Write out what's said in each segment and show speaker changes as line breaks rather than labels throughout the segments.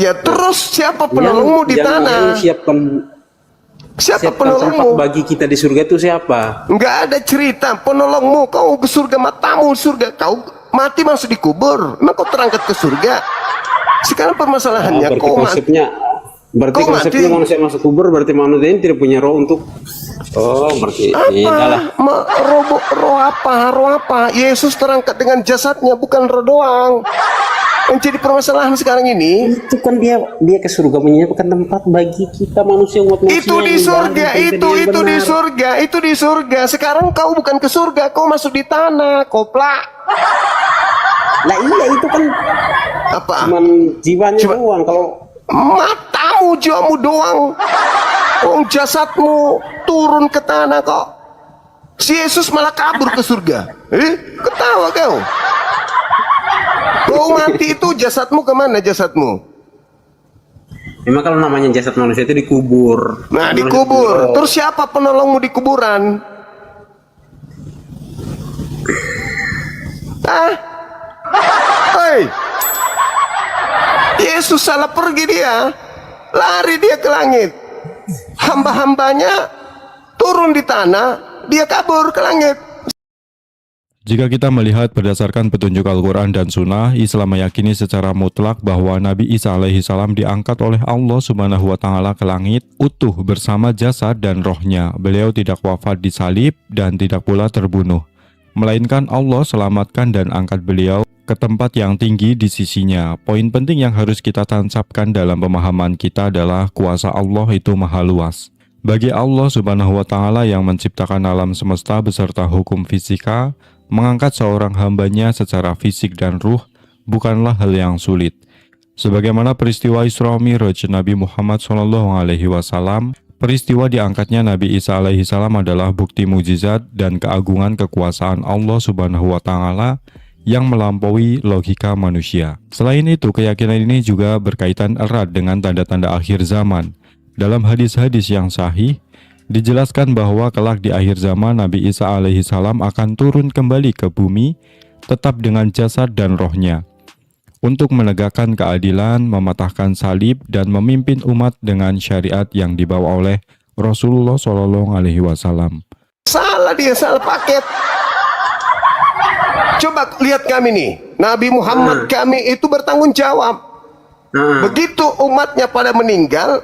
Ya terus siapa
Yang
penolongmu di tanah?
siapkan
Siapa
tempat
penolongmu?
bagi kita di surga itu siapa?
Enggak ada cerita penolongmu. Kau ke surga, matamu surga. Kau mati masuk dikubur. Emang kau terangkat ke surga? Sekarang permasalahannya
Berarti
kau mati.
konsepnya, berarti
Kau
konsepnya
mati.
manusia masuk kubur, berarti manusia ini tidak punya roh untuk, oh berarti beda lah.
Roh apa? Yesus terangkat dengan jasadnya, bukan roh doang. Yang jadi permasalahan sekarang ini,
Itu kan dia ke surga menyiapkan tempat bagi kita manusia, umat manusia
itu di
yang
surga,
menjalankan kehidupan yang
itu di
benar.
surga, itu di surga. Sekarang kau bukan ke surga, kau masuk di tanah, koplak.
Lah iya, itu kan
Apa?
cuman jiwanya doang. Kalau
Matamu, jiwamu doang. Jasadmu turun ke tanah kok. Si Yesus malah kabur ke surga. Ketawa kau. Kau mati itu jasadmu kemana jasadmu?
memang kalau namanya jasad manusia itu dikubur.
Nah,
Manusia
dikubur.
itu-
Terus siapa penolongmu di kuburan? Hei, Yesus salah pergi dia. Lari dia ke langit. Hamba-hambanya turun di tanah, dia kabur ke langit.
Jika kita melihat berdasarkan petunjuk Al-Quran dan Sunnah, Islam meyakini secara mutlak bahwa Nabi Isa alaihissalam diangkat oleh Allah Subhanahu wa Ta'ala ke langit utuh bersama jasad dan rohnya. Beliau tidak wafat disalib dan tidak pula terbunuh, melainkan Allah selamatkan dan angkat beliau ke tempat yang tinggi di sisinya. Poin penting yang harus kita tancapkan dalam pemahaman kita adalah kuasa Allah itu maha luas. Bagi Allah Subhanahu wa Ta'ala yang menciptakan alam semesta beserta hukum fisika, mengangkat seorang hambanya secara fisik dan ruh bukanlah hal yang sulit. Sebagaimana peristiwa Isra Mi'raj Nabi Muhammad SAW, peristiwa diangkatnya Nabi Isa alaihissalam adalah bukti mukjizat dan keagungan kekuasaan Allah Subhanahu wa Ta'ala yang melampaui logika manusia. Selain itu, keyakinan ini juga berkaitan erat dengan tanda-tanda akhir zaman. Dalam hadis-hadis yang sahih, dijelaskan bahwa kelak di akhir zaman Nabi Isa alaihissalam akan turun kembali ke bumi tetap dengan jasad dan rohnya untuk menegakkan keadilan, mematahkan salib, dan memimpin umat dengan syariat yang dibawa oleh Rasulullah SAW.
Salah dia, salah paket. Coba lihat kami nih, Nabi Muhammad kami itu bertanggung jawab. Begitu umatnya pada meninggal,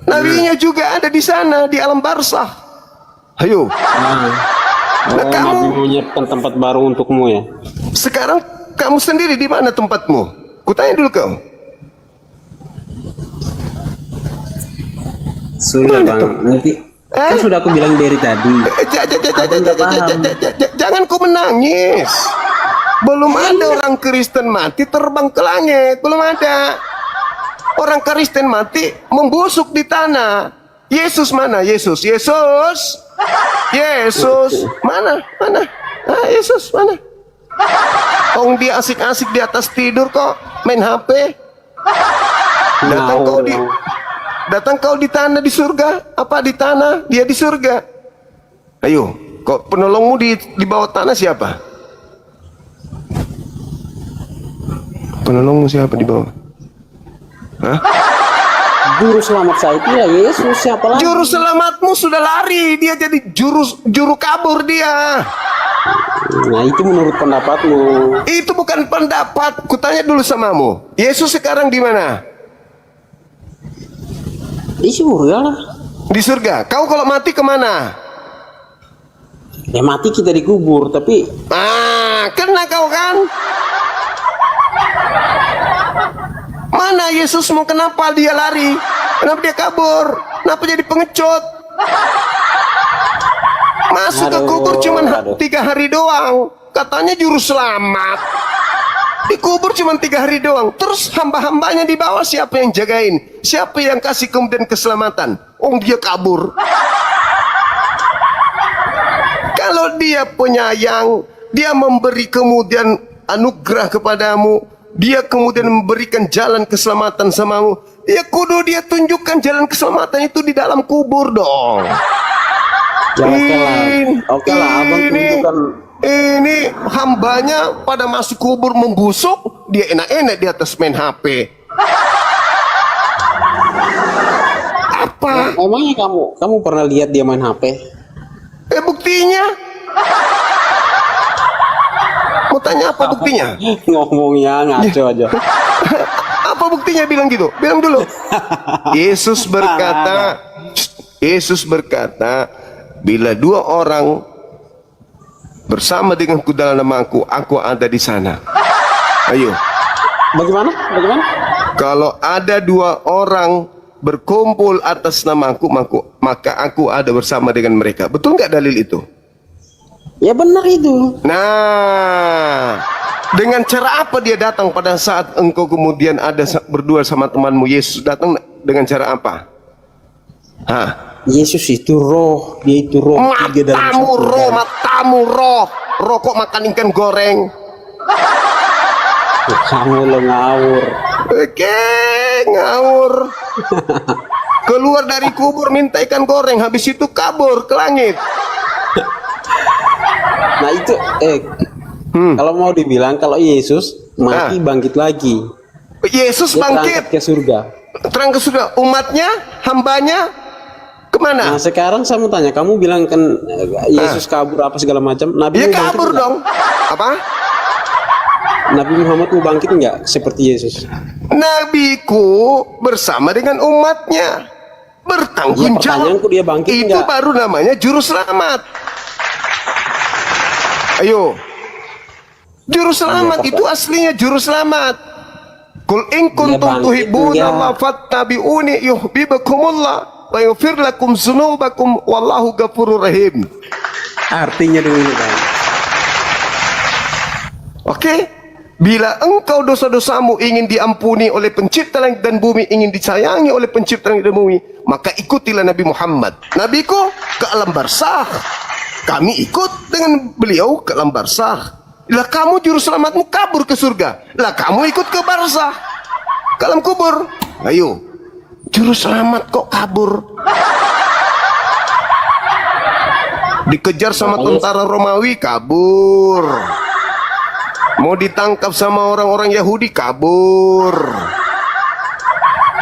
nabinya juga ada di sana di alam barzah. Ayo. Nah, kamu
Nabi menyiapkan tempat baru untukmu ya.
sekarang kamu sendiri di mana tempatmu? Kutanya dulu kau.
Sudah bang, nanti kan sudah aku bilang dari tadi.
Jangan kau menangis. Belum ada orang Kristen mati terbang ke langit, belum ada. Orang Kristen mati membusuk di tanah. Yesus mana? Yesus mana? Yesus mana? Dia asik-asik di atas tidur kok, main HP. Datang kau di tanah di surga. Apa di tanah? Dia di surga. Ayo, kok penolongmu di bawah tanah siapa? Penolongmu siapa di bawah?
Juru selamat saya itu ya Yesus, siapa lagi?
Juru selamatmu sudah lari, dia jadi juru kabur dia.
Nah itu menurut pendapatmu.
Itu bukan pendapat. Kutanya dulu samamu. Yesus sekarang di mana?
Di surga lah.
Di surga. Kau kalau mati kemana?
Ya mati kita dikubur, tapi
Kena kau kan? Mana Yesusmu? Kenapa dia lari? Kenapa dia kabur? Kenapa jadi pengecut? Masuk ke kubur cuma 3 hari doang. Katanya juru selamat. Dikubur cuma 3 hari doang. Terus hamba-hambanya di bawah siapa yang jagain? Siapa yang kasih kemudian keselamatan? Dia kabur. Kalau dia penyayang, dia memberi kemudian anugerah kepadamu, dia kemudian memberikan jalan keselamatan samamu, ya kudu dia tunjukkan jalan keselamatan itu di dalam kubur dong.
ya oke lah, abang tunjukkan.
Ini hambanya pada masuk kubur membusuk, dia enak-enak di atas main HP.
Emangnya kamu pernah lihat dia main HP?
Buktinya? Mau tanya apa buktinya?
Ngomongnya ngaco aja.
Apa buktinya bilang gitu? Bilang dulu. Yesus berkata, bila dua orang bersama denganku dalam namaku, aku ada di sana. Ayo.
Bagaimana?
Kalau ada dua orang berkumpul atas namaku, maka aku ada bersama dengan mereka. Betul nggak dalil itu?
Ya benar itu.
Nah, dengan cara apa dia datang pada saat engkau kemudian ada berdua sama temanmu? Yesus datang dengan cara apa? Hah?
Yesus itu roh, dia itu roh.
Matamu roh kok makan ikan goreng?
Kamu lo ngawur.
Oke, ngawur. Keluar dari kubur minta ikan goreng, habis itu kabur ke langit.
Nah itu kalau mau dibilang kalau Yesus mati bangkit lagi.
Yesus
Dia
bangkit
terangkat ke surga.
terang ke surga. Umatnya, hambanya kemana?
Nah sekarang saya mau tanya, kamu bilang kan Yesus kabur apa segala macam. Nabi
Ya
mau bangkit
kabur
enggak?
dong. Apa?
Nabi Muhammad mau bangkit enggak seperti Yesus?
Nabiku bersama dengan umatnya bertanggung
Ya,
jawab.
pertanyaanku dia bangkit
Itu
enggak?
baru namanya juru selamat. Ayo, juru selamat itu aslinya juru selamat. Kul in kuntum tuhibbuna Allah fattabi'uni yuhibbukumullah wa yaghfir lakum dzunubakum wallahu ghafurur rahim.
Artinya dulu kan.
Oke? Bila engkau dosa-dosamu ingin diampuni oleh pencipta langit dan bumi, ingin disayangi oleh pencipta langit dan bumi, maka ikutilah Nabi Muhammad. Nabiku ke alam barzakh. Kami ikut dengan beliau ke alam barzakh. Lah kamu juru selamatmu kabur ke surga. Lah kamu ikut ke barzakh, ke alam kubur. Ayo, juru selamat kok kabur? Dikejar sama tentara Romawi, kabur. Mau ditangkap sama orang-orang Yahudi, kabur.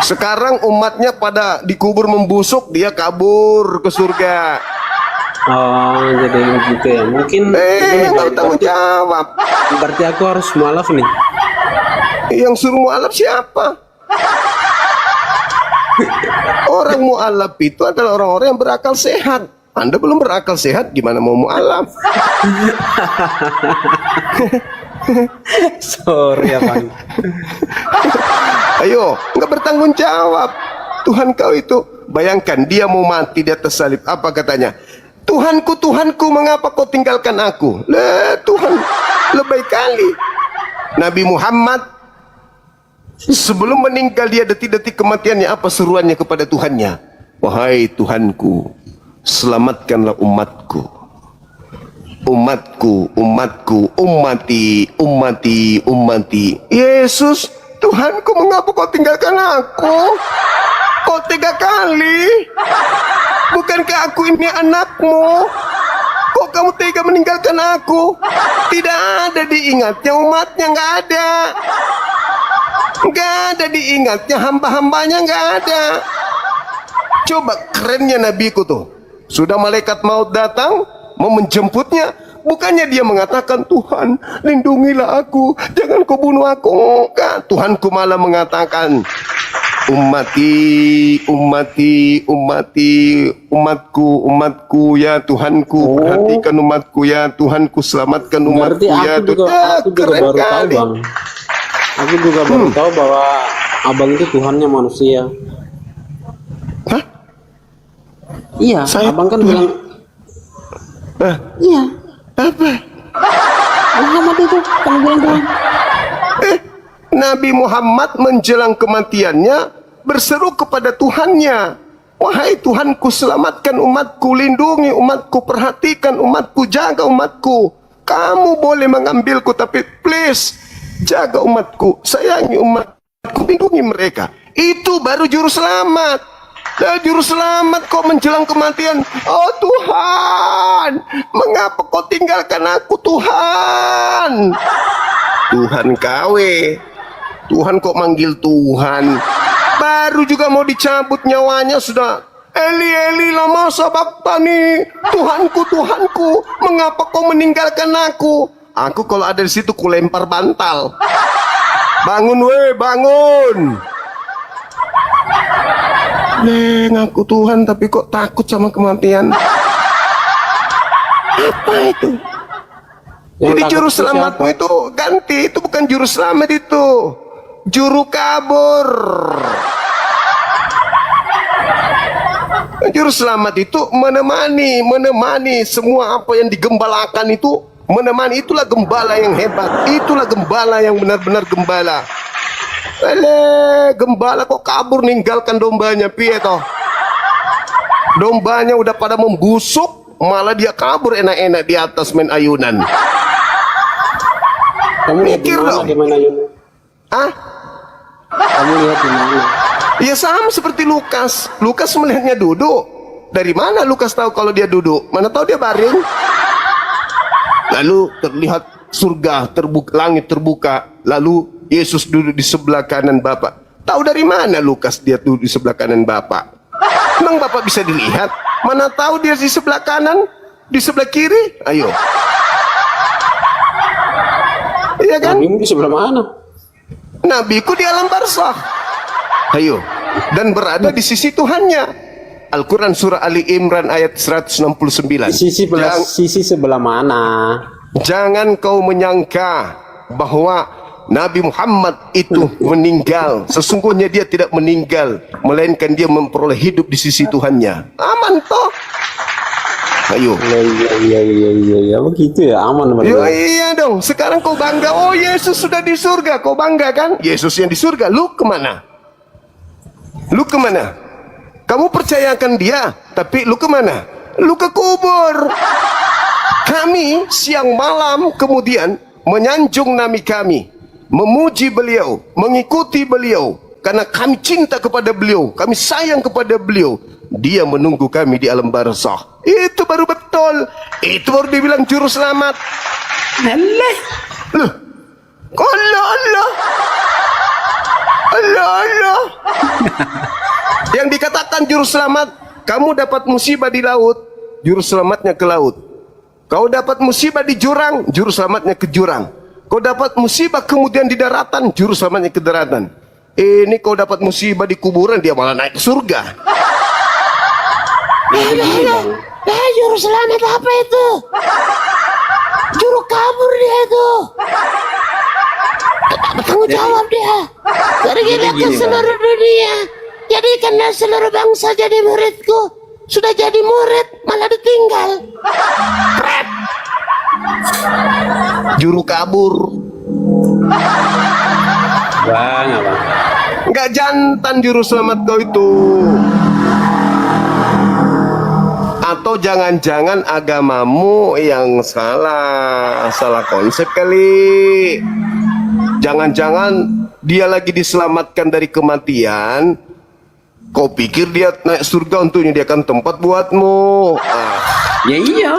Sekarang umatnya pada dikubur membusuk, dia kabur ke surga.
Oh jadi begitu ya. Mungkin ini
Nggak tanggung jawab.
berarti aku harus mualaf nih.
Yang suruh mu'alaf siapa? Orang mu'alaf itu adalah orang-orang yang berakal sehat. Anda belum berakal sehat, gimana mau mu'alaf?
Sorry ya Bang.
Ayo, nggak bertanggung jawab. Tuhan kau itu, bayangkan dia mau mati di atas salib. Apa katanya? Tuhanku, Tuhanku, mengapa kau tinggalkan aku? Lah, Tuhan, lebih kali. Nabi Muhammad sebelum meninggal dia detik-detik kematiannya, apa seruannya kepada Tuhannya? Wahai Tuhanku, selamatkanlah umatku. Umatku, umatku, ummati. Yesus, Tuhanku, mengapa kau tinggalkan aku? Kau 3 kali. Bukankah aku ini anakmu? Kok kamu tega meninggalkan aku? Tidak ada diingatnya umatnya, nggak ada. Nggak ada diingatnya hamba-hambanya, nggak ada. Coba kerennya nabiku tuh. Sudah malaikat maut datang mau menjemputnya, bukannya dia mengatakan, Tuhan lindungilah aku, jangan kau bunuh aku. Enggak, Tuhanku malah mengatakan, umatku ya Tuhanku, perhatikan umatku ya Tuhanku, selamatkan umatku
Berarti
ya
aku juga
keren
baru tahu
kali.
Bang. Aku juga baru tahu bahwa abang itu Tuhannya manusia.
Hah?
Iya,
Saya
abang kan
Tuhan.
bilang
Iya. Apa?
Muhammad itu kan bilang Tuhan.
Nabi Muhammad menjelang kematiannya berseru kepada Tuhannya, wahai Tuhanku, selamatkan umatku, lindungi umatku, perhatikan umatku, jaga umatku. Kamu boleh mengambilku, tapi please jaga umatku, sayangi umatku, lindungi mereka. Itu baru juru selamat. Dan juru selamat kok menjelang kematian, oh Tuhan, mengapa kau tinggalkan aku Tuhan? Tuhan kawe, Tuhan kok manggil Tuhan. Baru juga mau dicabut nyawanya sudah Eli Eli lama sabaktani, Tuhanku Tuhanku, mengapa kau meninggalkan aku? Aku kalau ada di situ ku lempar bantal. Bangun weh, bangun. Ngaku Tuhan tapi kok takut sama kematian. Apa itu? Jadi juru selamatmu itu ganti, itu bukan juru selamat itu, juru kabur. Juru selamat itu menemani semua apa yang digembalakan itu, menemani. Itulah gembala yang hebat, itulah gembala yang benar-benar gembala. Gembala kok kabur ninggalkan dombanya, piye toh? Dombanya udah pada membusuk, malah dia kabur enak-enak di atas main ayunan.
Kamu lihat
Mikir dong.
di mana Yun?
Ah?
Kamu lihat di mana?
Ya sama seperti Lukas. Lukas melihatnya duduk. Dari mana Lukas tahu kalau dia duduk? Mana tahu dia baring. Lalu terlihat surga terbuka, langit terbuka. Lalu Yesus duduk di sebelah kanan Bapa. Tahu dari mana Lukas dia duduk di sebelah kanan Bapa? Emang Bapak bisa dilihat? Mana tahu dia di sebelah kanan, di sebelah kiri? Ayo. Iya kan?
Nabimu di sebelah mana?
Nabiku di alam barzakh. Ayo. Dan berada di sisi Tuhannya. Al-Quran surah Ali Imran ayat 169.
Sisi sebelah mana?
Jangan kau menyangka bahwa Nabi Muhammad itu meninggal. Sesungguhnya dia tidak meninggal, melainkan dia memperoleh hidup di sisi Tuhannya. Aman toh? Ayo.
Iya, begitu ya, aman.
Ya, iya dong. Sekarang kau bangga. Oh, Yesus sudah di surga. Kau bangga kan? Yesus yang di surga. Lu kemana? Lu kemana? Kamu percayakan dia, tapi lu kemana? Lu ke kubur. Kami siang malam kemudian menyanjung nami kami, memuji beliau, mengikuti beliau, karena kami cinta kepada beliau, kami sayang kepada beliau. Dia menunggu kami di alam barzakh. Itu baru betul. Itu baru dibilang juru selamat. Allah. Loh. Allah. Allah. Yang dikatakan juru selamat, kamu dapat musibah di laut, juru selamatnya ke laut. Kau dapat musibah di jurang, juru selamatnya ke jurang. Kau dapat musibah kemudian di daratan, juru selamatnya ke daratan. Ini kau dapat musibah di kuburan, dia malah naik ke surga. Juru selamat apa itu? Juru kabur dia itu. Bertanggung jawab dia. Pergilah ke seluruh dunia, jadikanlah seluruh bangsa jadi muridku. Sudah jadi murid malah ditinggal. Pret. Juru kabur.
Bang, apa?
Enggak jantan juru selamat kau itu. Atau jangan-jangan agamamu yang salah konsep kali. Jangan-jangan dia lagi diselamatkan dari kematian. Kau pikir dia naik surga untuk menyediakan tempat buatmu?
Ya iya.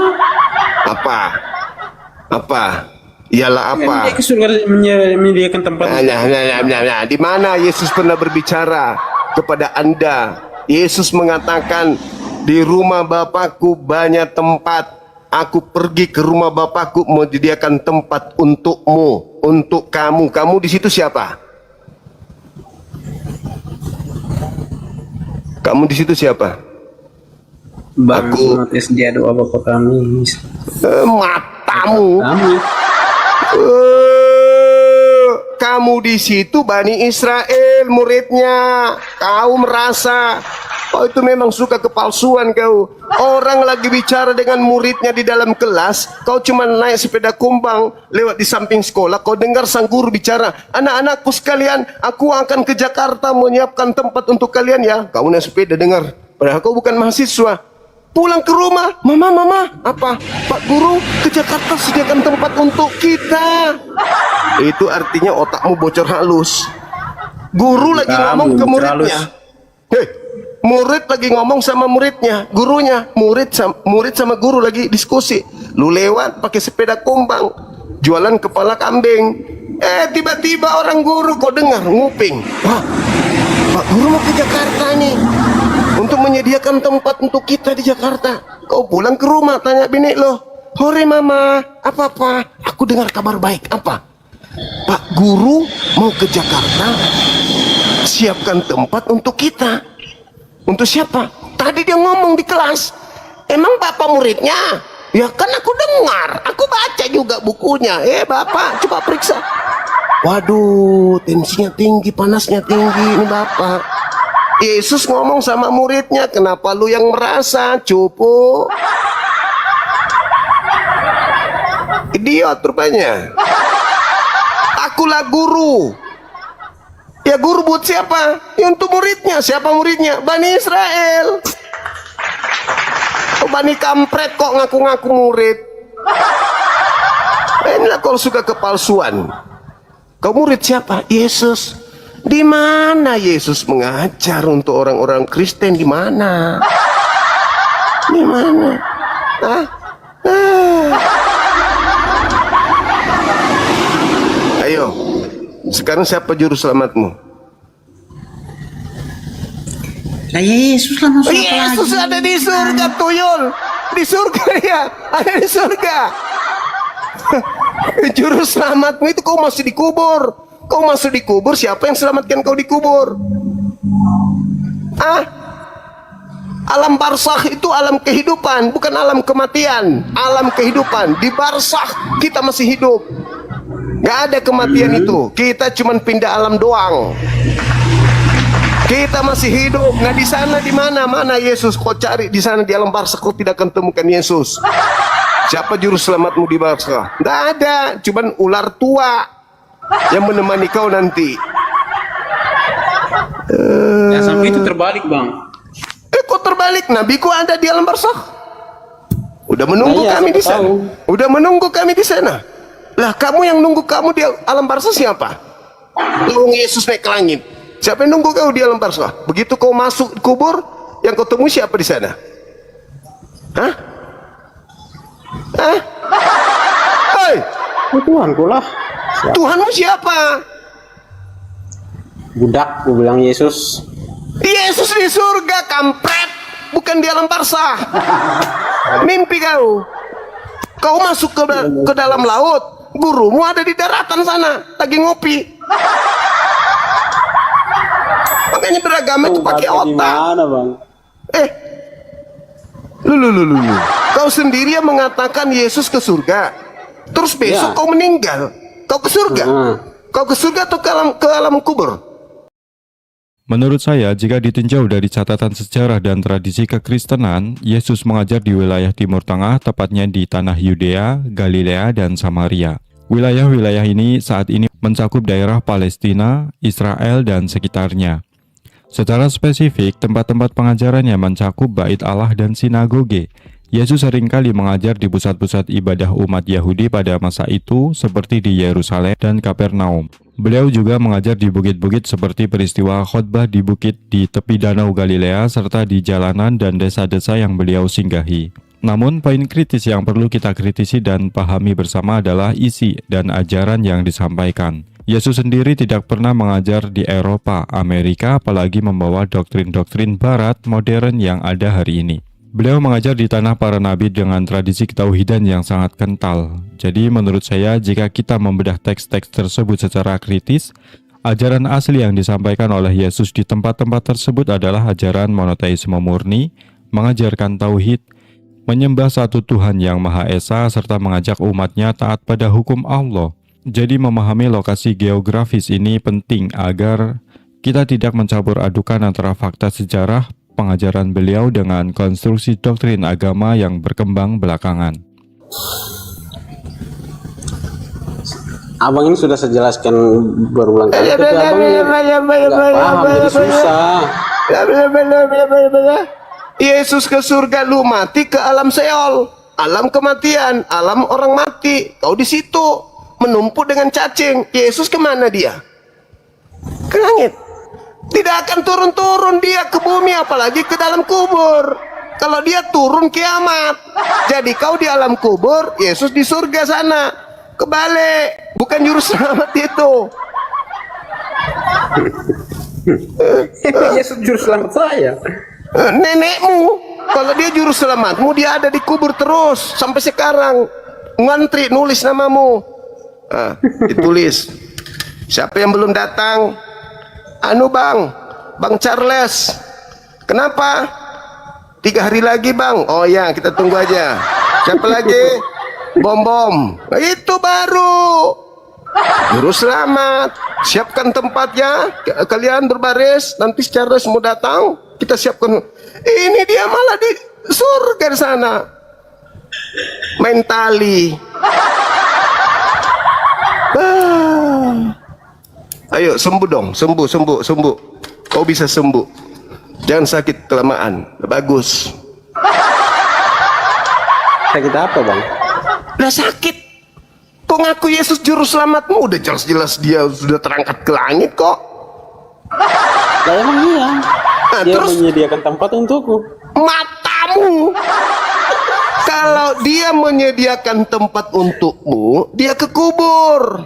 Apa? Ialah apa?
Dia ke surga menyediakan tempat.
Di mana Yesus pernah berbicara kepada Anda? Yesus mengatakan, di rumah Bapakku banyak tempat. Aku pergi ke rumah Bapakku menyediakan tempat untukmu, untuk kamu. Kamu di situ siapa? Kamu di situ siapa?
Aku dia doa Bapak kami.
Matamu. Kamu di situ Bani Israel, muridnya. Kau merasa itu memang suka kepalsuan kau. Orang lagi bicara dengan muridnya di dalam kelas, kau cuma naik sepeda kumbang lewat di samping sekolah. Kau dengar sang guru bicara, anak-anakku sekalian, aku akan ke Jakarta menyiapkan tempat untuk kalian ya. Kau naik sepeda dengar, padahal kau bukan mahasiswa. Pulang ke rumah, mama, apa? Pak Guru, ke Jakarta sediakan tempat untuk kita. Itu artinya otakmu bocor halus. Guru lagi ngomong ke muridnya. Murid lagi ngomong sama muridnya, gurunya, murid sama guru lagi diskusi. Lu lewat pakai sepeda kumbang, jualan kepala kambing. Tiba-tiba orang guru kau dengar nguping. Pak Guru mau ke Jakarta nih untuk menyediakan tempat untuk kita di Jakarta. Kau pulang ke rumah tanya bini lo, "Hore mama, apa? Aku dengar kabar baik. Apa? Pak Guru mau ke Jakarta, siapkan tempat untuk kita." Untuk siapa? Tadi dia ngomong di kelas. Emang bapak muridnya? Ya kan aku dengar, aku baca juga bukunya. Bapak, coba periksa. Waduh, tensinya tinggi, panasnya tinggi ini bapak. Yesus ngomong sama muridnya, kenapa lu yang merasa, cupu? Idiot rupanya. Akulah guru. Ya guru buat siapa? Ya untuk muridnya. Siapa muridnya? Bani Israel. Oh, Bani kampret kok ngaku-ngaku murid. Inilah kalau suka kepalsuan. Kau murid siapa? Yesus. Di mana Yesus mengajar untuk orang-orang Kristen? Di mana? Di mana? Hah? Ayo, sekarang siapa juru selamatmu?
Nah Yesus lah masuk
Yesus ada di surga, tuyul. Di surga ya, ada di surga. Juru selamatmu itu kau masih dikubur. Kau masih dikubur, siapa yang selamatkan kau dikubur? Alam barzakh itu alam kehidupan, bukan alam kematian. Alam kehidupan, di barzakh kita masih hidup. Gak ada kematian itu. Kita cuman pindah alam doang. Kita masih hidup. Nah di sana di mana Yesus? Kau cari di sana di alam barzakh, kau tidak akan temukan Yesus. Siapa juru selamatmu di barzakh? Tidak ada, cuman ular tua yang menemani kau nanti.
Ya sampai itu terbalik bang.
Kok terbalik? Nabiku ada di alam barzakh. Udah menunggu
Iya,
kami di
siapa
sana.
tahu.
Udah menunggu kami di sana. Lah kamu yang nunggu kamu di alam barzakh siapa? Lalu Yesus naik ke langit. Siapa yang nunggu kau di alam barzakh? Begitu kau masuk kubur, yang kau temui siapa di sana? Hah? Hei,
Tuhanku lah.
Tuhanmu siapa?
Budak, gue bilang Yesus.
Yesus di surga, kampret, bukan di alam barzakh. Mimpi kau. Kau masuk ke dalam laut, gurumu ada di daratan sana, lagi ngopi. Makanya beragama itu pakai otak.
Gimana bang?
Lu. Kau sendiri yang mengatakan Yesus ke surga. Terus besok
Ya.
kau meninggal. Kau ke surga. Kau ke surga atau ke alam kubur?
Menurut saya, jika ditinjau dari catatan sejarah dan tradisi kekristenan, Yesus mengajar di wilayah Timur Tengah, tepatnya di tanah Yudea, Galilea, dan Samaria. Wilayah-wilayah ini saat ini mencakup daerah Palestina, Israel, dan sekitarnya. Secara spesifik, tempat-tempat pengajarannya mencakup bait Allah dan sinagoge. Yesus seringkali mengajar di pusat-pusat ibadah umat Yahudi pada masa itu, seperti di Yerusalem dan Kapernaum. Beliau juga mengajar di bukit-bukit seperti peristiwa khotbah di bukit di tepi Danau Galilea, serta di jalanan dan desa-desa yang beliau singgahi. Namun, poin kritis yang perlu kita kritisi dan pahami bersama adalah isi dan ajaran yang disampaikan. Yesus sendiri tidak pernah mengajar di Eropa, Amerika, apalagi membawa doktrin-doktrin Barat modern yang ada hari ini. Beliau mengajar di tanah para nabi dengan tradisi ketauhidan yang sangat kental. Jadi menurut saya, jika kita membedah teks-teks tersebut secara kritis, ajaran asli yang disampaikan oleh Yesus di tempat-tempat tersebut adalah ajaran monoteisme murni, mengajarkan tauhid, menyembah satu Tuhan yang Maha Esa, serta mengajak umatnya taat pada hukum Allah. Jadi memahami lokasi geografis ini penting agar kita tidak mencampur adukan antara fakta sejarah pengajaran beliau dengan konstruksi doktrin agama yang berkembang belakangan.
Abang ini sudah saya jelaskan berulang kali, tapi abang nggak paham, jadi susah.
Yesus ke surga, lu mati ke alam Seol, alam kematian, alam orang mati. Kau di situ menumpuk dengan cacing. Yesus kemana dia? Ke langit. Tidak akan turun-turun dia ke bumi, apalagi ke dalam kubur. Kalau dia turun kiamat. Jadi kau di alam kubur, Yesus di surga sana. Kebalik, bukan juru selamat itu.
Yesus juru selamat saya.
Nenekmu, kalau dia juru selamatmu, dia ada di kubur terus sampai sekarang. Ngantri nulis namamu. Ditulis. Siapa yang belum datang? Bang Charles. Kenapa? 3 hari lagi bang. Oh ya, kita tunggu aja. Siapa lagi? Bom. Nah, itu baru juru selamat. Siapkan tempatnya. Kalian berbaris. Nanti Charles mau datang, kita siapkan. Ini dia malah di surga di sana. Main tali. Ayo sembuh dong, sembuh. Kau bisa sembuh. Jangan sakit kelamaan. Bagus.
Sakit apa bang?
Udah sakit. Kok ngaku Yesus juru selamatmu? Udah jelas-jelas dia sudah terangkat ke langit kok.
Lah emang iya.
Nah,
Dia
terus
menyediakan tempat untukku.
matamu. Kalau dia menyediakan tempat untukmu, dia ke kubur.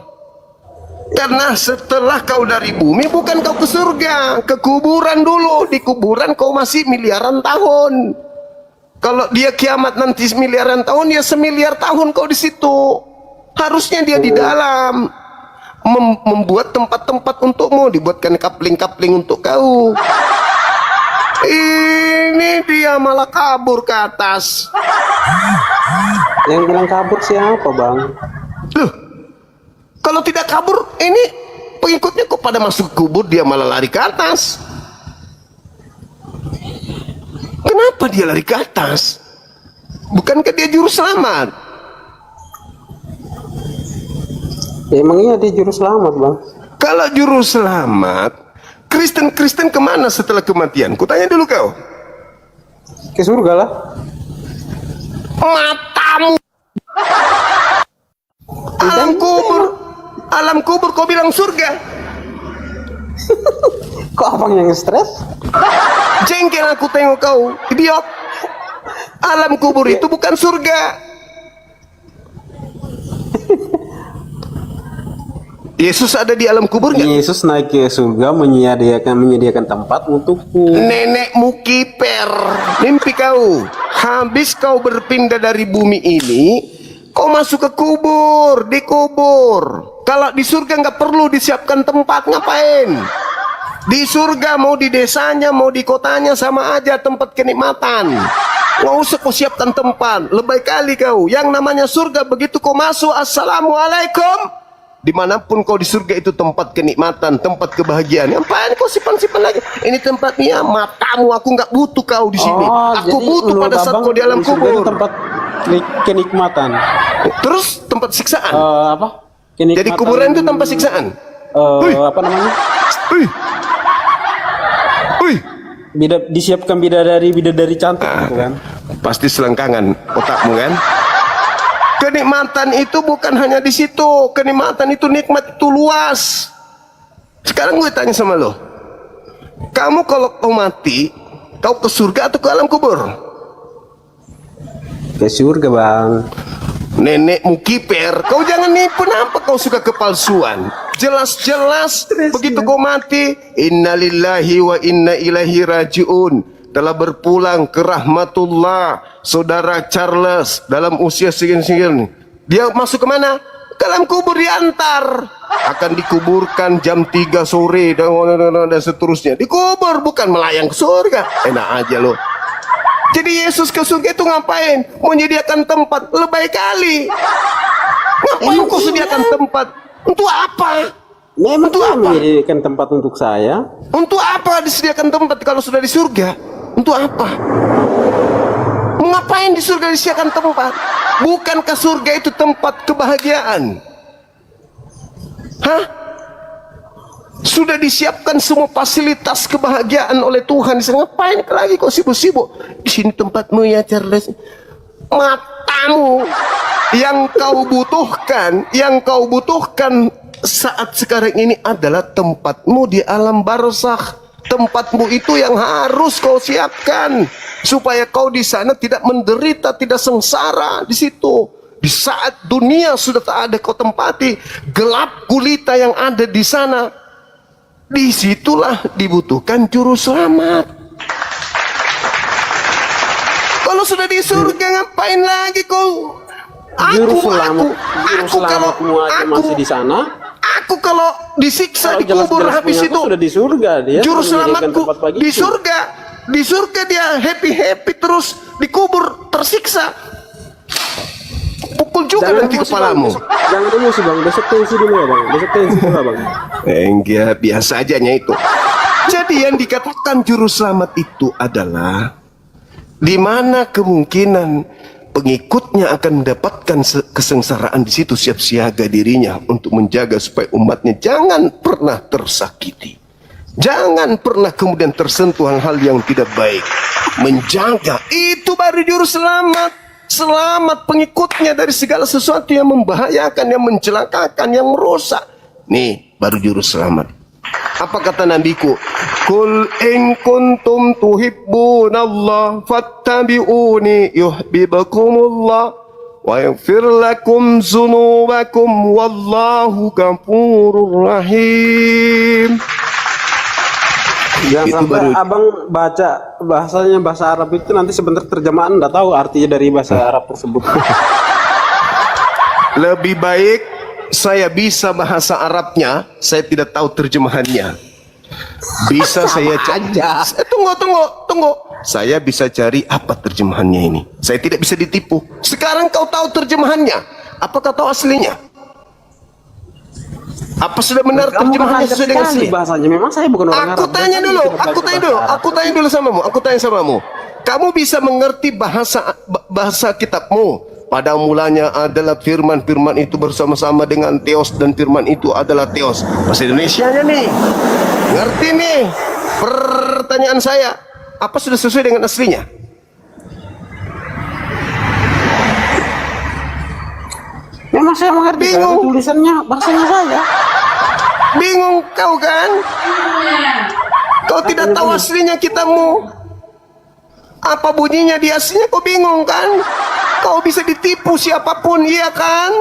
Karena setelah kau dari bumi, bukan kau ke surga, ke kuburan dulu. Di kuburan kau masih miliaran tahun. Kalau dia kiamat nanti miliaran tahun, ya semiliar tahun kau di situ. Harusnya dia di dalam membuat tempat-tempat untukmu, dibuatkan kapling-kapling untuk kau. Ini dia malah kabur ke atas.
Yang bilang kabur siapa bang?
Loh, kalau tidak kabur, ini pengikutnya kok pada masuk kubur, dia malah lari ke atas. Kenapa dia lari ke atas? Bukankah dia juru selamat?
Ya, emang iya dia juru selamat bang.
Kalau juru selamat, Kristen kemana setelah kematian? Kutanya dulu kau.
Ke surga lah.
Matamu. Alam kubur kau bilang surga.
Kok abang yang stres?
Jengkel aku tengok kau, idiot. Alam kubur itu bukan surga. Yesus ada di alam kubur nggak?
Yesus naik ke surga menyediakan tempat untukku.
Nenekmu kiper, mimpi kau. Habis kau berpindah dari bumi ini, kau masuk ke kubur, dikubur. Kalau di surga nggak perlu disiapkan tempat, ngapain? Di surga mau di desanya, mau di kotanya sama aja tempat kenikmatan. Nggak usah kau siapkan tempat. Lebay kali kau. Yang namanya surga begitu kau masuk, assalamualaikum. Dimanapun kau di surga itu tempat kenikmatan, tempat kebahagiaan. Ngapain kau simpan-simpan lagi? Ini tempatnya matamu. Aku nggak butuh kau di sini. Aku butuh pada saat kau di alam kubur.
Tempat kenikmatan.
Terus tempat siksaan.
Apa? Kenikmatan.
Jadi kuburan itu tempat siksaan.
Apa namanya? Disiapkan bidadari cantik gitu kan.
Pasti selengkangan otakmu kan. Kenikmatan itu bukan hanya di situ. Kenikmatan itu, nikmat itu luas. Sekarang gue tanya sama lo, kamu kalau kau mati, kau ke surga atau ke alam kubur?
Ke surga bang.
Nenekmu kiper, kau jangan nipu. Nampak kau suka kepalsuan. Jelas-jelas begitu kau mati, innalillahi wa inna ilaihi rajiun, telah berpulang ke rahmatullah saudara Charles dalam usia sekian-sekian. Dia masuk ke mana? Ke alam kubur, diantar. Akan dikuburkan jam 3 sore dan seterusnya. Dikubur, bukan melayang ke surga. Enak aja loh. Jadi Yesus ke surga itu ngapain? Menyediakan tempat. Lebay kali. Ngapain kau sediakan tempat? Untuk apa?
Memang Tuhan menyediakan tempat untuk saya.
Untuk apa disediakan tempat kalau sudah di surga? Untuk apa? Ngapain di surga disediakan tempat? Bukankah surga itu tempat kebahagiaan? Hah? Sudah disiapkan semua fasilitas kebahagiaan oleh Tuhan. Ngapain lagi kau sibuk-sibuk? Di sini tempatmu ya Charles. Matamu. Yang kau butuhkan saat sekarang ini adalah tempatmu di alam barzakh. Tempatmu itu yang harus kau siapkan supaya kau di sana tidak menderita, tidak sengsara di situ. Di saat dunia sudah tak ada kau tempati, gelap gulita yang ada di sana. disitulah dibutuhkan juru selamat. Kalau sudah di surga ngapain lagi kau?
Juru selamatmu aja masih di sana.
Aku kalau disiksa
Kalau
dikubur
jelas-jelas
habis
punya
itu
aku sudah di surga dia.
juru
sudah menyediakan
selamatku
tempat bagiku.
di surga dia happy terus, dikubur tersiksa. Pukul juga nanti
emosi,
kepalamu.
Bang. Jangan emosi bang, besok tensi dulu ya bang. Besok tensi dulu bang.
Enggak, biasa aja itu. Jadi yang dikatakan juru selamat itu adalah di mana kemungkinan pengikutnya akan mendapatkan kesengsaraan, di situ siap siaga dirinya untuk menjaga supaya umatnya jangan pernah tersakiti, jangan pernah kemudian tersentuh hal-hal yang tidak baik. Menjaga itu baru juru selamat. Selamat pengikutnya dari segala sesuatu yang membahayakan, yang mencelakakan, yang merusak. Nih baru juru selamat. Apa kata nabiku? Kul in kuntum tuhibbunallah fattabi'uni yuhibbukumullah wa yaghfir lakum dzunubakum wallahu ghafurur rahim.
Jangan
Itu
sampai
baru-
abang baca bahasanya bahasa Arab itu nanti sebentar terjemahan nggak tahu artinya dari bahasa Arab tersebut.
Lebih baik saya bisa bahasa Arabnya, saya tidak tahu terjemahannya. Bisa saya
aja.
Tunggu. Saya bisa cari apa terjemahannya ini. Saya tidak bisa ditipu. Sekarang kau tahu terjemahannya. Apakah tahu aslinya? Apa sudah benar
Kamu
terjemahannya
lancar
sesuai dengan
sekali
aslinya?
bahasanya. Memang saya bukan orang
Aku
Arab.
tanya
Saya
dulu,
tidak belajar
aku tanya dulu samamu. Kamu bisa mengerti bahasa kitabmu? Pada mulanya adalah firman itu bersama-sama dengan Theos, dan firman itu adalah Theos. Bahasa Indonesianya nih, ngerti nih? Pertanyaan saya, apa sudah sesuai dengan aslinya?
Memang saya mengerti
Bingung.
karena tulisannya bahasanya saya.
Bingung kau kan? Kau tidak tahu aslinya kitabmu. Apa bunyinya di aslinya, kau bingung kan? Kau bisa ditipu siapapun, iya kan?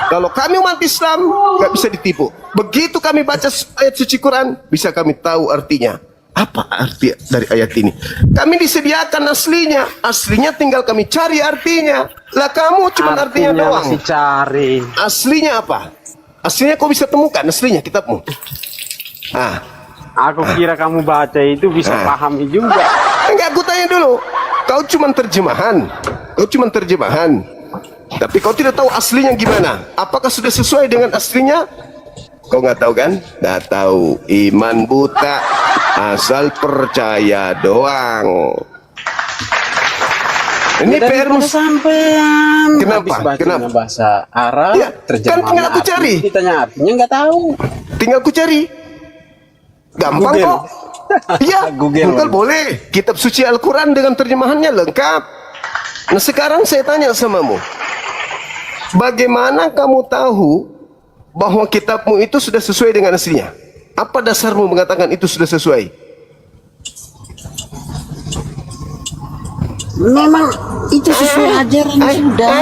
Kalau kami umat Islam nggak bisa ditipu. Begitu kami baca ayat suci Quran, bisa kami tahu artinya. Apa arti dari ayat ini? Kami disediakan aslinya. Aslinya tinggal kami cari artinya. Lah kamu cuma artinya doang.
masih cari.
Aslinya apa? Aslinya kau bisa temukan aslinya kitabmu. Ah,
Aku kira kamu baca itu bisa pahami juga.
enggak, aku tanya dulu. Kau cuma terjemahan. Tapi kau tidak tahu aslinya gimana. Apakah sudah sesuai dengan aslinya? Kau nggak tahu kan? Nggak tahu. Iman buta, asal percaya doang. Ini PR
Daripada sampean.
Kenapa?
Habis bacanya
Kenapa?
bahasa Arab,
Ya, kan tinggal aku
artinya,
cari.
Ditanya artinya nggak tahu.
tinggal ku cari. Gampang
Google.
kok. Iya,
Google.
Google boleh. Kitab suci Al-Quran dengan terjemahannya lengkap. Nah sekarang saya tanya samamu, bagaimana kamu tahu bahwa kitabmu itu sudah sesuai dengan aslinya? Apa dasarmu mengatakan itu sudah sesuai?
Memang itu sesuai ajaran sudah.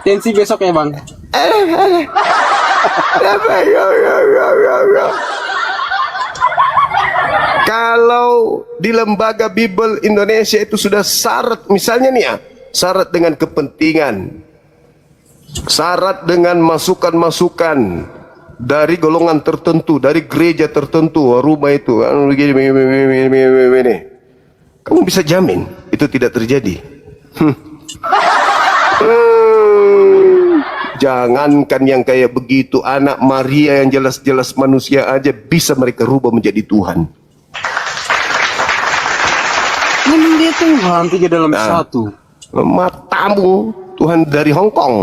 Tensi besok ya bang.
Kalau di lembaga Bible Indonesia itu sudah syarat, misalnya nih ya, syarat dengan kepentingan, syarat dengan masukan-masukan dari golongan tertentu, dari gereja tertentu, rumah itu, kamu bisa jamin itu tidak terjadi. Jangankan yang kayak begitu, anak Maria yang jelas-jelas manusia aja bisa mereka rubah menjadi Tuhan.
Memang dia Tuhan tiga dalam satu.
Matamu, Tuhan dari Hong Kong.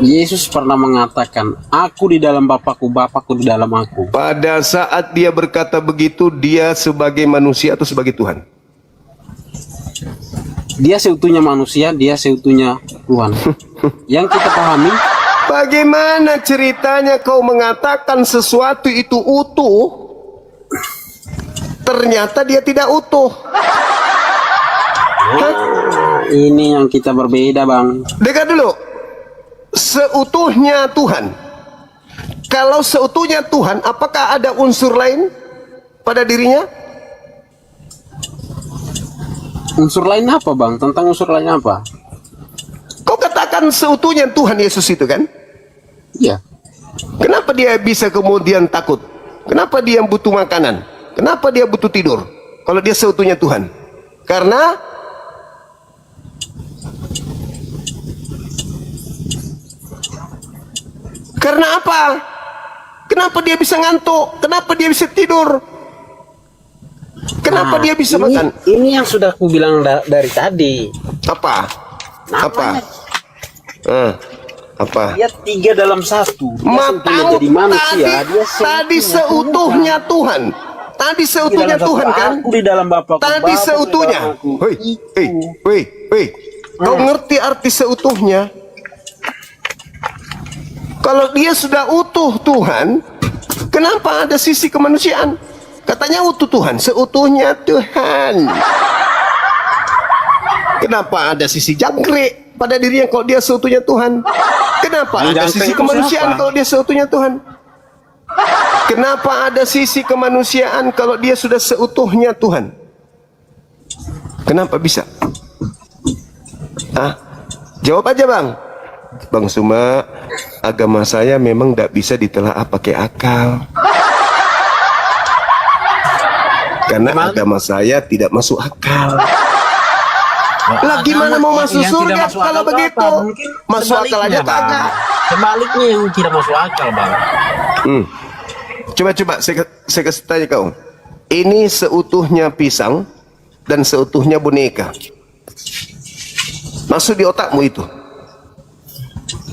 Yesus pernah mengatakan, aku di dalam Bapakku, Bapakku di dalam aku.
Pada saat dia berkata begitu, dia sebagai manusia atau sebagai Tuhan?
Dia seutuhnya manusia, dia seutuhnya Tuhan. Yang kita pahami,
Bagaimana ceritanya kau mengatakan sesuatu itu utuh, ternyata dia tidak utuh?
Ini yang kita berbeda, Bang.
Dengar dulu. Seutuhnya Tuhan. Kalau seutuhnya Tuhan, apakah ada unsur lain pada dirinya?
Unsur lain apa, Bang? Tentang unsur lain apa?
Kau katakan seutuhnya Tuhan Yesus itu kan?
Iya.
Kenapa dia bisa kemudian takut? Kenapa dia butuh makanan? Kenapa dia butuh tidur? Kalau dia seutuhnya Tuhan. Karena apa? Kenapa dia bisa ngantuk? Kenapa dia bisa tidur? Kenapa dia bisa makan?
Ini yang sudah aku bilang dari tadi.
Apa? Apa? Apa?
Dia 3 dalam 1. Dia
Matamu
jadi manusia.
tadi seutuhnya Tuhan. Tadi seutuhnya Tuhan kan?
Aku di dalam Bapakku.
Tadi seutuhnya. Hei. Kau ngerti arti seutuhnya? Kalau dia sudah utuh Tuhan, kenapa ada sisi kemanusiaan? Katanya utuh Tuhan, seutuhnya Tuhan. Kenapa ada sisi jangkrik pada dirinya kalau dia seutuhnya Tuhan? Kenapa ada sisi kemanusiaan kalau dia seutuhnya Tuhan? Kenapa ada sisi kemanusiaan kalau dia sudah seutuhnya Tuhan? Kenapa bisa? Jawab aja, Bang. Bang Suma, agama saya memang tidak bisa ditelaah pakai akal. Karena agama saya tidak masuk akal. Lah gimana mau masuk surga kalau begitu? Masuk akal aja kagak.
Sebaliknya yang tidak masuk akal, Bang.
Coba saya kasih tanya kau. Ini seutuhnya pisang dan seutuhnya boneka. Masuk di otakmu itu.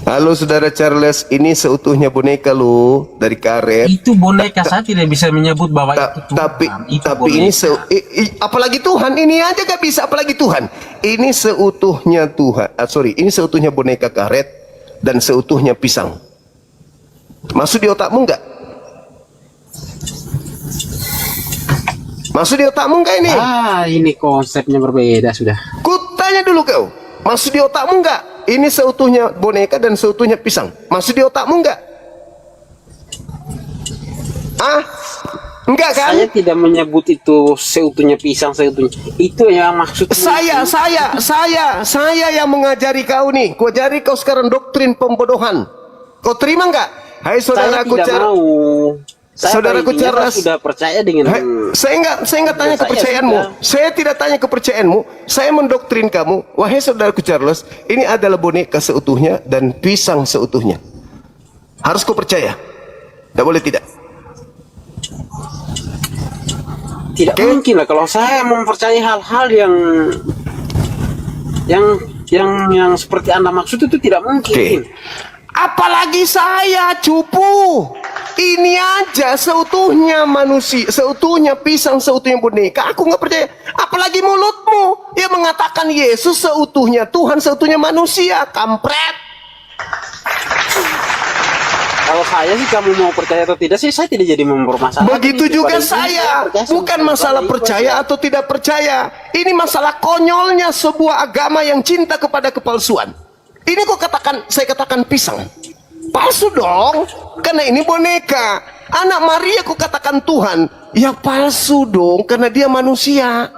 Halo saudara Charles, ini seutuhnya boneka lu dari karet.
Itu boneka, saya tidak bisa menyebut bahwa itu Tuhan.
Tapi ini apalagi Tuhan, ini aja gak bisa apalagi Tuhan. Ini seutuhnya Tuhan. Ini seutuhnya boneka karet dan seutuhnya pisang. Masuk di otakmu enggak? Masuk di otakmu enggak ini?
Ini konsepnya berbeda sudah.
Kutanya dulu kau. Masuk di otakmu enggak? Ini seutuhnya boneka dan seutuhnya pisang. Masuk di otakmu enggak? Enggak kan?
Saya tidak menyebut itu seutuhnya pisang, seutuhnya. Itu yang maksud
saya yang mengajari kau nih. Ku ajari kau sekarang doktrin pembodohan. Kau terima enggak? Hai saudaraku Saudaraku Charles,
sudah percaya dengan
saya enggak tanya kepercayaanmu. Saya tidak tanya kepercayaanmu. Saya mendoktrin kamu. Wahai saudaraku Charles, ini adalah boneka seutuhnya dan pisang seutuhnya. Harus kau percaya. Tidak boleh tidak.
Tidak mungkin lah kalau saya mempercayai hal-hal yang seperti Anda maksud itu tidak mungkin.
Apalagi saya, cupu. Ini aja seutuhnya manusia, seutuhnya pisang, seutuhnya boneka. Aku nggak percaya. Apalagi mulutmu yang mengatakan Yesus seutuhnya Tuhan, seutuhnya manusia. Kampret.
Kalau saya sih, kamu mau percaya atau tidak sih, saya tidak jadi mempermasalahkan.
Begitu juga saya. Bukan masalah percaya atau tidak percaya. Ini masalah konyolnya sebuah agama yang cinta kepada kepalsuan. Ini saya katakan pisang. Palsu dong, karena ini boneka. Anak Maria ku katakan Tuhan, ya palsu dong, karena dia manusia.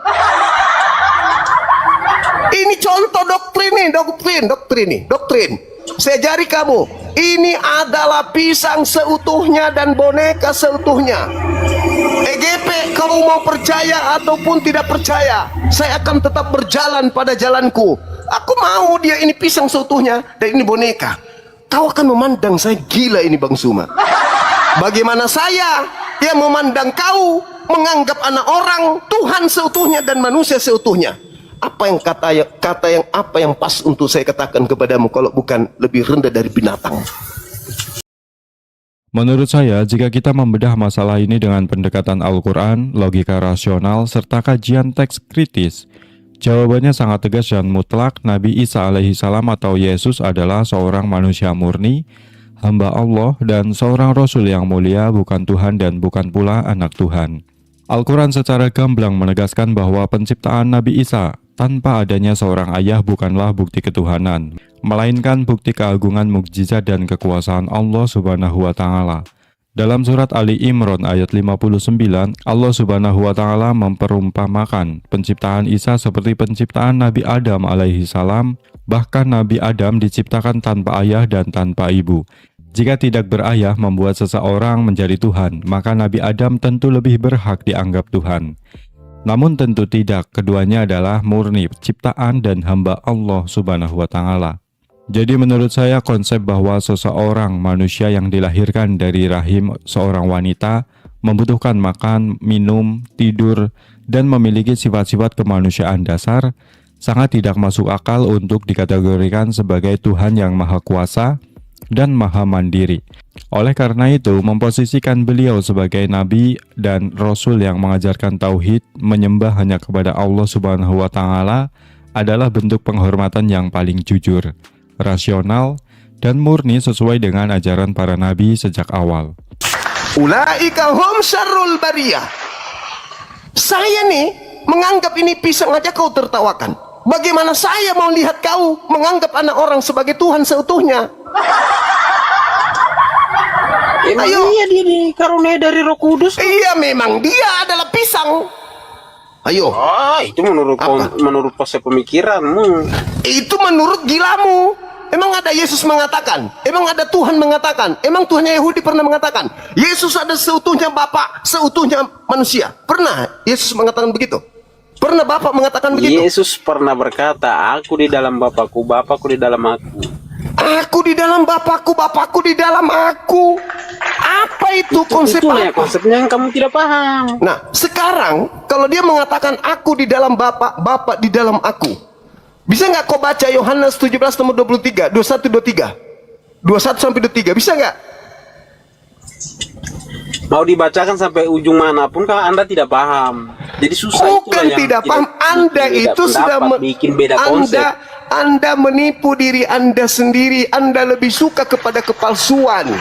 Ini contoh doktrin. Saya ajari kamu, ini adalah pisang seutuhnya dan boneka seutuhnya. EGP, kamu mau percaya ataupun tidak percaya, saya akan tetap berjalan pada jalanku. Aku mau dia ini pisang seutuhnya dan ini boneka. Kau akan memandang saya gila ini Bang Suma. Bagaimana saya yang memandang kau menganggap anak orang Tuhan seutuhnya dan manusia seutuhnya? Apa yang pas untuk saya katakan kepadamu kalau bukan lebih rendah dari binatang?
Menurut saya, jika kita membedah masalah ini dengan pendekatan Al-Quran, logika rasional, serta kajian teks kritis, jawabannya sangat tegas dan mutlak. Nabi Isa alaihissalam atau Yesus adalah seorang manusia murni, hamba Allah, dan seorang Rasul yang mulia, bukan Tuhan dan bukan pula anak Tuhan. Al-Quran secara gamblang menegaskan bahwa penciptaan Nabi Isa Tanpa adanya seorang ayah bukanlah bukti ketuhanan, melainkan bukti keagungan mukjizat dan kekuasaan Allah Subhanahu wa Ta'ala. Dalam surat Ali Imran ayat 59, Allah Subhanahu wa Ta'ala memperumpamakan penciptaan Isa seperti penciptaan Nabi Adam alaihi salam. Bahkan Nabi Adam diciptakan tanpa ayah dan tanpa ibu. Jika tidak berayah membuat seseorang menjadi Tuhan, maka Nabi Adam tentu lebih berhak dianggap Tuhan. Namun tentu tidak, keduanya adalah murni ciptaan dan hamba Allah Subhanahu wa Ta'ala. Jadi menurut saya konsep bahwa seseorang manusia yang dilahirkan dari rahim seorang wanita membutuhkan makan, minum, tidur, dan memiliki sifat-sifat kemanusiaan dasar sangat tidak masuk akal untuk dikategorikan sebagai Tuhan yang Maha Kuasa dan Maha Mandiri. Oleh karena itu, memposisikan beliau sebagai Nabi dan Rasul yang mengajarkan tauhid, menyembah hanya kepada Allah Subhanahu wa Ta'ala adalah bentuk penghormatan yang paling jujur, rasional, dan murni sesuai dengan ajaran para nabi sejak awal.
Ulaika hum syarrul bariyah. Saya nih menganggap ini pisang aja kau tertawakan. Bagaimana saya mau lihat kau menganggap anak orang sebagai Tuhan seutuhnya?
Emang
Ayo.
iya dia dikaruniai dari Roh Kudus.
Iya, memang dia adalah pisang. Ayo.
Itu menurut menurut proses pemikiranmu.
Itu menurut gilamu. Emang ada Yesus mengatakan? Emang ada Tuhan mengatakan? Emang Tuhannya Yahudi pernah mengatakan Yesus ada seutuhnya Bapa, seutuhnya manusia? Pernah Yesus mengatakan begitu? Pernah Bapak mengatakan begitu?
Yesus pernah berkata, aku di dalam Bapakku, Bapakku di dalam aku.
Aku di dalam Bapakku, Bapakku di dalam aku. Apa itu konsep
Itulah
apa?
konsepnya yang kamu tidak paham.
Nah, sekarang kalau dia mengatakan aku di dalam Bapa, Bapa di dalam aku. Bisa nggak kau baca Yohanes 17 nomor 23, 21 23. 21 sampai 23, bisa nggak?
Mau dibacakan sampai ujung manapun kalau Anda tidak paham. Jadi susah.
Bukan tidak paham, Anda itu sudah
bikin beda konsep.
Anda menipu diri Anda sendiri. Anda lebih suka kepada kepalsuan.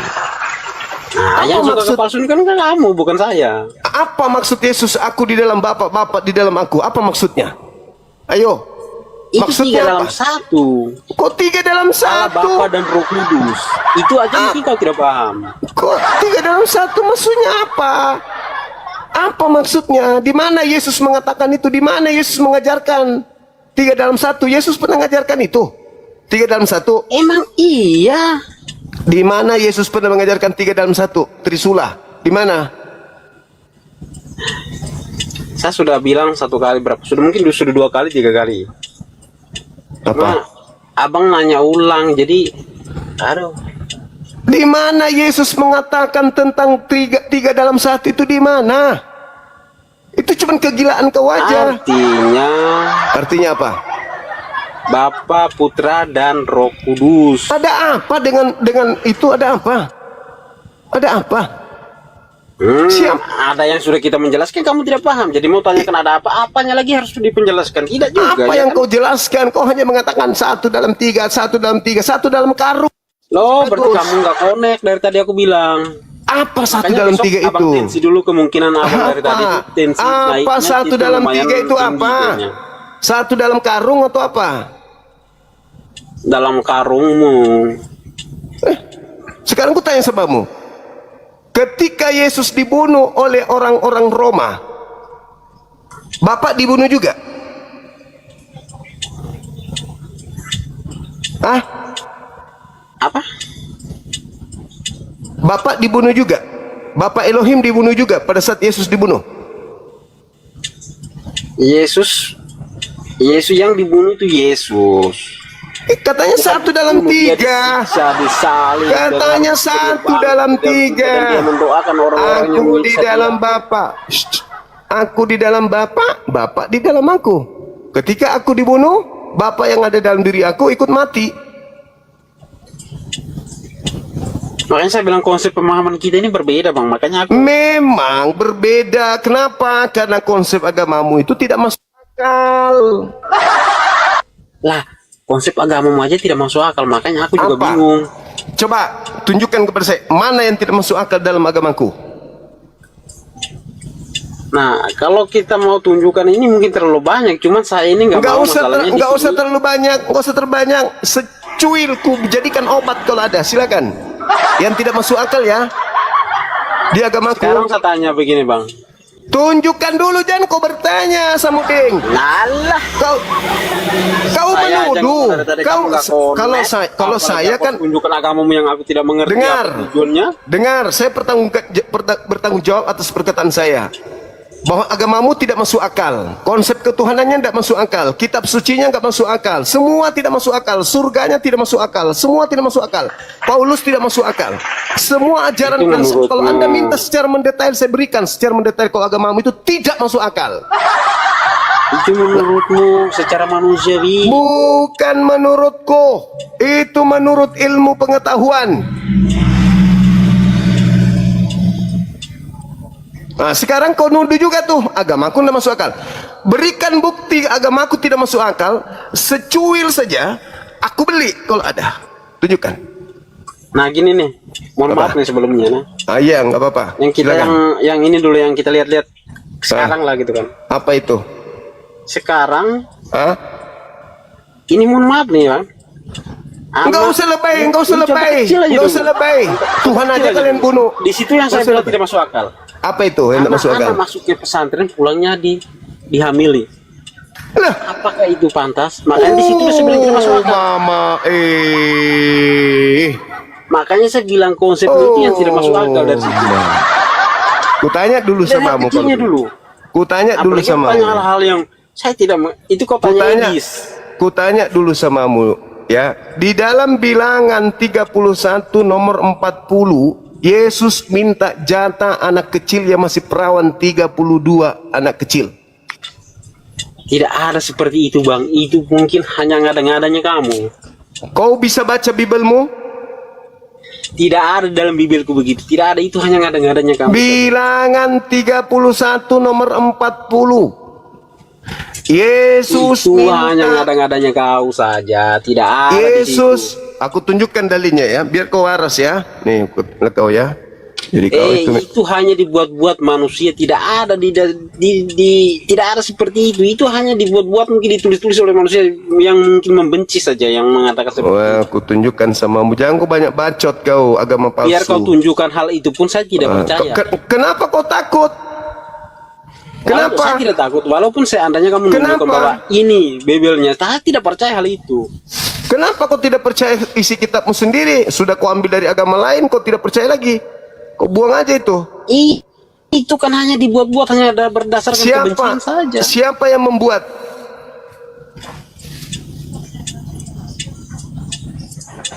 Nah, yang suka kepalsuan kan kamu, bukan saya.
Apa maksud Yesus aku di dalam Bapa, Bapa di dalam aku? Apa maksudnya? Ayo.
Itu
Maksudnya
tiga dalam
apa?
satu.
Kok tiga dalam
Allah,
satu?
Bapa dan Roh Kudus. Itu aja mungkin kau tidak paham.
Kok tiga dalam satu maksudnya apa? Apa maksudnya? Di mana Yesus mengatakan itu? Di mana Yesus mengajarkan tiga dalam satu? Yesus pernah mengajarkan itu? Tiga dalam satu?
Emang iya.
Di mana Yesus pernah mengajarkan tiga dalam satu? Trisula. Di mana?
Saya sudah bilang satu kali berapa? Mungkin sudah 2 kali, 3 kali.
Apa?
Nah, abang nanya ulang, jadi aduh.
Di mana Yesus mengatakan tentang tiga dalam satu itu di mana? Itu cuma kegilaan kau aja. Artinya apa?
Bapa, Putra, dan Roh Kudus.
Ada apa dengan itu? Ada apa? Ada apa? Siap.
Ada yang sudah kita menjelaskan, kamu tidak paham. Jadi mau tanyakan ada apa-apanya lagi harus dipenjelaskan. Tidak juga.
Apa
ya
yang
kan?
kau jelaskan? Kau hanya mengatakan satu dalam tiga, satu karung.
Loh, berarti kamu nggak connect dari tadi aku bilang.
Apa satu
Makanya
dalam
besok
tiga
abang
itu?
tensi dulu kemungkinan abang dari tadi itu tensi
Apa
naiknya
satu
itu
dalam
lumayan
tiga itu
tinggi
apa?
kayaknya.
Satu dalam karung atau apa?
Dalam karungmu.
Sekarang ku tanya sahabatmu. Ketika Yesus dibunuh oleh orang-orang Roma, Bapak dibunuh juga? Hah?
Apa?
Bapak dibunuh juga? Bapak Elohim dibunuh juga pada saat Yesus dibunuh?
Yesus yang dibunuh itu Yesus.
Katanya satu dalam tiga. Katanya satu dalam tiga.
Dia mendoakan orang-orang yang
Aku di dalam Bapa. Aku di dalam Bapa, Bapa di dalam aku. Ketika aku dibunuh, Bapa yang ada dalam diri aku ikut mati.
Makanya saya bilang konsep pemahaman kita ini berbeda, Bang. Makanya aku
Memang berbeda. Kenapa? Karena konsep agamamu itu tidak masuk akal.
lah, konsep agamamu aja tidak masuk akal. Makanya aku juga
Apa?
bingung.
Coba tunjukkan kepada saya mana yang tidak masuk akal dalam agamaku.
Nah, kalau kita mau tunjukkan ini mungkin terlalu banyak. Cuman saya ini nggak mau masalahnya di
Nggak
sini.
usah terlalu banyak, nggak usah terbanyak. Secuilku jadikan obat kalau ada, silakan. Yang tidak masuk akal ya di agamaku.
Sekarang saya tanya begini, Bang.
Tunjukkan dulu, jangan kau bertanya, Samuding.
Nalah.
Kau menuduh. Kalau saya kan
tunjukkan agamamu yang aku tidak mengerti.
Dengar.
Apa tujuannya.
dengar, saya bertanggung jawab atas perkataan saya. Bahwa agamamu tidak masuk akal, konsep ketuhanannya tidak masuk akal, kitab sucinya nggak masuk akal, semua tidak masuk akal, surganya tidak masuk akal, semua tidak masuk akal, Paulus tidak masuk akal, semua ajaran
Itu
prinsip.
menurutmu.
Kalau Anda minta secara mendetail, saya berikan secara mendetail kalau agamamu itu tidak masuk akal.
Itu menurutmu secara manusiawi.
Bukan menurutku, itu menurut ilmu pengetahuan. Nah, sekarang kau nuduh juga tuh agamaku tidak masuk akal. Berikan bukti agamaku tidak masuk akal, secuil saja, aku beli kalau ada. Tunjukkan.
Nah, gini nih. Mohon
Apa?
maaf nih sebelumnya. Nah.
Iya, nggak apa-apa.
Yang kita
Silakan.
yang ini dulu yang kita lihat-lihat sekarang lah gitu kan.
Apa itu?
Sekarang
Hah?
ini mohon maaf nih, Bang.
Enggak usah lebay, enggak usah
Ini contoh
lebay,
kecil aja
enggak
dulu.
usah lebay. Tuhan aja
Kecil aja
kalian
dulu.
bunuh.
Di situ yang saya
Nggak usah
bilang
lebay.
tidak masuk akal.
Apa itu yang tidak masuk akal?
Anak-anak masuk ke pesantren pulangnya dihamili.
Lah,
Apakah itu pantas? Makanya di situ saya bilang tidak masuk akal.
mama,
Makanya saya bilang konsep itu yang tidak masuk akal dari situ.
Kutanya dulu
Lihat
sama kamu
kecilnya dulu.
Kutanya dulu
Apalagi
sama
banyak hal-hal yang saya tidak itu kok tanya Edis.
Kutanya dulu samamu ya. Di dalam Bilangan 31 nomor 40, Yesus minta jatah anak kecil yang masih perawan 32 anak kecil.
Tidak ada seperti itu, Bang. Itu mungkin hanya ngada-ngadanya kamu.
Kau bisa baca Bibelmu?
Tidak ada dalam Bibelku begitu. Tidak ada, itu hanya ngada-ngadanya kamu.
Bilangan 31 nomor 40. Yesus
Itu
minta,
hanya ngada-ngadanya kau saja. Tidak ada di situ.
Yesus, aku tunjukkan dalilnya ya, biar kau waras ya. Nih, kau ya. Jadi kau
Itu hanya dibuat-buat manusia. Tidak ada tidak ada seperti itu. Itu hanya dibuat-buat, mungkin ditulis-tulis oleh manusia yang mungkin membenci saja, yang mengatakan seperti itu.
Wah, aku tunjukkan samamu. Jangan kau banyak bacot kau, agama palsu.
Biar kau tunjukkan hal itu pun saya tidak percaya.
Kenapa kau takut?
Walaupun
Kenapa?
saya tidak takut, walaupun seandainya kamu menunjukkan
Kenapa?
bahwa ini Bibelnya, saya tidak percaya hal itu.
Kenapa kau tidak percaya isi kitabmu sendiri? Sudah kau ambil dari agama lain, kau tidak percaya lagi. Kau buang aja itu.
Itu kan hanya dibuat-buat, hanya berdasarkan kebencian saja.
Siapa yang membuat?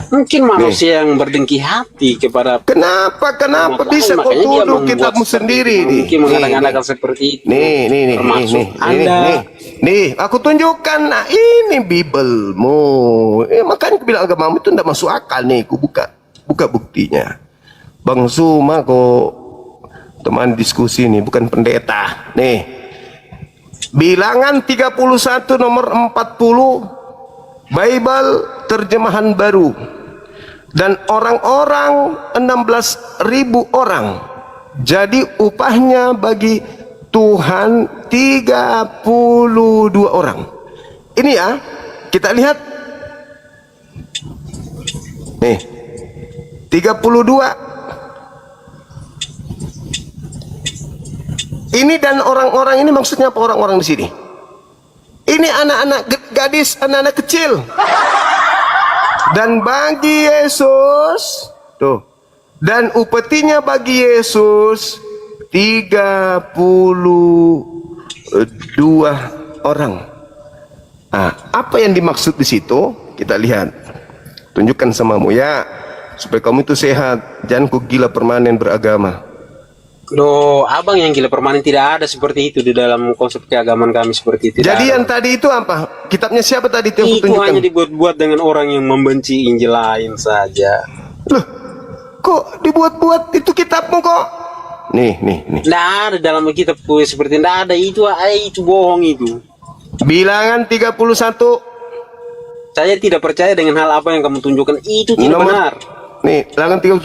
Mungkin manusia yang berdengki hati kepada
Kenapa bisa kau
makanya dia
tuduh
membuat
kitabmu
seperti
sendiri
itu.
nih?
Mungkin mengadakan seperti itu.
Nih,
Termasuk Anda.
nih, aku tunjukkan. Nah, ini Bibelmu. Makanya aku bilang agamamu itu tidak masuk akal nih. Aku buka buktinya. Bang Zuma kok teman diskusi nih, bukan pendeta. Nih, Bilangan 31 nomor 40 Bible terjemahan baru. Dan orang-orang 16.000 orang. Jadi upahnya bagi Tuhan 32 orang. Ini ya, kita lihat. Nih, 32. Ini dan orang-orang ini maksudnya apa orang-orang di sini? Ini anak-anak gadis, anak-anak kecil. Dan bagi Yesus, tuh, dan upetinya bagi Yesus 32 orang. Nah, apa yang dimaksud di situ? Kita lihat. Tunjukkan samamu ya, supaya kamu itu sehat. Jangan kau gila permanen beragama.
Loh, abang yang gila permanen, tidak ada seperti itu di dalam konsep keagamaan kami seperti itu.
Jadi yang tadi itu apa? Kitabnya siapa tadi itu yang
itu
kutunjukkan?
hanya dibuat-buat dengan orang yang membenci Injil lain saja.
Loh, kok dibuat-buat? Itu kitabmu kok? Nih.
Tidak ada dalam kitab seperti tidak ada. Itu bohong itu.
Bilangan 31
Saya tidak percaya dengan hal apa yang kamu tunjukkan. Itu tidak benar.
Nih, Bilangan 31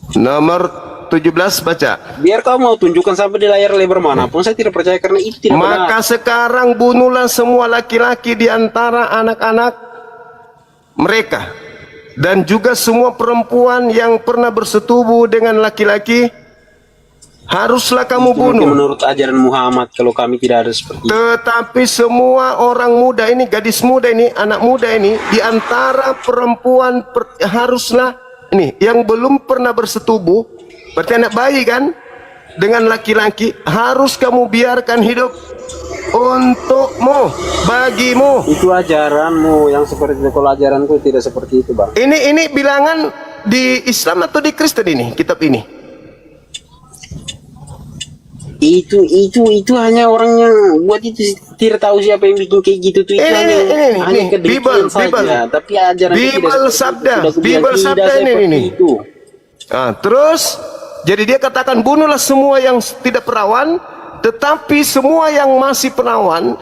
nomor 17 baca.
Biar kau mau tunjukkan sampai di layar lebar manapun, saya tidak percaya karena itu tidak benar.
Maka sekarang bunuhlah semua laki-laki di antara anak-anak mereka dan juga semua perempuan yang pernah bersetubuh dengan laki-laki, haruslah kamu
Itu mungkin
bunuh.
menurut ajaran Muhammad, kalau kami tidak ada seperti itu.
Tetapi semua orang muda ini, gadis muda ini, anak muda ini, di antara perempuan haruslah ini yang belum pernah bersetubuh, berarti anak bayi kan, dengan laki-laki, harus kamu biarkan hidup untukmu, bagimu.
Itu ajaranmu yang seperti itu. Kalau ajaranku tidak seperti itu, Bang.
Ini bilangan di Islam atau di Kristen ini, kitab ini?
Itu hanya orang yang buat itu, tidak tahu siapa yang bikin kayak gitu tuh. Itu hanya kedengkian saja. Tapi ajaran itu
Bible
tidak
sabda,
seperti itu.
Bible
Tidak
sabda
seperti
ini.
itu.
Nah, terus jadi dia katakan bunuhlah semua yang tidak perawan, tetapi semua yang masih perawan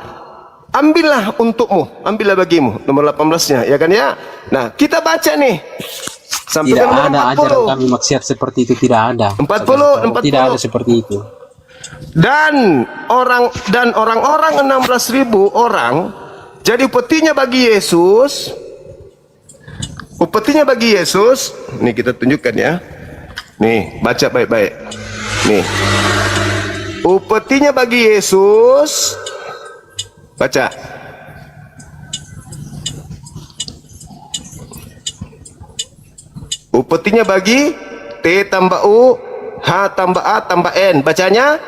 ambillah untukmu, ambillah bagimu. Nomor 18-nya, ya kan ya? Nah, kita baca nih. Sampai
Tidak
nomor
ada ajaran
40.
kami maksiat seperti itu, tidak ada.
40.
Tidak ada seperti itu.
Dan orang-orang 16.000 orang jadi upetinya bagi Yesus. Upetinya bagi Yesus. Nih kita tunjukkan ya. Nih, baca baik-baik. Nih. Upetinya bagi Yesus. Baca. Upetinya bagi T tambah U, H tambah A tambah N. Bacanya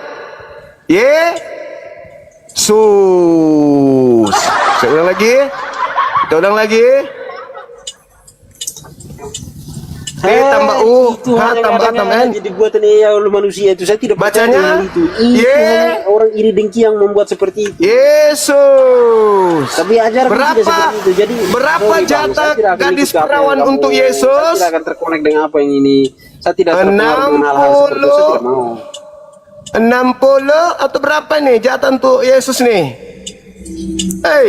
Yesus. Saya ulang lagi. Kita ulang lagi. T tambah U,
Itu
H
hanya
tambah A tambah N.
jadi buatan oleh manusia itu. Saya tidak percaya
Bacanya,
dengan itu. Itu hanya orang iri dengki yang membuat seperti itu.
Yesus.
Tapi ajaran tidak seperti itu. Jadi
berapa
sorry, Bang,
jatah
saya tidak akan
gadis
ikut apa yang
perawan
kamu-
untuk
Saya
Yesus?
tidak akan terkonek dengan apa yang ini. Saya tidak terpengaruh dengan hal-hal seperti itu. Saya tidak mau.
60 atau berapa nih jatah untuk Yesus nih? Hei,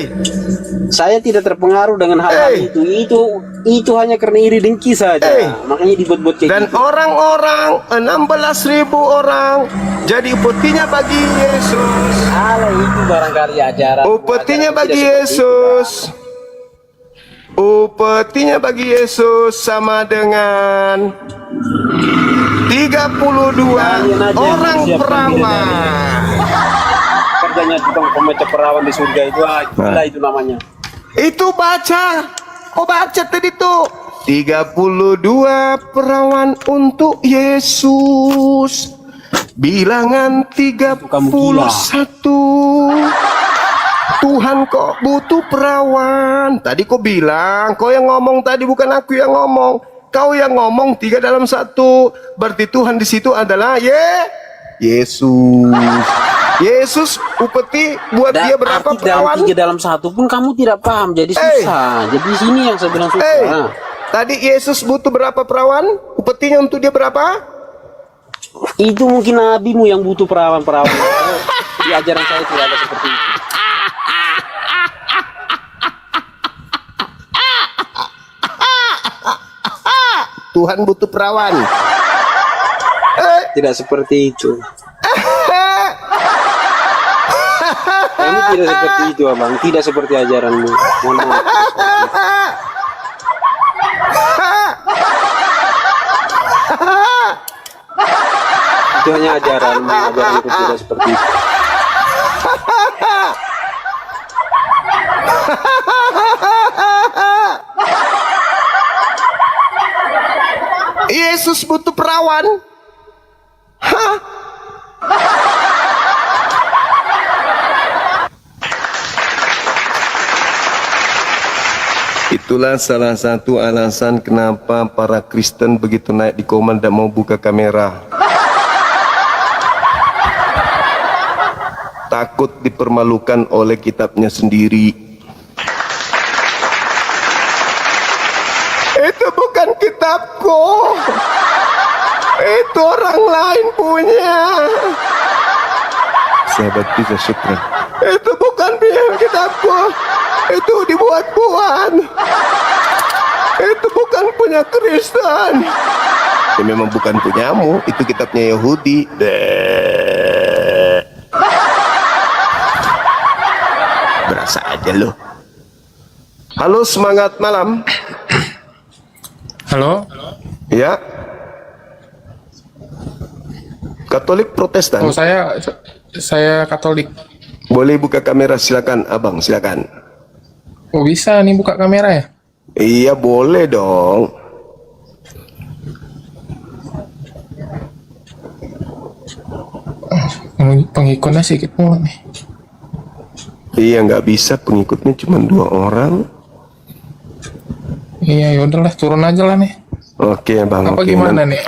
Saya tidak terpengaruh dengan hal-hal
Hey.
itu hanya karena iri dengki saja.
Hey.
Makanya dibuat-buat kayak
dan
gitu.
orang-orang 16.000 orang jadi upetinya bagi Yesus.
Alah, itu barangkali ajaran.
Upetinya
Ajaran
bagi
tidak seperti itu,
Yesus. Upetinya bagi Yesus sama dengan 32
Kalian aja yang
orang
siapkan
perawan.
Kerjanya tukang pemecah perawan di surga itu, gila itu namanya.
Itu baca. Oh baca tadi tuh. 32 perawan untuk Yesus. Bilangan 31. Tuhan kok butuh perawan. Tadi kau bilang, kau yang ngomong tadi, bukan aku yang ngomong. Kau yang ngomong 3 dalam 1. Berarti Tuhan di situ adalah Yesus. Yesus upeti buat dia berapa
arti dalam
perawan?
3 dalam 1 pun kamu tidak paham, jadi susah. Jadi sini yang saya bilang susah.
Tadi Yesus butuh berapa perawan? Upetinya untuk dia berapa?
Itu mungkin nabimu yang butuh perawan-perawan. Di ajaran saya tidak ada seperti itu.
Tuhan butuh perawan.
Tidak seperti itu. Kamu tidak seperti itu, Abang. Tidak seperti ajaranmu. Mohon maaf. Itu hanya ajaranmu. Ajaranku tidak seperti itu.
Yesus butuh perawan. Hah? Itulah salah satu alasan kenapa para Kristen begitu naik di komen dan mau buka kamera. Takut dipermalukan oleh kitabnya sendiri. Itu bukan kitabku. Itu orang lain punya. Sahabat bisa syukur. Itu bukan kitabku. Itu dibuat-buat. Itu bukan punya Kristen. Ya memang bukan punyamu, itu kitabnya Yahudi. Deh. Berasa aja lo. Halo, semangat malam.
Halo?
Ya. Katolik Protestan.
Oh, saya Katolik.
Boleh buka kamera, silakan abang, silakan.
Oh, bisa nih buka kamera ya?
Iya boleh dong.
Pengikutnya sedikit mulu nih.
Iya nggak bisa, pengikutnya cuma 2 orang.
Iya, yaudahlah turun aja lah nih.
Oke bang.
Apa
oke.
gimana nih?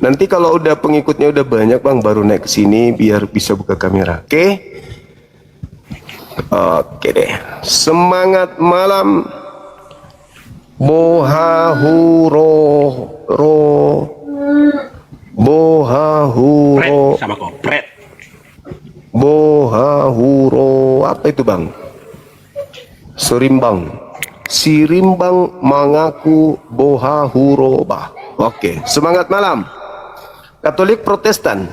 Nanti kalau udah pengikutnya udah banyak bang, baru naik ke sini biar bisa buka kamera. Oke? Oke deh. Semangat malam. Bohahuro ro. Bohahuro.
Sama kok, pret.
Bohahuro. Apa itu bang? Surimbang. Sirimbang mengaku bohahuroba. Oke, semangat malam. Katolik Protestan.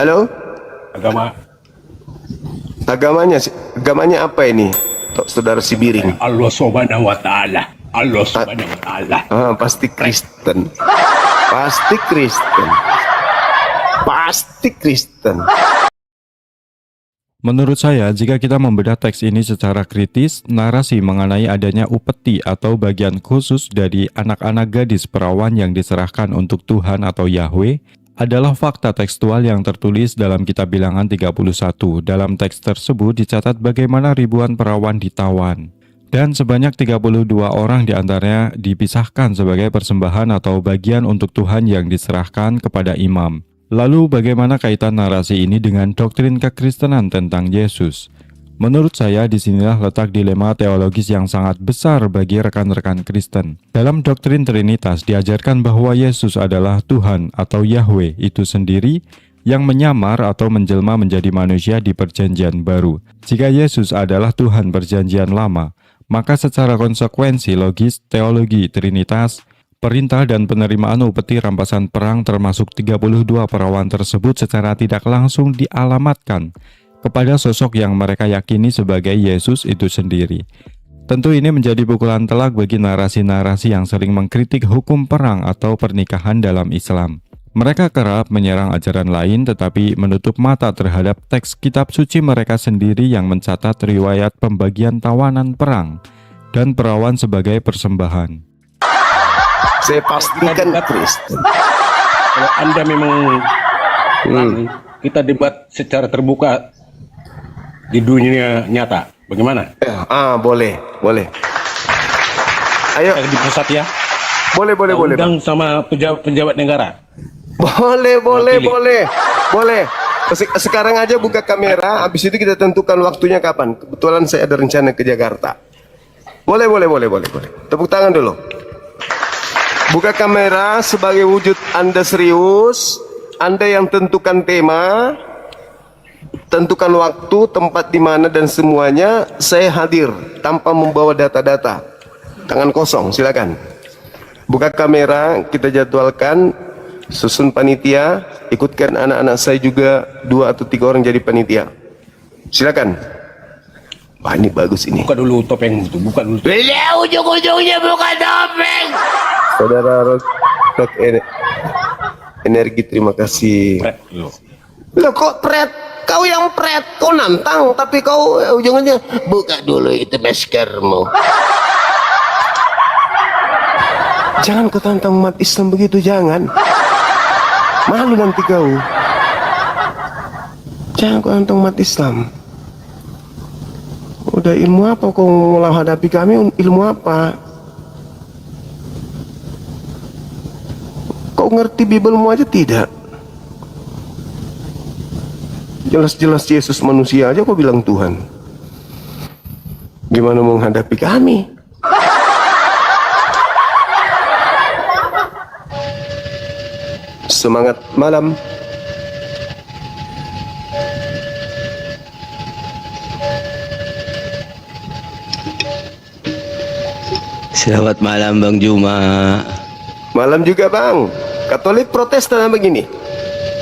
Halo? Agamanya apa ini? Saudara Sibiring.
Allah Subhanahu wa taala. Allah Subhanahu wa taala.
Pasti Kristen. Pasti Kristen. Pasti Kristen.
Menurut saya, jika kita membedah teks ini secara kritis, narasi mengenai adanya upeti atau bagian khusus dari anak-anak gadis perawan yang diserahkan untuk Tuhan atau Yahweh adalah fakta tekstual yang tertulis dalam kitab Bilangan 31. Dalam teks tersebut dicatat bagaimana ribuan perawan ditawan. Dan sebanyak 32 orang diantaranya dipisahkan sebagai persembahan atau bagian untuk Tuhan yang diserahkan kepada imam. Lalu bagaimana kaitan narasi ini dengan doktrin kekristenan tentang Yesus? Menurut saya disinilah letak dilema teologis yang sangat besar bagi rekan-rekan Kristen. Dalam doktrin Trinitas diajarkan bahwa Yesus adalah Tuhan atau Yahweh itu sendiri yang menyamar atau menjelma menjadi manusia di perjanjian baru. Jika Yesus adalah Tuhan perjanjian lama, maka secara konsekuensi logis teologi Trinitas, perintah dan penerimaan upeti rampasan perang termasuk 32 perawan tersebut secara tidak langsung dialamatkan kepada sosok yang mereka yakini sebagai Yesus itu sendiri. Tentu ini menjadi pukulan telak bagi narasi-narasi yang sering mengkritik hukum perang atau pernikahan dalam Islam. Mereka kerap menyerang ajaran lain tetapi menutup mata terhadap teks kitab suci mereka sendiri yang mencatat riwayat pembagian tawanan perang dan perawan sebagai persembahan.
Saya pastikan Kristen.
Kalau Anda memang kita debat secara terbuka di dunia nyata, bagaimana?
Boleh. Ayo.
Kita di pusat ya.
Boleh.
Undang sama pejabat negara.
Boleh. Sekarang aja buka kamera, habis itu kita tentukan waktunya kapan. Kebetulan saya ada rencana ke Jakarta. Boleh. Tepuk tangan dulu. Buka kamera sebagai wujud Anda serius. Anda yang tentukan tema, tentukan waktu, tempat di mana dan semuanya. Saya hadir tanpa membawa data-data. Tangan kosong, silakan. Buka kamera, kita jadwalkan. Susun panitia, ikutkan anak-anak saya juga 2 atau 3 orang jadi panitia. Silakan. Wah, ini bagus ini.
Buka dulu topeng itu, buka dulu.
Ujung-ujungnya bukan topeng.
Saudara Rock Energi, terima kasih.
Pret, dulu.
Loh kok pret? Kau yang pret, kau nantang, tapi kau ujungnya
Buka dulu itu maskermu.
jangan kau tantang umat Islam begitu, jangan. Malu nanti kau. Jangan kau tantang umat Islam. Udah ilmu apa kau mau hadapi kami? Ilmu apa? Kau ngerti Bibelmu aja tidak? Jelas-jelas Yesus manusia aja kau bilang Tuhan. Gimana menghadapi kami? Semangat malam.
Selamat malam Bang Juma.
Malam juga bang. Katolik Protestan apa begini?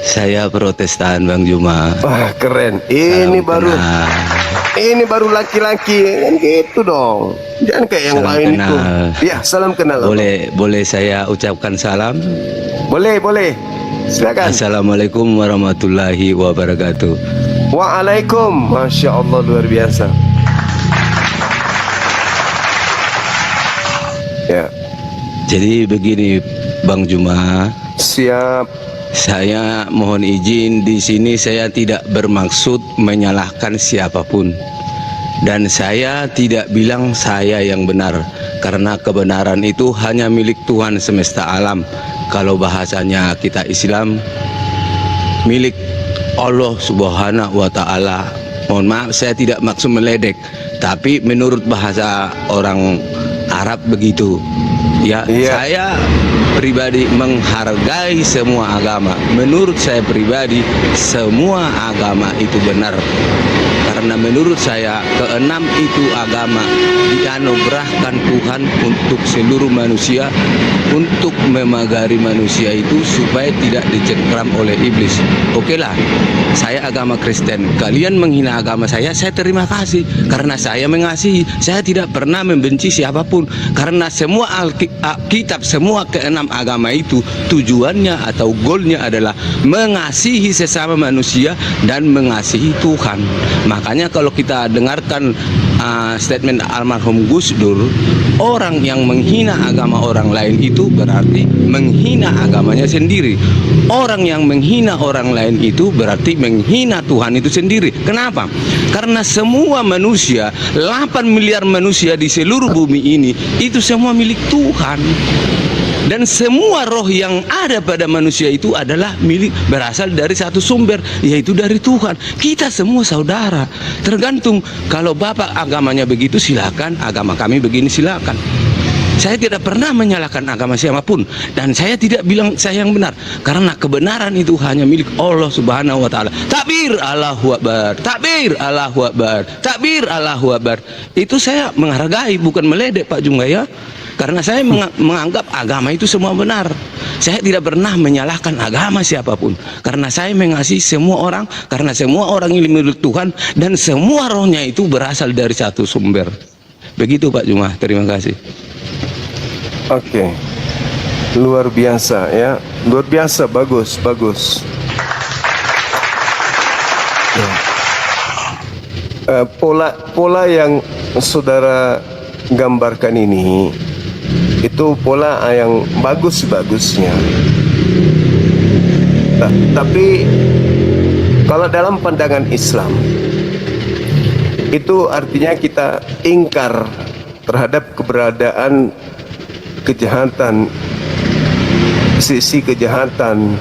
Saya Protestan Bang Juma.
Wah keren.
Salam
Ini baru laki-laki kan gitu dong. Jangan kayak yang
Salam
lain itu.
kenal.
Ya salam kenal. Abang.
Boleh saya ucapkan salam?
Boleh. Silakan.
Assalamualaikum warahmatullahi wabarakatuh.
Waalaikum. Masya Allah luar biasa. Ya.
Jadi begini Bang Juma,
Siap.
saya mohon izin di sini saya tidak bermaksud menyalahkan siapapun. Dan saya tidak bilang saya yang benar, karena kebenaran itu hanya milik Tuhan semesta alam. Kalau bahasanya kita Islam, milik Allah Subhanahu wa Ta'ala. Mohon maaf, saya tidak maksud meledek, tapi menurut bahasa orang Arab begitu. Ya,
Iya.
saya pribadi menghargai semua agama. Menurut saya pribadi, semua agama itu benar. Karena menurut saya, keenam itu agama dianugerahkan Tuhan untuk seluruh manusia, untuk memagari manusia itu supaya tidak dicengkram oleh iblis. Oke lah, saya agama Kristen, kalian menghina agama saya terima kasih. Karena saya mengasihi, saya tidak pernah membenci siapapun. Karena semua Alkitab, semua keenam agama itu tujuannya atau goalnya adalah mengasihi sesama manusia dan mengasihi Tuhan. Makanya kalau kita dengarkan statement almarhum Gus Dur, orang yang menghina agama orang lain itu berarti menghina agamanya sendiri. Orang yang menghina orang lain itu berarti menghina Tuhan itu sendiri. Kenapa? Karena semua manusia, 8 miliar manusia di seluruh bumi ini, itu semua milik Tuhan. Dan semua roh yang ada pada manusia itu adalah milik, berasal dari satu sumber, yaitu dari Tuhan. Kita semua saudara. Tergantung, kalau Bapak agamanya begitu silakan, agama kami begini silakan. Saya tidak pernah menyalahkan agama siapapun, dan saya tidak bilang saya yang benar, karena kebenaran itu hanya milik Allah Subhanahu wa Ta'ala. Takbir, Allahu Akbar, takbir, Allahu Akbar, takbir, Allahu Akbar. Itu saya menghargai, bukan meledek Pak Jungga ya. Karena saya menganggap agama itu semua benar. Saya tidak pernah menyalahkan agama siapapun, karena saya mengasihi semua orang, karena semua orang ini milik Tuhan, dan semua rohnya itu berasal dari satu sumber. Begitu Pak Juma, terima kasih.
Oke. Luar biasa ya. Luar biasa, bagus. Ya. Pola yang saudara gambarkan ini itu pola yang bagus-bagusnya. Tapi kalau dalam pandangan Islam itu artinya kita ingkar terhadap keberadaan kejahatan, sisi kejahatan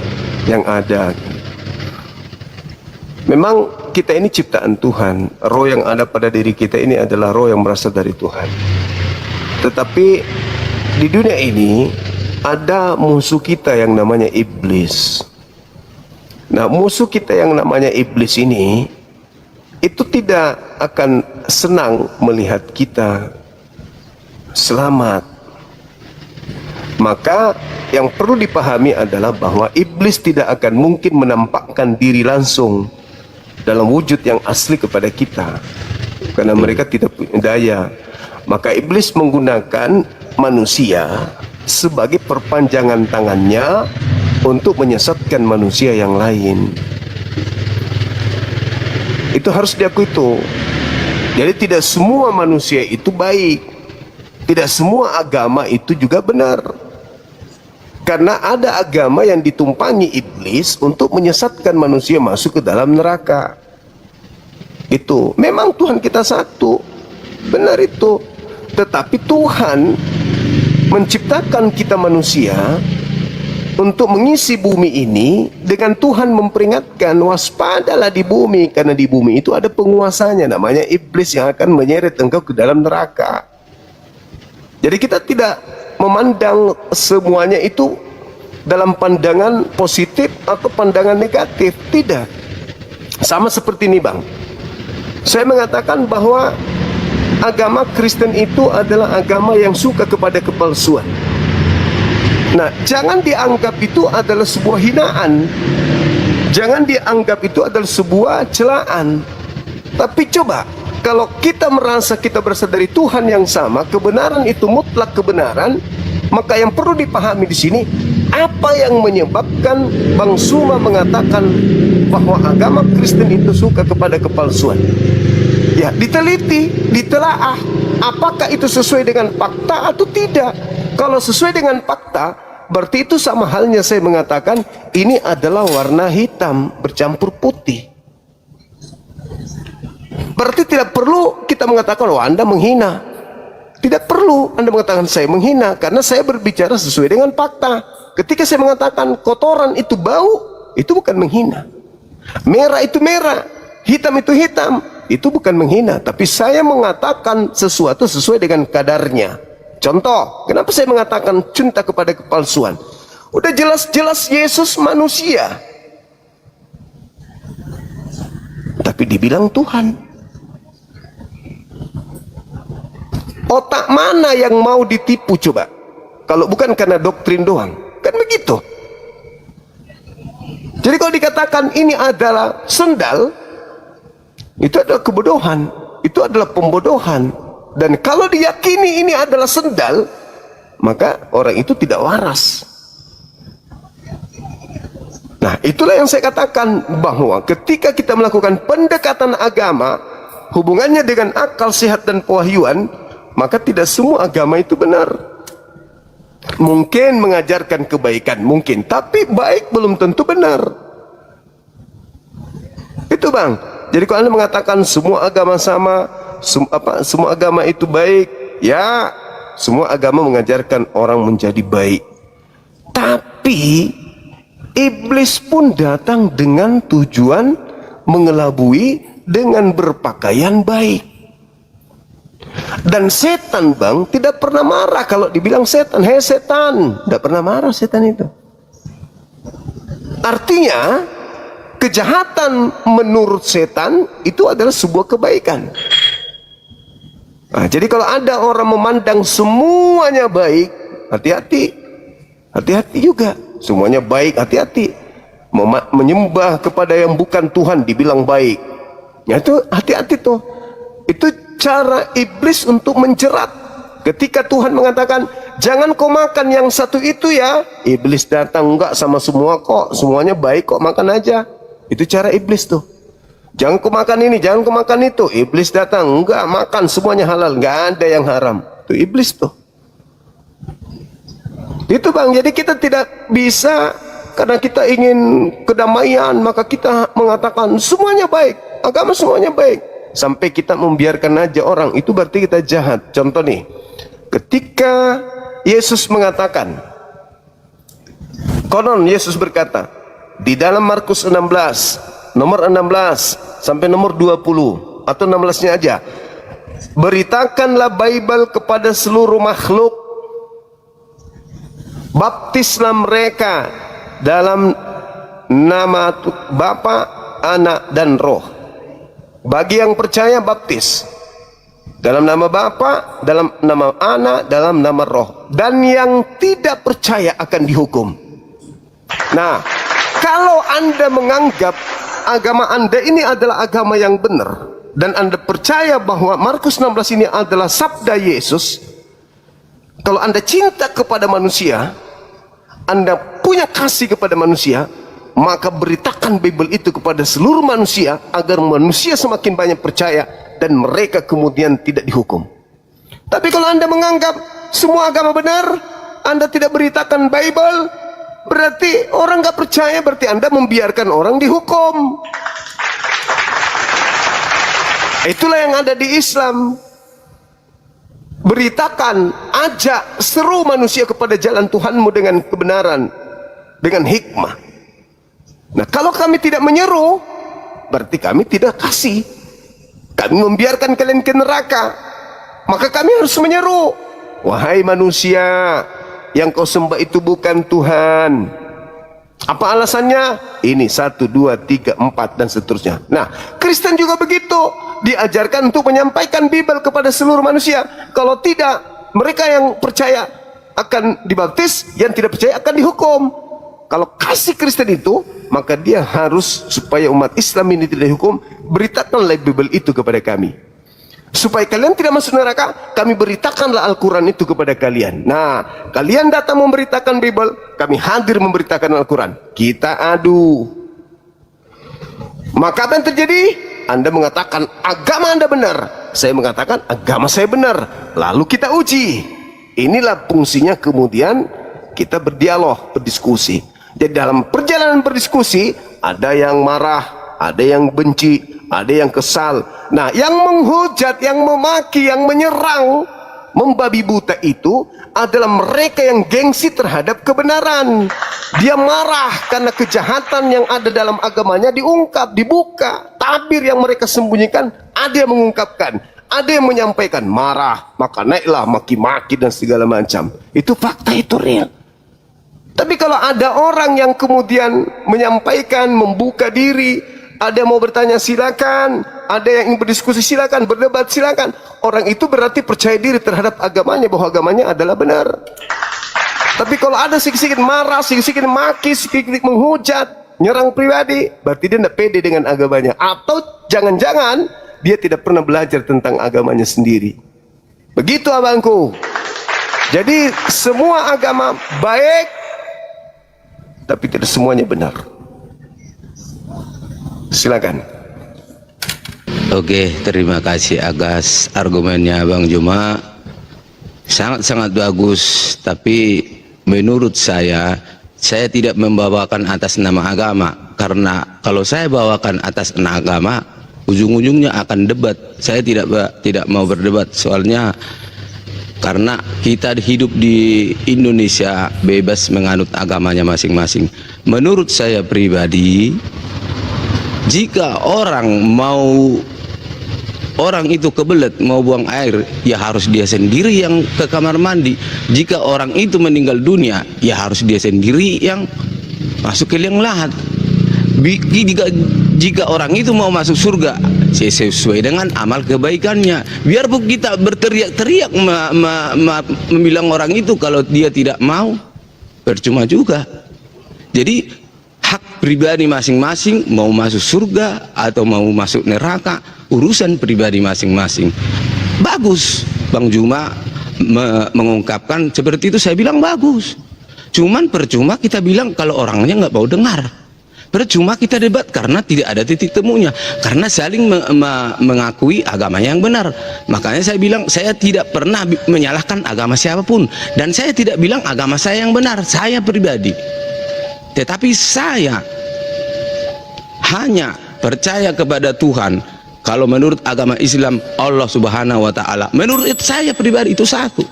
yang ada. Memang kita ini ciptaan Tuhan. Roh yang ada pada diri kita ini adalah roh yang berasal dari Tuhan. Tetapi di dunia ini ada musuh kita yang namanya iblis. Nah, musuh kita yang namanya iblis ini itu tidak akan senang melihat kita selamat. Maka yang perlu dipahami adalah bahwa iblis tidak akan mungkin menampakkan diri langsung dalam wujud yang asli kepada kita, karena mereka tidak punya daya. Maka iblis menggunakan manusia sebagai perpanjangan tangannya untuk menyesatkan manusia yang lain. Itu harus diakui itu. Jadi tidak semua manusia itu baik, tidak semua agama itu juga benar. Karena ada agama yang ditumpangi iblis untuk menyesatkan manusia masuk ke dalam neraka. Itu memang Tuhan kita satu, benar itu. Tetapi Tuhan menciptakan kita manusia untuk mengisi bumi ini, dengan Tuhan memperingatkan, waspadalah di bumi, karena di bumi itu ada penguasanya namanya iblis yang akan menyeret engkau ke dalam neraka. Jadi kita tidak memandang semuanya itu dalam pandangan positif atau pandangan negatif, tidak. Sama seperti ini Bang, saya mengatakan bahwa agama Kristen itu adalah agama yang suka kepada kepalsuan. Nah, jangan dianggap itu adalah sebuah hinaan. Jangan dianggap itu adalah sebuah celaan. Tapi coba, kalau kita merasa kita berasal dari Tuhan yang sama, kebenaran itu mutlak kebenaran, maka yang perlu dipahami di sini, apa yang menyebabkan Bang Suma mengatakan bahwa agama Kristen itu suka kepada kepalsuan? Ya, diteliti, ditelaah, apakah itu sesuai dengan fakta atau tidak. Kalau sesuai dengan fakta, berarti itu sama halnya saya mengatakan ini adalah warna hitam bercampur putih. Berarti tidak perlu kita mengatakan, oh Anda menghina. Tidak perlu Anda mengatakan saya menghina, karena saya berbicara sesuai dengan fakta. Ketika saya mengatakan kotoran itu bau, itu bukan menghina. Merah itu merah, hitam itu hitam, itu bukan menghina. Tapi saya mengatakan sesuatu sesuai dengan kadarnya. Contoh, kenapa saya mengatakan cinta kepada kepalsuan? Udah jelas-jelas Yesus manusia, tapi dibilang Tuhan. Otak mana yang mau ditipu coba? Kalau bukan karena doktrin doang, kan begitu. Jadi kalau dikatakan ini adalah sendal, itu adalah kebodohan, itu adalah pembodohan. Dan kalau diyakini ini adalah sendal, maka orang itu tidak waras. Nah, itulah yang saya katakan, bahwa ketika kita melakukan pendekatan agama, hubungannya dengan akal sehat dan pewahyuan, maka tidak semua agama itu benar. Mungkin mengajarkan kebaikan, mungkin, tapi baik belum tentu benar. Itu Bang. Jadi kalau Anda mengatakan semua agama sama, semua agama itu baik, ya, semua agama mengajarkan orang menjadi baik. Tapi iblis pun datang dengan tujuan mengelabui dengan berpakaian baik. Dan setan Bang tidak pernah marah kalau dibilang setan, hei setan, tidak pernah marah setan itu. Artinya kejahatan menurut setan itu adalah sebuah kebaikan. Nah, jadi kalau ada orang memandang semuanya baik, hati-hati, hati-hati juga. Semuanya baik, hati-hati. Menyembah kepada yang bukan Tuhan dibilang baik, ya itu hati-hati tuh. Itu cara iblis untuk menjerat. Ketika Tuhan mengatakan jangan kau makan yang satu itu ya, iblis datang, enggak, sama semua kok, semuanya baik kok, makan aja. Itu cara iblis tuh. Jangan kau makan ini, jangan kau makan itu. Iblis datang, enggak, makan semuanya halal, enggak ada yang haram. Itu iblis tuh. Itu Bang, jadi kita tidak bisa karena kita ingin kedamaian maka kita mengatakan semuanya baik, agama semuanya baik. Sampai kita membiarkan aja orang, itu berarti kita jahat. Contoh nih, ketika Yesus mengatakan, konon Yesus berkata di dalam Markus 16 nomor 16 sampai nomor 20 atau 16-nya aja, beritakanlah Bible kepada seluruh makhluk, baptislah mereka dalam nama Bapa, Anak dan Roh. Bagi yang percaya baptis dalam nama Bapa, dalam nama Anak, dalam nama Roh. Dan yang tidak percaya akan dihukum. Nah, kalau Anda menganggap agama Anda ini adalah agama yang benar, dan Anda percaya bahwa Markus 16 ini adalah sabda Yesus, kalau Anda cinta kepada manusia, Anda punya kasih kepada manusia, maka beritakan Bible itu kepada seluruh manusia agar manusia semakin banyak percaya dan mereka kemudian tidak dihukum. Tapi kalau Anda menganggap semua agama benar, Anda tidak beritakan Bible, berarti orang nggak percaya, berarti Anda membiarkan orang dihukum. Itulah yang ada di Islam. Beritakan, ajak, seru manusia kepada jalan Tuhanmu dengan kebenaran, dengan hikmah. Nah, kalau kami tidak menyeru, berarti kami tidak kasih. Kami membiarkan kalian ke neraka. Maka kami harus menyeru, wahai manusia, yang kau sembah itu bukan Tuhan. Apa alasannya? Ini 1, 2, 3, 4 dan seterusnya. Nah, Kristen juga begitu. diajarkan untuk menyampaikan Bible kepada seluruh manusia. Kalau tidak, mereka yang percaya akan dibaptis, yang tidak percaya akan dihukum. Kalau kasih Kristen itu, maka dia harus, supaya umat Islam ini tidak dihukum, beritakanlah Bible itu kepada kami. Supaya kalian tidak masuk neraka, kami beritakanlah Al-Quran itu kepada kalian. Nah, kalian datang memberitakan Bible, kami hadir memberitakan Al-Quran. Kita adu. Maka apa yang terjadi? Anda mengatakan agama Anda benar, saya mengatakan agama saya benar. Lalu kita uji. Inilah fungsinya kemudian kita berdialog, berdiskusi. Jadi dalam perjalanan berdiskusi, ada yang marah, ada yang benci, ada yang kesal. Nah, yang menghujat, yang memaki, yang menyerang, membabi buta itu adalah mereka yang gengsi terhadap kebenaran. Dia marah karena kejahatan yang ada dalam agamanya diungkap, dibuka. Tabir yang mereka sembunyikan, ada yang mengungkapkan, ada yang menyampaikan. Marah, maka naiklah maki-maki dan segala macam. Itu fakta, itu real. Tapi kalau ada orang yang kemudian menyampaikan, membuka diri, ada yang mau bertanya silakan, ada yang ingin berdiskusi silakan, berdebat silakan, orang itu berarti percaya diri terhadap agamanya, bahwa agamanya adalah benar. Tapi kalau ada sedikit-sedikit marah, sedikit-sedikit maki, sedikit-sedikit menghujat, nyerang pribadi, berarti dia tidak pede dengan agamanya. Atau jangan-jangan dia tidak pernah belajar tentang agamanya sendiri. Begitu abangku. Jadi semua agama baik, tapi tidak semuanya benar. Silakan.
Oke, terima kasih atas argumennya Bang Juma. Sangat-sangat bagus, tapi menurut saya tidak membawakan atas nama agama. Karena kalau saya bawakan atas nama agama, ujung-ujungnya akan debat. Saya tidak mau berdebat, soalnya karena kita hidup di Indonesia bebas menganut agamanya masing-masing. Menurut saya pribadi, jika orang itu kebelet mau buang air, ya harus dia sendiri yang ke kamar mandi. Jika orang itu meninggal dunia, ya harus dia sendiri yang masuk ke liang lahat. Jika orang itu mau masuk surga, sesuai dengan amal kebaikannya. Biarpun kita berteriak-teriak membilang orang itu, kalau dia tidak mau, percuma juga. Jadi hak pribadi masing-masing, mau masuk surga atau mau masuk neraka, urusan pribadi masing-masing. Bagus Bang Juma mengungkapkan seperti itu, saya bilang bagus. Cuman percuma kita bilang kalau orangnya nggak mau dengar. Percuma kita debat karena tidak ada titik temunya, karena saling mengakui agamanya yang benar. Makanya saya bilang saya tidak pernah menyalahkan agama siapapun, dan saya tidak bilang agama saya yang benar, saya pribadi. Tetapi saya hanya percaya kepada Tuhan. Kalau menurut agama Islam, Allah Subhanahu wa Ta'ala, menurut saya pribadi itu satu.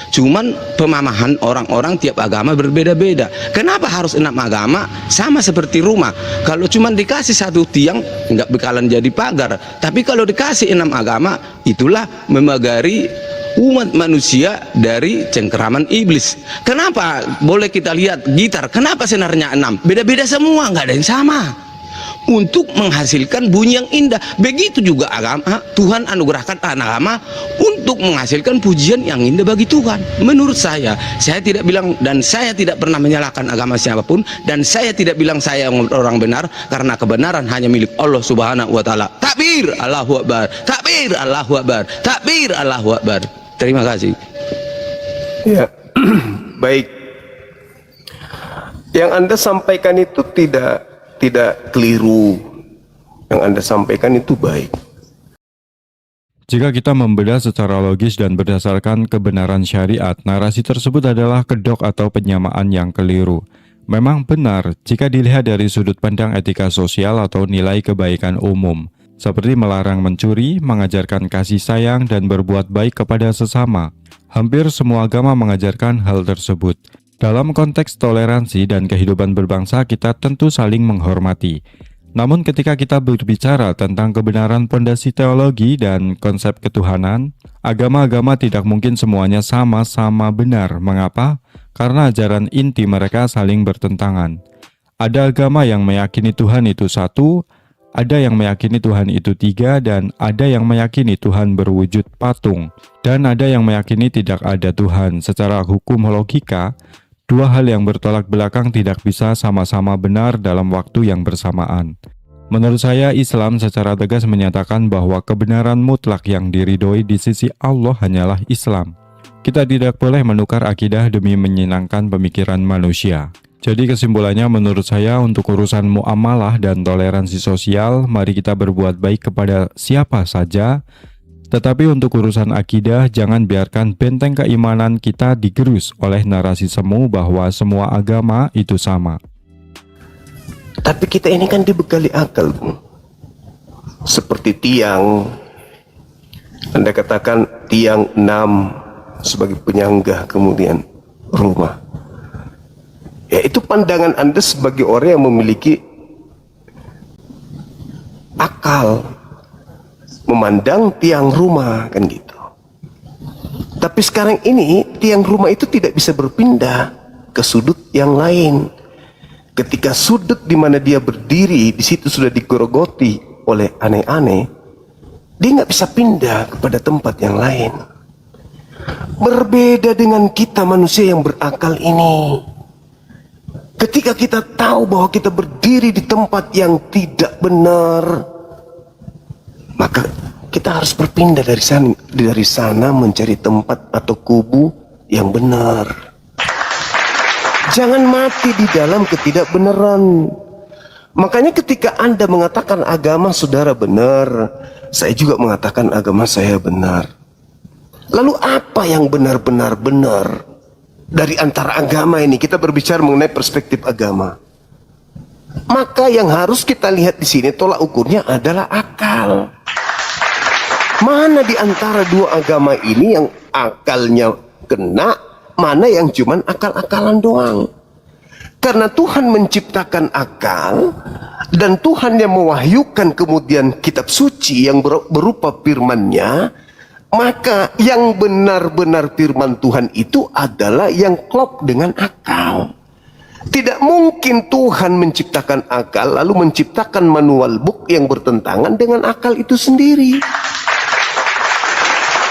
Cuman pemahaman orang-orang tiap agama berbeda-beda. Kenapa harus 6 agama? Sama seperti rumah, kalau cuman dikasih satu tiang nggak bakalan jadi pagar. Tapi kalau dikasih 6 agama, itulah memagari umat manusia dari cengkeraman iblis. Kenapa boleh kita lihat gitar, kenapa senarnya 6? Beda-beda semua, nggak ada yang sama, untuk menghasilkan bunyi yang indah. Begitu juga agama, Tuhan anugerahkan agama untuk menghasilkan pujian yang indah bagi Tuhan. Menurut saya tidak bilang, dan saya tidak pernah menyalahkan agama siapapun, dan saya tidak bilang saya orang benar, karena kebenaran hanya milik Allah Subhanahu wa Ta'ala. Takbir, Allahu Akbar, takbir, Allahu Akbar, takbir, Allahu Akbar. Terima kasih.
Ya, baik. Yang Anda sampaikan itu tidak keliru. Yang Anda sampaikan itu baik.
Jika kita membedah secara logis dan berdasarkan kebenaran syariat, narasi tersebut adalah kedok atau penyamaan yang keliru. Memang benar jika dilihat dari sudut pandang etika sosial atau nilai kebaikan umum, seperti melarang mencuri, mengajarkan kasih sayang, dan berbuat baik kepada sesama. Hampir semua agama mengajarkan hal tersebut. Dalam konteks toleransi dan kehidupan berbangsa, kita tentu saling menghormati. Namun ketika kita berbicara tentang kebenaran pondasi teologi dan konsep ketuhanan, agama-agama tidak mungkin semuanya sama-sama benar. Mengapa? Karena ajaran inti mereka saling bertentangan. Ada agama yang meyakini Tuhan itu satu, Ada yang meyakini Tuhan itu 3 dan ada yang meyakini Tuhan berwujud patung. Dan ada yang meyakini tidak ada Tuhan. Secara hukum logika, dua hal yang bertolak belakang tidak bisa sama-sama benar dalam waktu yang bersamaan. Menurut saya, Islam secara tegas menyatakan bahwa kebenaran mutlak yang diridhoi di sisi Allah hanyalah Islam. Kita tidak boleh menukar akidah demi menyenangkan pemikiran manusia. Jadi kesimpulannya menurut saya untuk urusan muamalah dan toleransi sosial, mari kita berbuat baik kepada siapa saja. Tetapi untuk urusan akidah, jangan biarkan benteng keimanan kita digerus oleh narasi semu bahwa semua agama itu sama.
Tapi kita ini kan dibekali akal, Bung. Seperti tiang, Anda katakan tiang 6 sebagai penyangga kemudian rumah. Ya, itu pandangan Anda sebagai orang yang memiliki akal, memandang tiang rumah, kan gitu. Tapi sekarang ini tiang rumah itu tidak bisa berpindah ke sudut yang lain. Ketika sudut di mana dia berdiri di situ sudah digerogoti oleh aneh-aneh, dia nggak bisa pindah kepada tempat yang lain. Berbeda dengan kita manusia yang berakal ini. Ketika kita tahu bahwa kita berdiri di tempat yang tidak benar, maka kita harus berpindah dari sana mencari tempat atau kubu yang benar. Jangan mati di dalam ketidakbenaran. Makanya ketika Anda mengatakan agama saudara benar, saya juga mengatakan agama saya benar. Lalu apa yang benar-benar benar? Dari antara agama ini kita berbicara mengenai perspektif agama. Maka yang harus kita lihat di sini tolak ukurnya adalah akal. Mana di antara dua agama ini yang akalnya kena, mana yang cuman akal-akalan doang. Karena Tuhan menciptakan akal dan Tuhan yang mewahyukan kemudian kitab suci yang berupa firman-Nya, maka yang benar-benar firman Tuhan itu adalah yang klop dengan akal. Tidak mungkin Tuhan menciptakan akal lalu menciptakan manual book yang bertentangan dengan akal itu sendiri.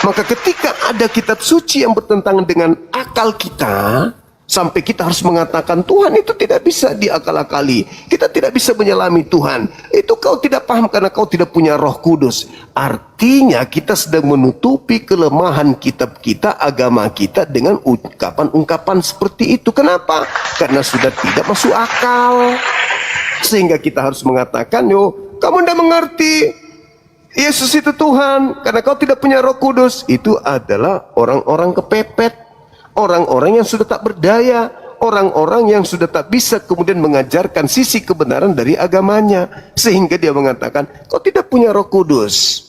Maka ketika ada kitab suci yang bertentangan dengan akal kita, sampai kita harus mengatakan Tuhan itu tidak bisa diakal-akali, kita tidak bisa menyelami Tuhan, itu kau tidak paham karena kau tidak punya Roh Kudus. Artinya kita sedang menutupi kelemahan kitab kita, agama kita dengan ungkapan-ungkapan seperti itu. Kenapa? Karena sudah tidak masuk akal. Sehingga kita harus mengatakan, yo kamu tidak mengerti Yesus itu Tuhan karena kau tidak punya Roh Kudus. Itu adalah orang-orang kepepet, orang-orang yang sudah tak berdaya, orang-orang yang sudah tak bisa kemudian mengajarkan sisi kebenaran dari agamanya. Sehingga dia mengatakan, kau tidak punya Roh Kudus,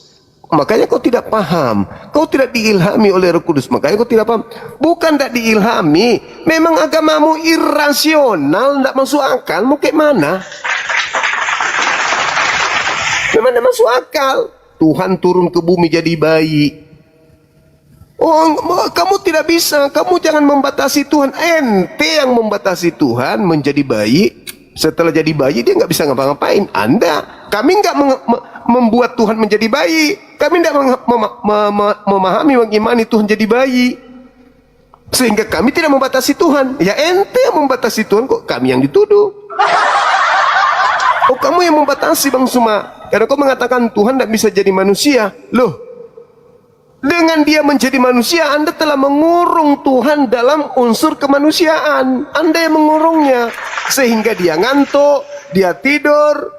makanya kau tidak paham, kau tidak diilhami oleh Roh Kudus, makanya kau tidak paham. Bukan tidak diilhami, memang agamamu irasional, tidak masuk akal. Mau kayak mana? Memang tidak masuk akal. Tuhan turun ke bumi jadi bayi. Oh, kamu tidak bisa, kamu jangan membatasi Tuhan. Ente yang membatasi Tuhan menjadi bayi. Setelah jadi bayi dia nggak bisa ngapa-ngapain. Kami nggak membuat Tuhan menjadi bayi. Kami tidak memahami mengimani Tuhan jadi bayi. Sehingga kami tidak membatasi Tuhan. Ya ente yang membatasi Tuhan, kok kami yang dituduh. Oh kamu yang membatasi Bang Suma, karena kau mengatakan Tuhan tidak bisa jadi manusia. Loh, dengan dia menjadi manusia, Anda telah mengurung Tuhan dalam unsur kemanusiaan. Anda yang mengurungnya. Sehingga dia ngantuk, dia tidur,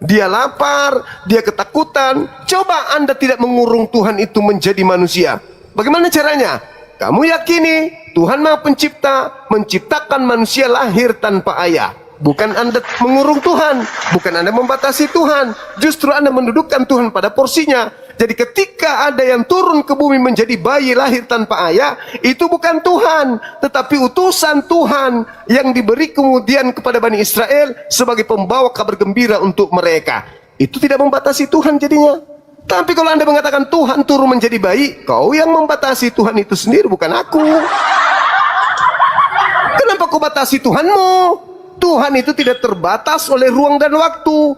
dia lapar, dia ketakutan. Coba Anda tidak mengurung Tuhan itu menjadi manusia. Bagaimana caranya? Kamu yakini Tuhan Maha Pencipta menciptakan manusia lahir tanpa ayah. Bukan Anda mengurung Tuhan, bukan Anda membatasi Tuhan, justru Anda mendudukkan Tuhan pada porsinya. Jadi ketika ada yang turun ke bumi menjadi bayi lahir tanpa ayah, itu bukan Tuhan, tetapi utusan Tuhan yang diberi kemudian kepada Bani Israel sebagai pembawa kabar gembira untuk mereka. Itu tidak membatasi Tuhan jadinya. Tapi kalau Anda mengatakan Tuhan turun menjadi bayi, kau yang membatasi Tuhan itu sendiri, bukan aku. Kenapa kau batasi Tuhanmu? Tuhan itu tidak terbatas oleh ruang dan waktu.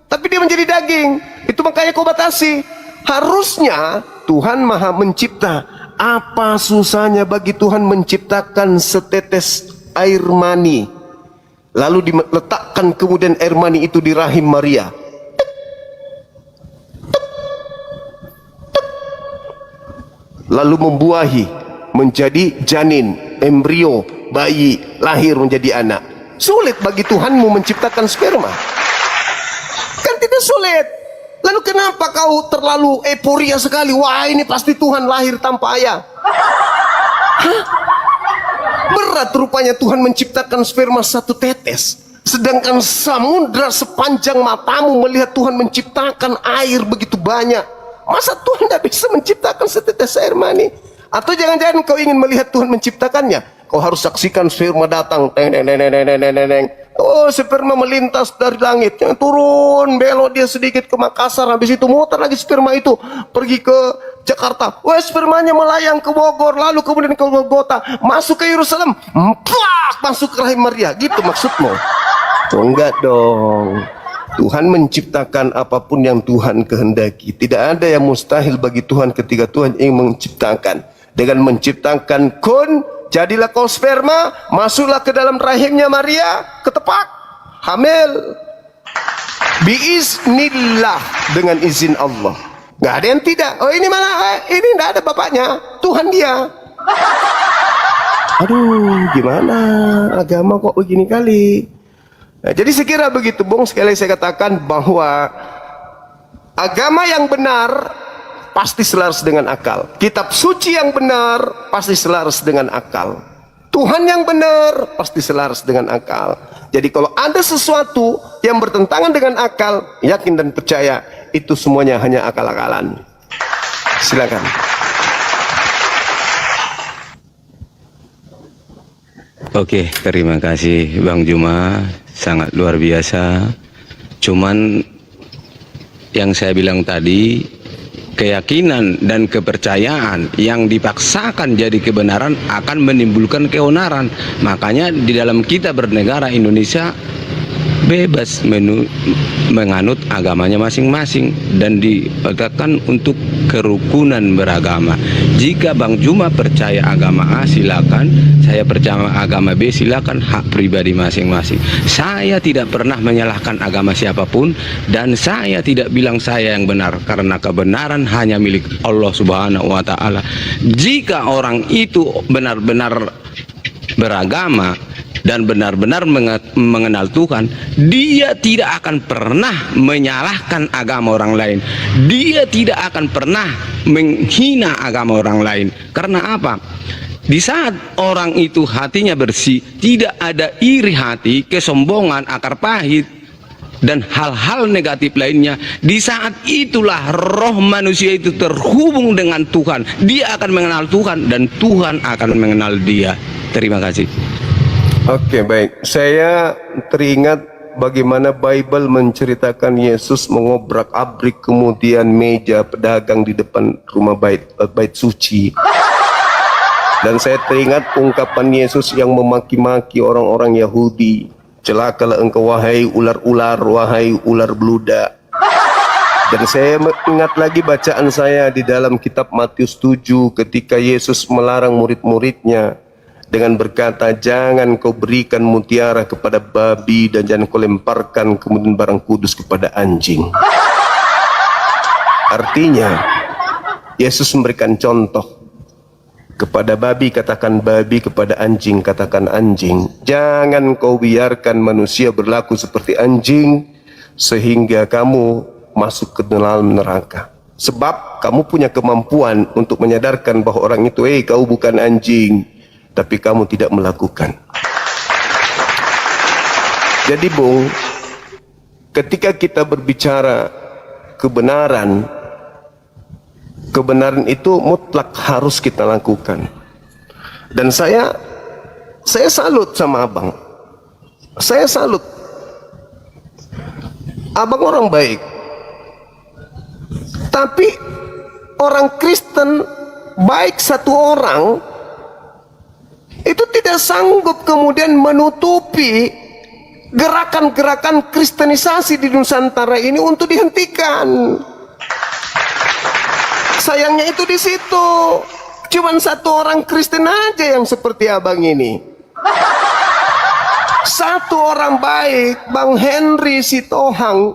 tapi dia menjadi daging. Itu makanya kau batasi. Harusnya Tuhan Maha Mencipta. Apa susahnya bagi Tuhan menciptakan setetes air mani, lalu diletakkan kemudian air mani itu di rahim Maria, lalu membuahi menjadi janin, embrio, bayi, lahir menjadi anak. Sulit bagi Tuhanmu menciptakan sperma? Kan tidak sulit. Lalu kenapa kau terlalu euforia sekali? Wah, ini pasti Tuhan lahir tanpa ayah. Hah? Berat rupanya Tuhan menciptakan sperma satu tetes, sedangkan samudra sepanjang matamu melihat Tuhan menciptakan air begitu banyak. Masa Tuhan tidak bisa menciptakan setetes air mani? Atau jangan-jangan kau ingin melihat Tuhan menciptakannya? Kau harus saksikan sperma datang, teng teng teng teng teng teng teng. Oh, sperma melintas dari langit, yang turun, belok dia sedikit ke Makassar, habis itu muter lagi sperma itu pergi ke Jakarta. Wah, spermanya melayang ke Bogor, lalu kemudian ke Golgota, masuk ke Yerusalem, masuk ke rahim Maria. Gitu maksudmu? Oh, enggak dong. Tuhan menciptakan apapun yang Tuhan kehendaki. Tidak ada yang mustahil bagi Tuhan ketika Tuhan ingin menciptakan. Dengan menciptakan kun, jadilah kau sperma, masuklah ke dalam rahimnya Maria, ketepak, hamil. Biiznillah, dengan izin Allah. Gak ada yang tidak. Oh, ini malah, ini tidak ada bapaknya, Tuhan dia. Aduh, gimana agama kok begini kali. Nah, jadi sekira begitu, Bung. Sekali lagi saya katakan bahwa agama yang benar pasti selaras dengan akal. Kitab suci yang benar pasti selaras dengan akal. Tuhan yang benar pasti selaras dengan akal. Jadi kalau ada sesuatu yang bertentangan dengan akal, yakin dan percaya itu semuanya hanya akal-akalan. Silakan.
Oke, terima kasih Bang Juma, sangat luar biasa. Cuman yang saya bilang tadi, keyakinan dan kepercayaan yang dipaksakan jadi kebenaran akan menimbulkan keonaran. Makanya di dalam kita bernegara Indonesia bebas menganut agamanya masing-masing dan dikatakan untuk kerukunan beragama. Jika Bang Juma percaya agama A, silakan. Saya percaya agama B, silakan, hak pribadi masing-masing. Saya tidak pernah menyalahkan agama siapapun dan saya tidak bilang saya yang benar, karena kebenaran hanya milik Allah Subhanahu wa taala. Jika orang itu benar-benar beragama dan benar-benar mengenal Tuhan, dia tidak akan pernah menyalahkan agama orang lain. Dia tidak akan pernah menghina agama orang lain. Karena apa? Di saat orang itu hatinya bersih, tidak ada iri hati, kesombongan, akar pahit, dan hal-hal negatif lainnya, di saat itulah roh manusia itu terhubung dengan Tuhan. Dia akan mengenal Tuhan dan Tuhan akan mengenal dia. Terima kasih.
Oke, baik. Saya teringat bagaimana Bible menceritakan Yesus mengobrak-abrik kemudian meja pedagang di depan rumah bait suci. Dan saya teringat ungkapan Yesus yang memaki-maki orang-orang Yahudi. Celakalah engkau wahai ular-ular, wahai ular beludak. Dan saya ingat lagi bacaan saya di dalam kitab Matius 7 ketika Yesus melarang murid-muridnya dengan berkata, jangan kau berikan mutiara kepada babi dan jangan kau lemparkan kemudian barang kudus kepada anjing. Artinya Yesus memberikan contoh. Kepada babi katakan babi, kepada anjing katakan anjing. Jangan kau biarkan manusia berlaku seperti anjing sehingga kamu masuk ke dalam neraka. Sebab kamu punya kemampuan untuk menyadarkan bahwa orang itu, kau bukan anjing, tapi kamu tidak melakukan. Jadi Bung, ketika kita berbicara kebenaran, kebenaran itu mutlak harus kita lakukan. Dan saya salut sama abang. Saya salut. Abang orang baik. Tapi orang Kristen baik satu orang itu tidak sanggup kemudian menutupi gerakan-gerakan kristenisasi di Nusantara ini untuk dihentikan. Sayangnya itu di situ. Cuman satu orang Kristen aja yang seperti abang ini. Satu orang baik, Bang Henry Sitohang,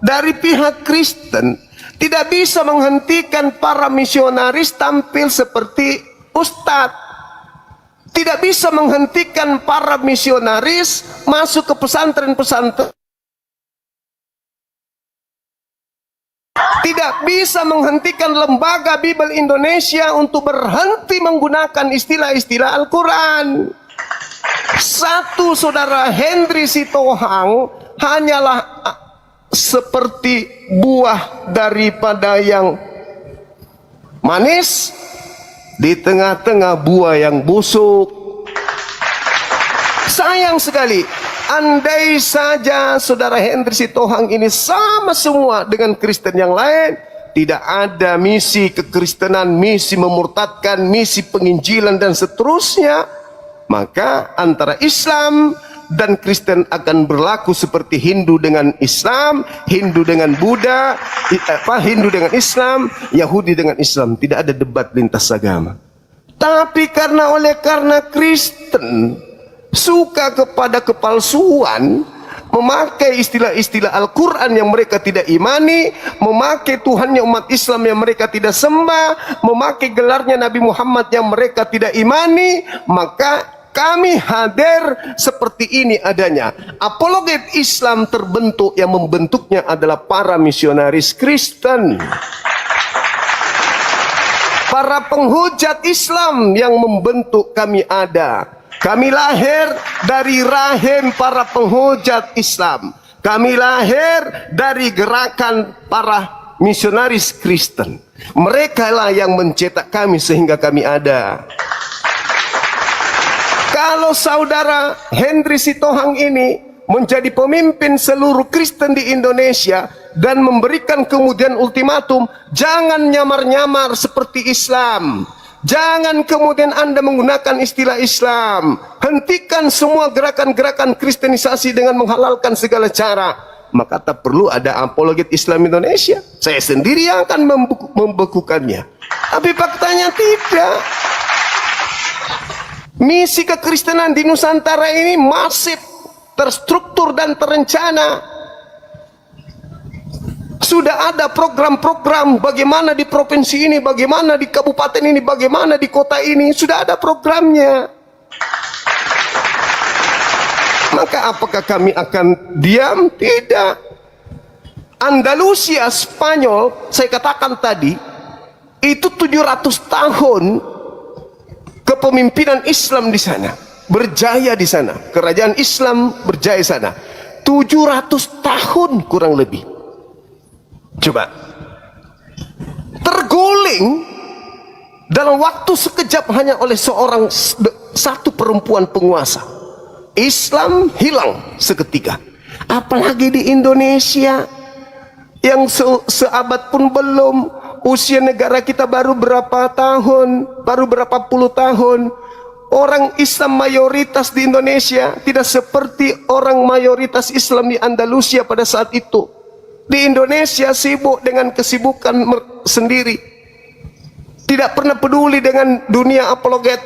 dari pihak Kristen, tidak bisa menghentikan para misionaris tampil seperti ustadz. Tidak bisa menghentikan para misionaris masuk ke pesantren-pesantren. Tidak bisa menghentikan lembaga Bible Indonesia untuk berhenti menggunakan istilah-istilah Al-Quran. Satu saudara Henry Sitohang hanyalah seperti buah daripada yang manis di tengah-tengah buah yang busuk. Sayang sekali, andai saja saudara Henry Sitohang ini sama semua dengan Kristen yang lain, tidak ada misi kekristenan, misi memurtadkan, misi penginjilan dan seterusnya, maka antara Islam dan Kristen akan berlaku seperti Hindu dengan Islam, Hindu dengan Buddha, Hindu dengan Islam, Yahudi dengan Islam. Tidak ada debat lintas agama. Tapi karena Kristen suka kepada kepalsuan, memakai istilah-istilah Al-Quran yang mereka tidak imani, memakai Tuhannya umat Islam yang mereka tidak sembah, memakai gelarnya Nabi Muhammad yang mereka tidak imani, maka kami hadir seperti ini adanya. Apologet Islam terbentuk, yang membentuknya adalah para misionaris Kristen. Para penghujat Islam yang membentuk kami ada. Kami lahir dari rahim para penghujat Islam. Kami lahir dari gerakan para misionaris Kristen. Mereka lah yang mencetak kami sehingga kami ada. Kalau saudara Henry Sitohang ini menjadi pemimpin seluruh Kristen di Indonesia dan memberikan kemudian ultimatum, jangan nyamar-nyamar seperti Islam. Jangan kemudian Anda menggunakan istilah Islam. Hentikan semua gerakan-gerakan kristenisasi dengan menghalalkan segala cara. Maka tak perlu ada apologet Islam Indonesia. Saya sendiri yang akan membekukannya. Tapi faktanya tidak. Misi kekristenan di Nusantara ini masif, terstruktur dan terencana. Sudah ada program-program bagaimana di provinsi ini, bagaimana di kabupaten ini, bagaimana di kota ini. Sudah ada programnya. Maka apakah kami akan diam? Tidak. Andalusia, Spanyol, saya katakan tadi, itu 700 tahun kepemimpinan Islam di sana, berjaya di sana, kerajaan Islam berjaya di sana. 700 tahun kurang lebih. Coba terguling dalam waktu sekejap hanya oleh satu perempuan penguasa. Islam hilang seketika. Apalagi di Indonesia yang seabad pun belum. Usia negara kita baru berapa tahun, baru berapa puluh tahun. Orang Islam mayoritas di Indonesia tidak seperti orang mayoritas Islam di Andalusia pada saat itu. Di Indonesia sibuk dengan kesibukan sendiri, tidak pernah peduli dengan dunia apologet.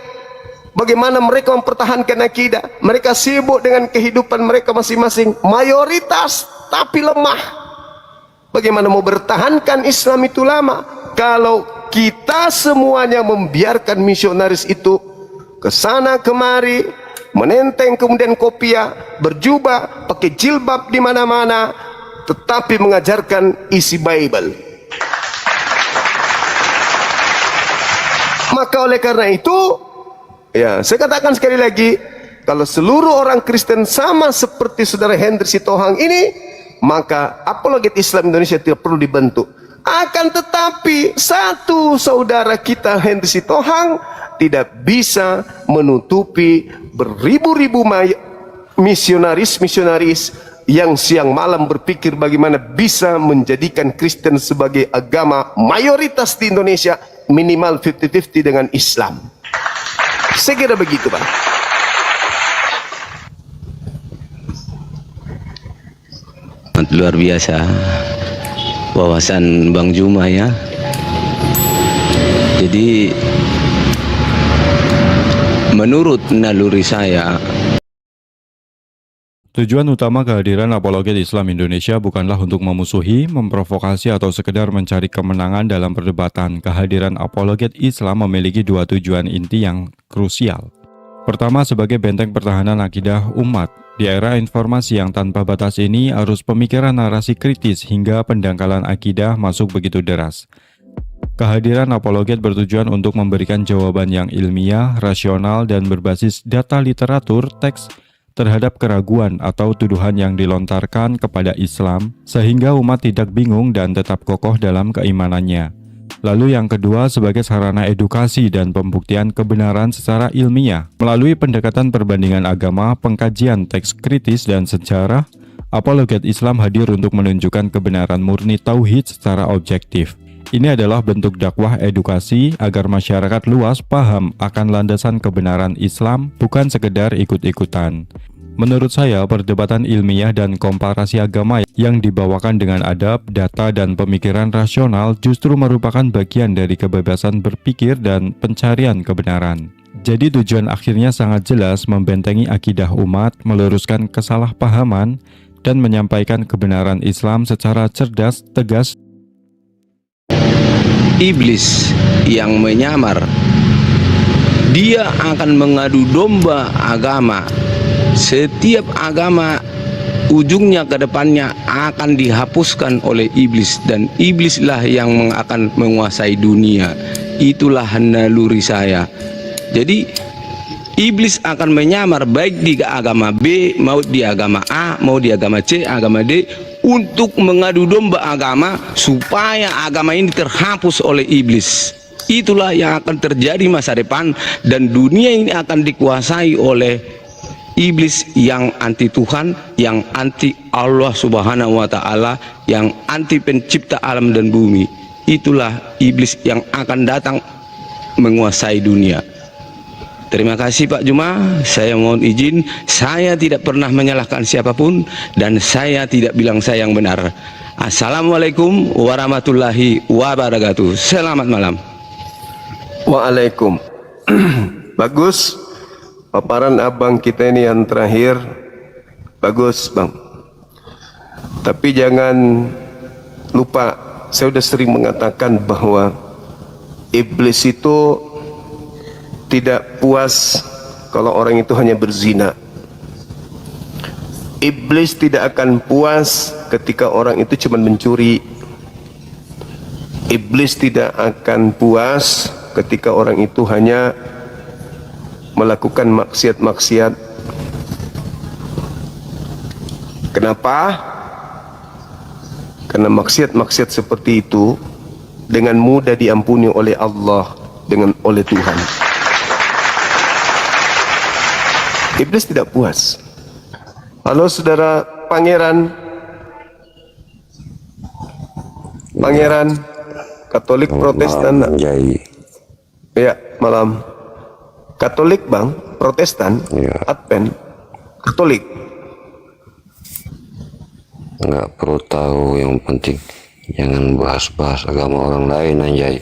Bagaimana mereka mempertahankan akidah, mereka sibuk dengan kehidupan mereka masing-masing. Mayoritas tapi lemah. Bagaimana mau bertahankan Islam itu lama kalau kita semuanya membiarkan misionaris itu ke sana kemari, menenteng kemudian kopiah, berjubah, pakai jilbab di mana-mana, tetapi mengajarkan isi Bible. Maka oleh karena itu, ya saya katakan sekali lagi, kalau seluruh orang Kristen sama seperti saudara Henry Sitohang ini, maka apologet Islam Indonesia tidak perlu dibentuk. Akan tetapi satu saudara kita Henry Sitohang tidak bisa menutupi beribu-ribu misionaris yang siang malam berpikir bagaimana bisa menjadikan Kristen sebagai agama mayoritas di Indonesia, minimal 50-50 dengan Islam. Saya kira begitu, Pak.
sangat luar biasa wawasan Bang Juma ya. Jadi menurut naluri saya,
Tujuan utama kehadiran apologet Islam Indonesia bukanlah untuk memusuhi, memprovokasi, atau sekedar mencari kemenangan dalam perdebatan. Kehadiran apologet Islam memiliki dua tujuan inti yang krusial. Pertama, sebagai benteng pertahanan akidah umat. Di era informasi yang tanpa batas ini, arus pemikiran narasi kritis hingga pendangkalan akidah masuk begitu deras. Kehadiran apologet bertujuan untuk memberikan jawaban yang ilmiah, rasional, dan berbasis data literatur teks terhadap keraguan atau tuduhan yang dilontarkan kepada Islam, sehingga umat tidak bingung dan tetap kokoh dalam keimanannya. Lalu yang kedua, sebagai sarana edukasi dan pembuktian kebenaran secara ilmiah. Melalui pendekatan perbandingan agama, pengkajian teks kritis dan sejarah, apologet Islam hadir untuk menunjukkan kebenaran murni tauhid secara objektif. Ini adalah bentuk dakwah edukasi agar masyarakat luas paham akan landasan kebenaran Islam, bukan sekedar ikut-ikutan. Menurut saya, perdebatan ilmiah dan komparasi agama yang dibawakan dengan adab, data, dan pemikiran rasional justru merupakan bagian dari kebebasan berpikir dan pencarian kebenaran. Jadi tujuan akhirnya sangat jelas, membentengi akidah umat, meluruskan kesalahpahaman, dan menyampaikan kebenaran Islam secara cerdas, tegas.
iblis yang menyamar, dia akan mengadu domba agama. Setiap agama ujungnya ke depannya akan dihapuskan oleh iblis, dan iblislah yang akan menguasai dunia. Itulah naluri saya. Jadi iblis akan menyamar baik di agama B, mau di agama A, mau di agama C, agama D, untuk mengadu domba agama supaya agama ini terhapus oleh iblis. Itulah yang akan terjadi masa depan, dan dunia ini akan dikuasai oleh iblis yang anti Tuhan, yang anti Allah Subhanahu wa Ta'ala, yang anti pencipta alam dan bumi. Itulah iblis yang akan datang menguasai dunia. Terima kasih Pak Juma, saya mohon izin, saya tidak pernah menyalahkan siapapun dan saya tidak bilang saya yang benar. Assalamualaikum warahmatullahi wabarakatuh. Selamat malam.
Waalaikum. Bagus paparan abang kita ini yang terakhir. Bagus bang. Tapi jangan lupa, saya sudah sering mengatakan bahwa iblis itu tidak puas kalau orang itu hanya berzina. Iblis tidak akan puas ketika orang itu cuma mencuri. Iblis tidak akan puas ketika orang itu hanya melakukan maksiat-maksiat. Kenapa? Karena maksiat-maksiat seperti itu dengan mudah diampuni oleh Allah, oleh Tuhan. Iblis tidak puas. Halo saudara Pangeran. Pangeran Katolik Protestan. Ya, malam. Katolik bang, Protestan,
ya.
Advent, Katolik.
Nggak perlu tahu, yang penting jangan bahas-bahas agama orang lain, anjay.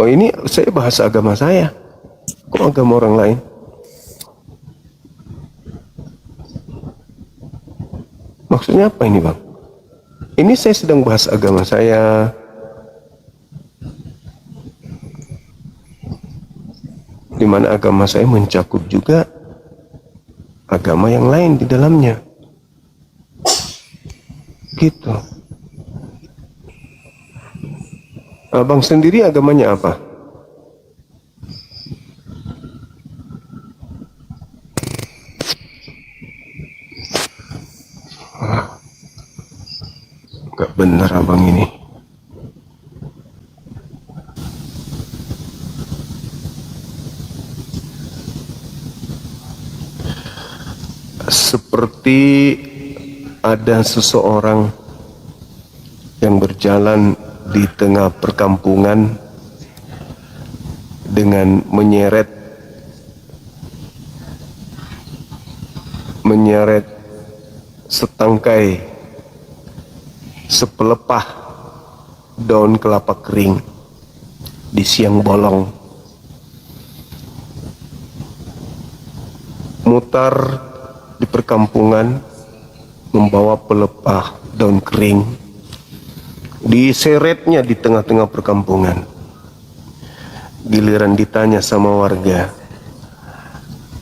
Oh ini saya bahas agama saya. Kok agama orang lain? Maksudnya apa ini bang? Ini saya sedang bahas agama saya. Di mana agama saya mencakup juga agama yang lain di dalamnya. Gitu. Abang sendiri agamanya apa? Gak benar abang ini. Seperti ada seseorang yang berjalan di tengah perkampungan dengan menyeret setangkai sepelepah daun kelapa kering di siang bolong, mutar di perkampungan membawa pelepah daun kering, diseretnya di tengah-tengah perkampungan. Giliran ditanya sama warga,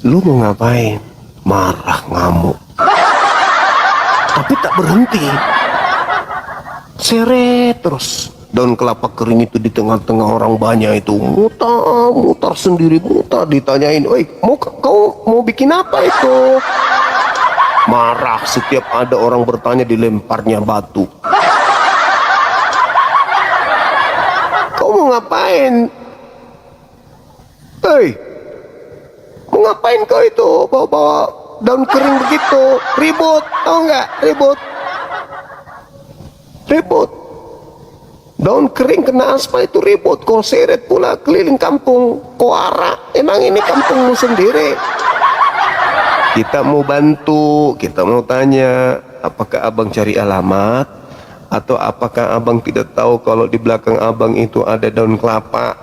lu mau ngapain? Marah, ngamuk, tapi tak berhenti, seret terus daun kelapa kering itu di tengah-tengah orang banyak itu, mutar sendiri, mutar. Ditanyain, oi, kau mau bikin apa itu? Marah, setiap ada orang bertanya dilemparnya batu. Kau mau ngapain? Hei, mau ngapain kau itu bawa-bawa daun kering begitu? Ribut, tau nggak? Ribut. Daun kering kena aspal itu ribut. Kau seret pula keliling kampung, kau arak. Emang ini kampungmu sendiri? Kita mau bantu, kita mau tanya, apakah abang cari alamat? Atau apakah abang tidak tahu kalau di belakang abang itu ada daun kelapa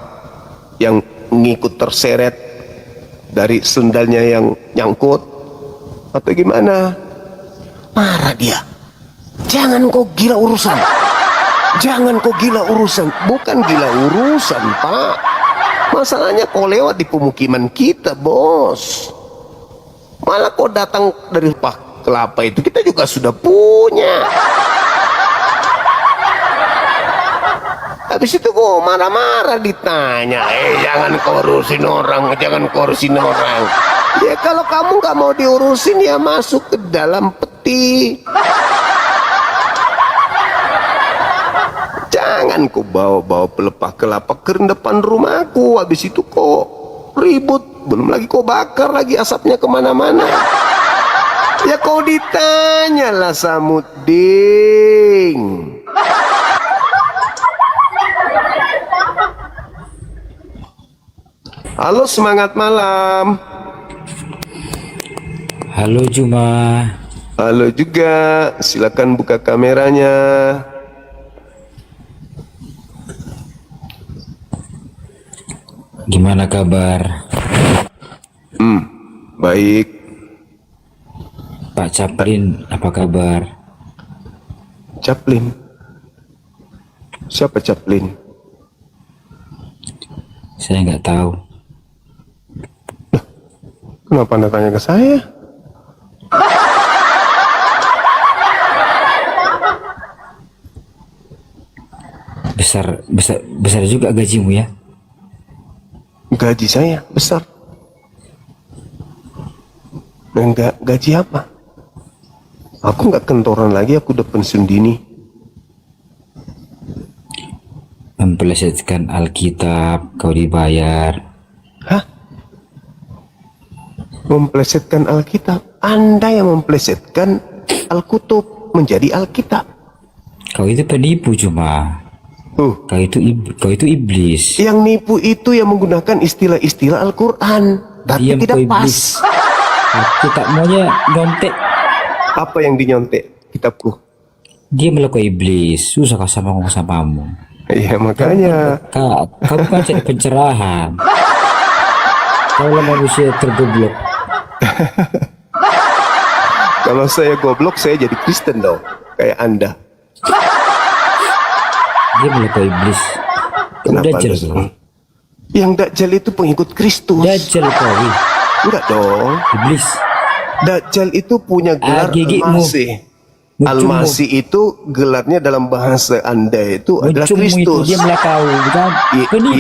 yang ngikut terseret dari sendalnya yang nyangkut? Atau gimana? Marah dia. Jangan kau gila urusan. Jangan kau gila urusan. Bukan gila urusan, Pak. Masalahnya kau lewat di pemukiman kita, bos. Malah kau datang dari pak kelapa itu, kita juga sudah punya. Habis itu kok marah-marah ditanya, jangan kau urusin orang, jangan kau urusin orang. Ya kalau kamu nggak mau diurusin ya masuk ke dalam peti. Jangan kau bawa-bawa pelepah kelapa kering depan rumahku. Habis itu kok ribut, belum lagi kau bakar lagi asapnya kemana-mana. Ya kau ditanyalah Samuding. Halo, semangat malam.
Halo Juma.
Halo juga, silakan buka kameranya.
Gimana kabar?
Baik.
Pak Chaplin, apa kabar?
Chaplin? Siapa Chaplin?
Saya nggak tahu.
Kenapa Anda tanya ke saya?
Besar juga gajimu ya?
Gaji saya besar. Enggak, gaji apa? Aku nggak kantoran lagi, aku udah pensiun dini.
Mempelesetkan Alkitab, kau dibayar.
Hah? Memplesetkan Alkitab? Anda yang memplesetkan Al-Kutub menjadi Alkitab.
Kau itu penipu Juma. Kau itu iblis.
Yang nipu itu yang menggunakan istilah-istilah Al-Quran, tapi
Diam,
tidak
kau
pas.
iblis. Kita maunya nyontek.
Apa yang dinyontek kitabku?
Dia melakukan iblis. Susah kau sama ngomong samamu.
Iya makanya.
Kau bukan cari pencerahan. Kau lah manusia tergoblok.
Kalau saya goblok, saya jadi Kristen dong, kayak Anda.
Dia melakukan iblis.
Kenapa
Dajjal.
Anda senang? Yang Dajjal itu pengikut Kristus.
Dajjal kau.
Enggak dong.
Iblis.
Dajjal itu punya gelar
Gigimu.
Al-Masih. Al-Masih itu gelarnya dalam bahasa Anda itu adalah Kristus.
Itu dia melakau, bukan? Penipu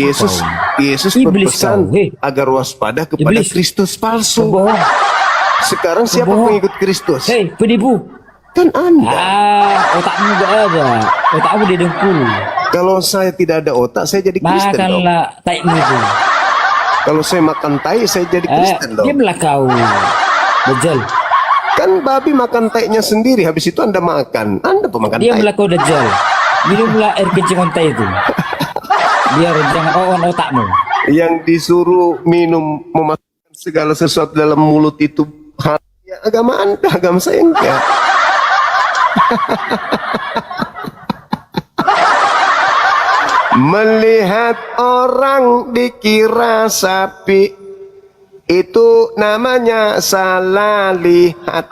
Yesus
Iblis
berpesan
kau. Hei.
agar waspada kepada
Iblis.
Kristus palsu.
Pembohong.
Sekarang siapa
Pembohong.
pengikut Kristus?
Hei, penipu.
Kan Anda.
Otakmu gak ada. Otakmu di dengkul.
Kalau saya tidak ada otak, saya jadi Kristen dong.
Makanlah taikmu itu.
Kalau saya makan tai, saya jadi Kristen dong.
Dia melakau. Dajjal.
Kan babi makan taiknya sendiri, habis itu Anda makan. Anda pemakan
Dia
tai.
melakau Dajjal. Minumlah air kencing onta itu. Biar jangan on otakmu.
Yang disuruh minum, memasukkan segala sesuatu dalam mulut itu ya agama Anda, agama saya enggak. Melihat orang dikira sapi, itu namanya salah lihat.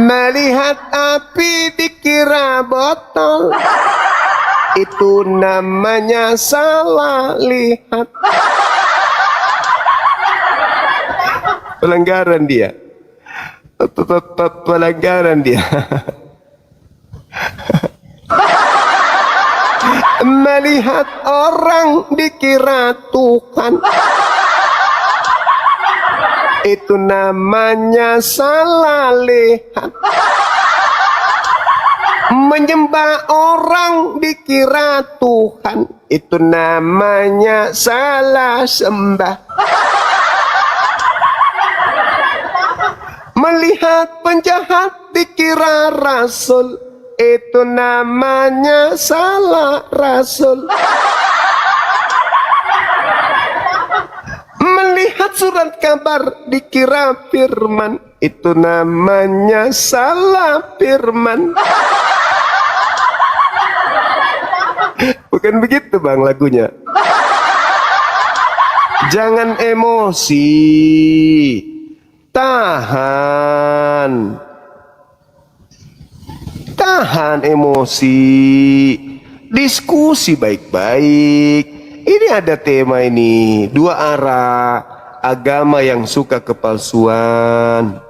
Melihat api dikira botol, itu namanya salah lihat. Pelanggaran dia. Pelanggaran dia. Melihat orang dikira Tuhan, itu namanya salah lihat. Menyembah orang dikira Tuhan, itu namanya salah sembah. Melihat penjahat dikira rasul, itu namanya salah rasul. Melihat surat kabar dikira firman, itu namanya salah firman. Bukan begitu bang lagunya. Jangan emosi, tahan emosi, diskusi baik-baik. Ini ada tema ini, dua arah, agama yang suka kepalsuan.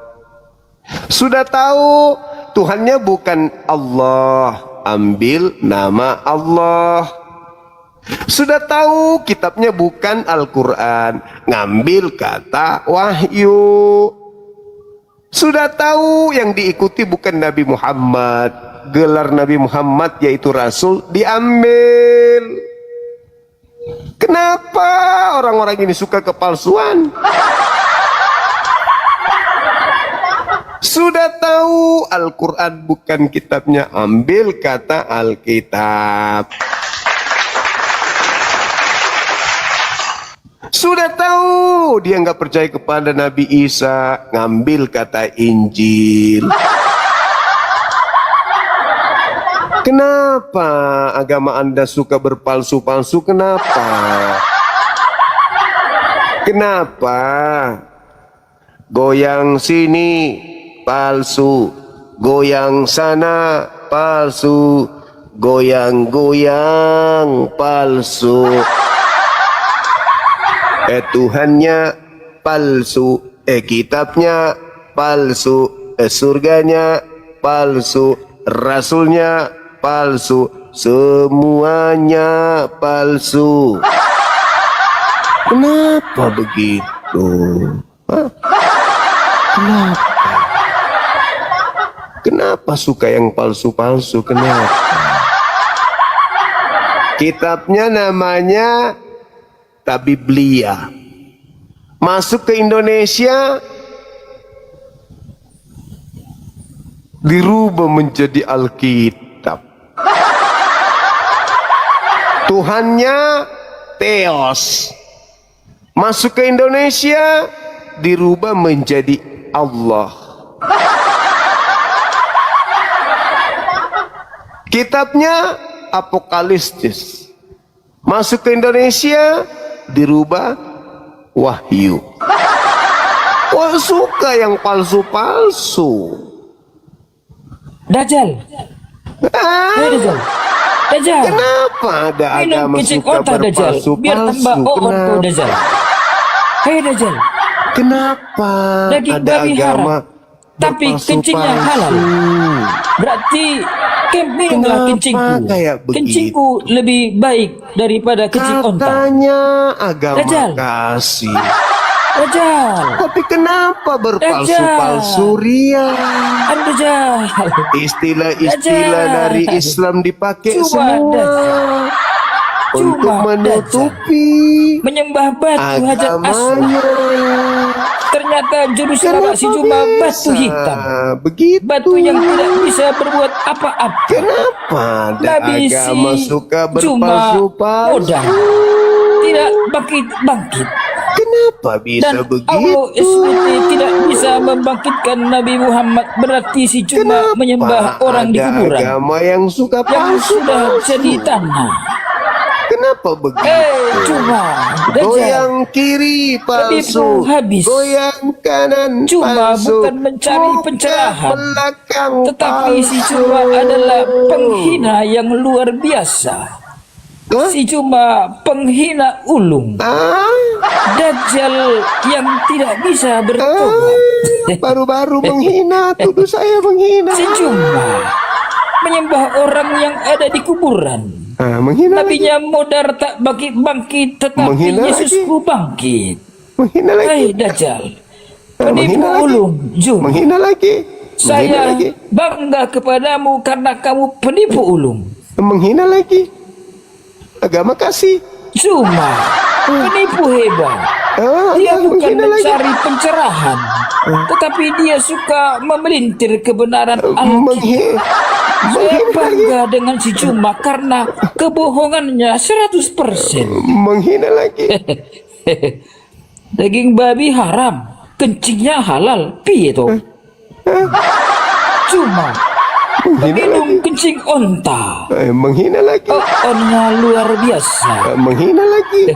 Sudah tahu Tuhannya bukan Allah, ambil nama Allah. Sudah tahu kitabnya bukan Al-Quran, ngambil kata wahyu. Sudah tahu yang diikuti bukan Nabi Muhammad, gelar Nabi Muhammad yaitu Rasul diambil. Kenapa orang-orang ini suka kepalsuan? Sudah tahu Al-Quran bukan kitabnya, ambil kata Alkitab. Sudah tahu dia nggak percaya kepada Nabi Isa, ngambil kata Injil. Kenapa agama Anda suka berpalsu-palsu? Kenapa? Kenapa? Goyang sini palsu, goyang sana palsu, goyang-goyang palsu. Tuhannya palsu, kitabnya palsu, surganya palsu, rasulnya palsu, semuanya palsu. Kenapa begitu? Hah? Kenapa? Kenapa suka yang palsu-palsu? Kenapa? Kitabnya namanya Tabiblia. Masuk ke Indonesia dirubah menjadi Alkitab. Tuhannya Theos. Masuk ke Indonesia dirubah menjadi Allah. Kitabnya Apokalistis. Masuk ke Indonesia dirubah wahyu. Wah, suka yang palsu-palsu.
Dajjal. Dajjal. Dajjal.
Kenapa ada agama suka berpalsu-palsu?
Biar tambah on kau Dajjal. Hei Dajjal.
Kenapa
Daging
ada
babi
agama
haram, tapi kencingnya halal. Berarti kempinglah kencingku. Kencingku lebih baik daripada kencing onta.
Katanya agama
Dajjal.
kasih.
Dajjal.
Tapi kenapa berpalsu-palsu ria?
Dajjal.
Istilah-istilah
Dajjal.
dari Islam dipakai
Cuma
semua
Dajjal.
untuk
Cuma
menutupi
menyembah batu hajat aswad.
agamanya.
Ternyata jurus lawak si Juma batu hitam.
Begitu.
Batu yang tidak bisa berbuat apa-apa.
Kenapa ada
Nabi
agama
si
suka
Juma
berpalsu-palsu?
modal. Tidak bangkit-bangkit.
Kenapa bisa
Dan
begitu?
Allah SWT tidak bisa membangkitkan Nabi Muhammad, berarti si cuma menyembah orang di
ada
kuburan
agama yang suka
yang sudah
palsu-palsu?
jadi tanah.
Kenapa begitu?
Cuma Dajjal
Goyang kiri palsu,
Penipu habis.
goyang kanan
Cuma
palsu,
bukan mencari
muka
pencerahan,
belakang
tetapi si
palsu.
cuma adalah penghina yang luar biasa.
Hah?
Si cuma penghina ulung,
Ah,
Dajjal yang tidak bisa bertobat.
baru-baru menghina, tuduh saya menghina.
Si cuma menyembah orang yang ada di kuburan.
Menghina lagi,
Nabinya modar tak bangkit, tetapi
Menghina
Yesusku bangkit.
menghina lagi,
Hai Dajjal, penipu
menghina lagi,
ulung, jum.
menghina lagi, menghina
Saya
lagi,
bangga kepadamu karena kamu penipu ulung.
menghina lagi. Agama kasih.
Cuma penipu hebat. Dia bukan
menghina lagi.
mencari pencerahan, tetapi dia suka memelintir kebenaran Alkitab. Saya bangga dengan si Cuma karena kebohongannya 100%.
Menghina lagi.
Daging babi haram, kencingnya halal, piye toh? Cuma minum kencing onta,
Menghina lagi.
onnya luar biasa.
Menghina lagi.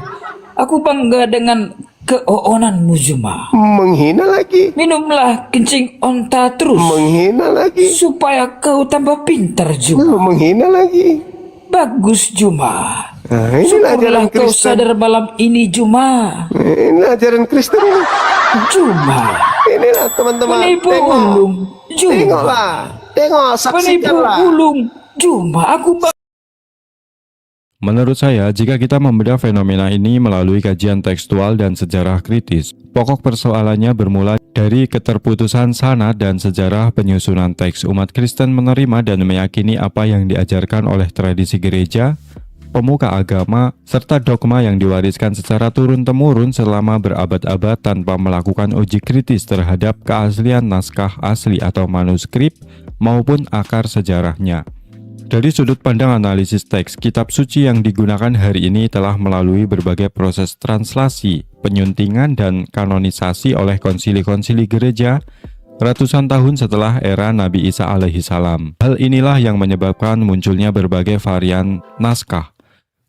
Aku bangga dengan keoonanmu Cuma.
Menghina lagi.
Minumlah kencing onta terus
Menghina lagi.
supaya kau tambah pintar Cuma.
Menghina lagi.
Bagus Cuma.
Inilah ajaran
Syukurlah kau
Kristen.
sadar malam ini Cuma.
Inilah ajaran Kristen ini.
Cuma
Inilah teman-teman.
penipu
Tengok.
ulung Cuma.
Tengoklah. Tengok,
Penipu
saksikanlah.
ulung Cuma. Aku
Menurut saya, jika kita membedah fenomena ini melalui kajian tekstual dan sejarah kritis, pokok persoalannya bermula dari keterputusan sanad dan sejarah penyusunan teks. Umat Kristen menerima dan meyakini apa yang diajarkan oleh tradisi gereja, pemuka agama, serta dogma yang diwariskan secara turun-temurun selama berabad-abad tanpa melakukan uji kritis terhadap keaslian naskah asli atau manuskrip maupun akar sejarahnya. Dari sudut pandang analisis teks, kitab suci yang digunakan hari ini telah melalui berbagai proses translasi, penyuntingan, dan kanonisasi oleh konsili-konsili gereja ratusan tahun setelah era Nabi Isa alaihissalam. Hal inilah yang menyebabkan munculnya berbagai varian naskah,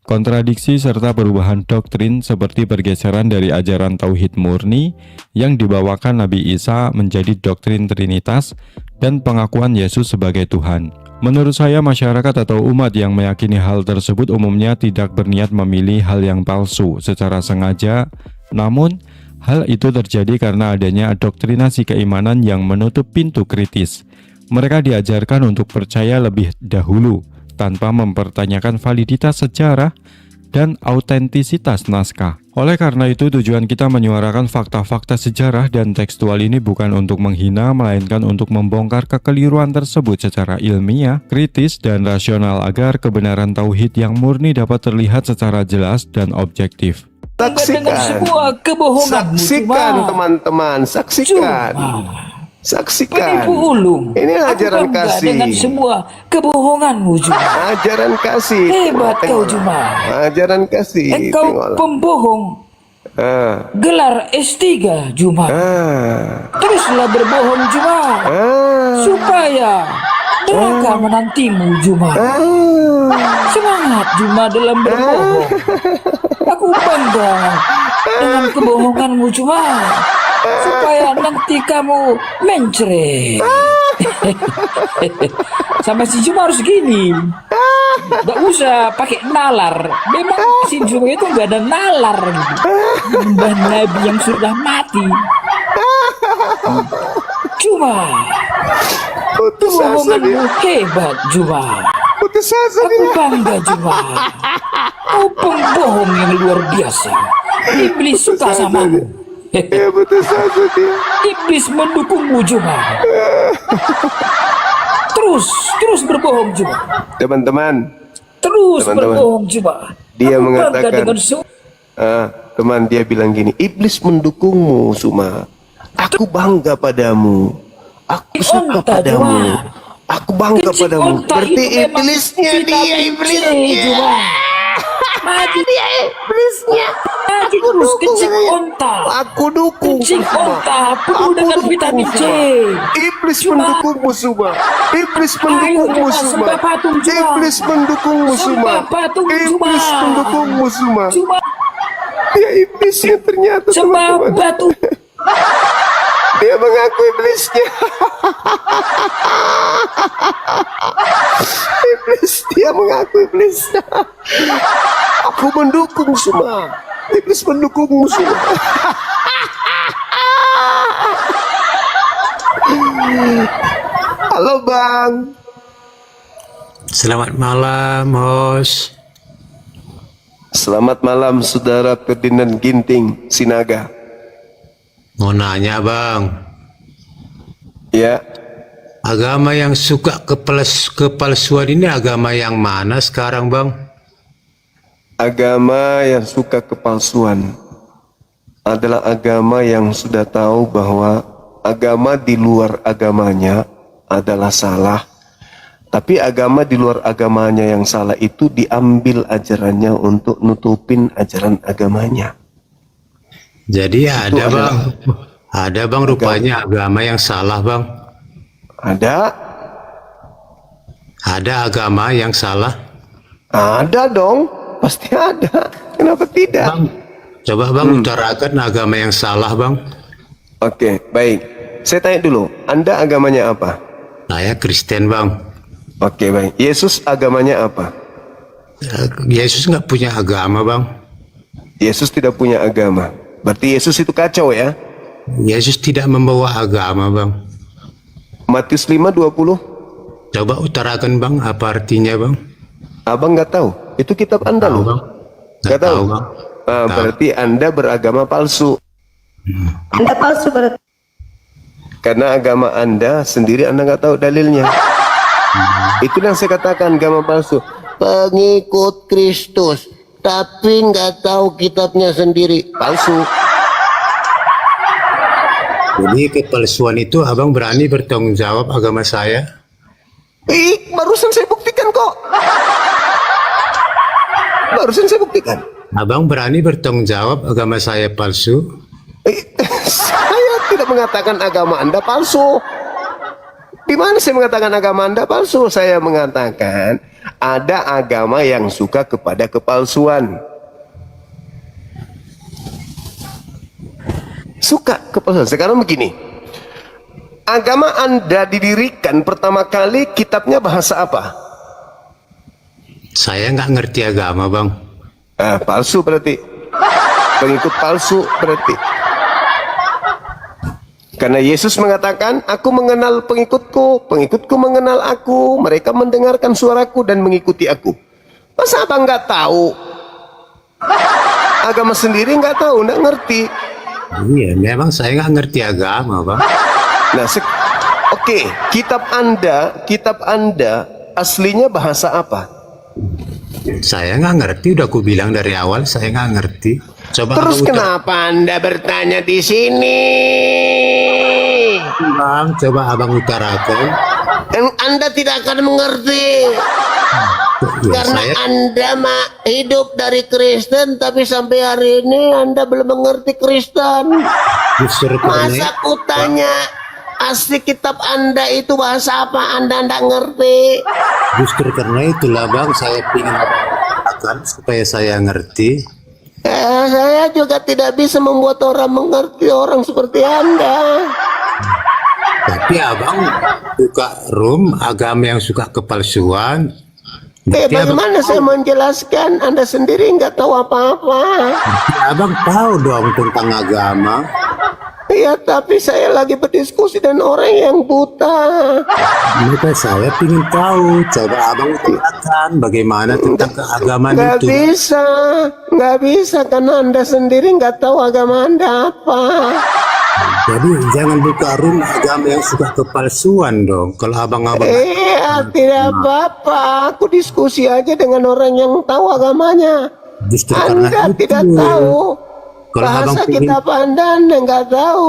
kontradiksi, serta perubahan doktrin seperti pergeseran dari ajaran tauhid murni yang dibawakan Nabi Isa menjadi doktrin Trinitas dan pengakuan Yesus sebagai Tuhan. Menurut saya, masyarakat atau umat yang meyakini hal tersebut umumnya tidak berniat memilih hal yang palsu secara sengaja, namun hal itu terjadi karena adanya doktrinasi keimanan yang menutup pintu kritis. Mereka diajarkan untuk percaya lebih dahulu tanpa mempertanyakan validitas sejarah dan autentisitas naskah. Oleh karena itu, tujuan kita menyuarakan fakta-fakta sejarah dan tekstual ini bukan untuk menghina, melainkan untuk membongkar kekeliruan tersebut secara ilmiah, kritis, dan rasional agar kebenaran tauhid yang murni dapat terlihat secara jelas dan objektif.
dengan
Saksikan.
semua kebohonganmu
Saksikan
Cuma.
teman-teman. Saksikan.
Cuma
Saksikan.
penipu ulung.
Inilah
Aku
ajaran
bangga
kasih.
dengan semua kebohonganmu Cuma.
Ajaran kasih.
Hebat kau,
Tengoklah.
Cuma.
Ajaran kasih.
Engkau
Tengoklah.
pembohong. Gelar S3 Cuma. Teruslah berbohong Cuma, supaya neraka menantimu Cuma. Semangat Cuma dalam berbohong. Aku bangga dengan kebohonganmu Cuma, supaya nanti kamu mencret. Sama si Cuma harus gini, gak usah pakai nalar. Memang si Cuma itu gak ada nalar gitu. Mbah Nabi yang sudah mati. Cuma
Putus asa
kebohonganmu
dia.
hebat Cuma.
Putus asa
Aku
dia.
bangga Cuma. Kau pembohong yang luar biasa. Iblis suka samamu.
Ya, putus asa dia.
Iblis mendukungmu Cuma. Terus berbohong Cuma.
Teman-teman,
Terus
Teman-teman,
berbohong Cuma.
dia
Aku bangga
mengatakan,
dengan
teman dia bilang gini, iblis mendukungmu Suma. Aku bangga padamu. Aku suka
onta,
padamu.
Cuma.
Aku bangga
Kencing
padamu.
onta
Berarti
itu memang
iblisnya
vitamin
dia,
C,
iblisnya.
Cuma. Mati dia iblisnya. Mati terus kencing onta.
Aku dukung
Kencing
semua.
onta penuh dengan
dukung
vitamin C.
semua. Iblis mendukungmu semua. Iblis mendukungmu
coba
semua.
sembah patung, coba.
Iblis mendukungmu semua.
Sembah patung,
Iblis
coba.
mendukungmu semua.
Cuma
Dia iblisnya ternyata,
sembah
teman-teman.
batu.
Dia mengaku iblisnya. Iblis, dia mengaku iblisnya. Aku mendukung semua. Iblis mendukungmu semua. Halo Bang.
Selamat malam, Hos.
Selamat malam Saudara Ferdinand Ginting Sinaga.
Mau nanya, Bang.
Ya,
Agama yang suka kepalsuan ini agama yang mana sekarang, Bang?
agama yang suka kepalsuan adalah agama yang sudah tahu bahwa agama di luar agamanya adalah salah. Tapi agama di luar agamanya yang salah itu diambil ajarannya untuk nutupin ajaran agamanya.
Jadi ada, Bang. Ada, Bang, rupanya agama yang salah, Bang.
Ada?
Ada agama yang salah.
Ada dong, pasti ada. Kenapa tidak?
Bang, coba Bang utarakan agama yang salah, Bang.
Oke, baik. Saya tanya dulu, Anda agamanya apa?
Saya Kristen, Bang.
Oke, baik. Yesus agamanya apa?
Yesus nggak punya agama, Bang.
Yesus tidak punya agama. Berarti Yesus itu kacau ya?
Yesus tidak membawa agama, Bang.
Matius 5:20.
Coba utarakan, Bang, apa artinya, Bang?
Abang nggak tahu. Itu kitab Anda loh.
Bang.
Nggak tahu.
Bang.
Ah, berarti Anda beragama palsu.
Anda palsu berarti.
Karena agama Anda sendiri Anda nggak tahu dalilnya. Itu yang saya katakan agama palsu.
Pengikut Kristus, tapi nggak tahu kitabnya sendiri.
Palsu.
Jadi kepalsuan itu Abang berani bertanggung jawab agama saya?
Barusan saya buktikan kok. Barusan saya buktikan.
Abang berani bertanggung jawab agama saya palsu?
Saya tidak mengatakan agama Anda palsu. Di mana saya mengatakan agama Anda palsu? Saya mengatakan ada agama yang suka kepada kepalsuan. Suka kepalsuan. Sekarang begini. Agama Anda didirikan pertama kali kitabnya bahasa apa?
Saya nggak ngerti agama, Bang.
Palsu berarti. Pengikut palsu berarti. Karena Yesus mengatakan, aku mengenal pengikutku, pengikutku mengenal aku, mereka mendengarkan suaraku dan mengikuti aku. Masa abang nggak tahu? Agama sendiri nggak tahu, nggak ngerti.
Iya, memang saya nggak ngerti agama, Bang.
Nah, oke, kitab Anda aslinya bahasa apa?
Saya nggak ngerti, udah aku bilang dari awal saya nggak ngerti. Coba
Terus
Abang
kenapa Anda bertanya di sini?
Bang, coba Abang utarakan.
Anda tidak akan mengerti.
Ya,
Karena
saya
Anda hidup dari Kristen, tapi sampai hari ini Anda belum mengerti Kristen.
justru karena
Masa aku tanya asli kitab Anda itu bahasa apa, Anda tidak ngerti.
justru karena itulah, Bang, saya ingin utarakan supaya saya ngerti.
Saya juga tidak bisa membuat orang mengerti orang seperti Anda.
Tapi Abang buka room agama yang suka kepalsuan. Berarti
Bagaimana saya menjelaskan? Anda sendiri nggak tahu apa-apa.
Abang tahu dong tentang agama.
Ya, tapi saya lagi berdiskusi dengan orang yang buta.
Maka saya ingin tahu. Coba Abang utarakan bagaimana tentang keagamaan
Nggak
itu.
nggak bisa karena Anda sendiri nggak tahu agama Anda apa.
Jadi jangan buka room agama yang suka kepalsuan dong. Kalau abang-abang
Iya, tidak apa-apa. Aku diskusi aja dengan orang yang tahu agamanya.
justru karena
Anda
itu.
tidak tahu.
Kalau abang
Bahasa
pingin,
kitab Anda nggak tahu.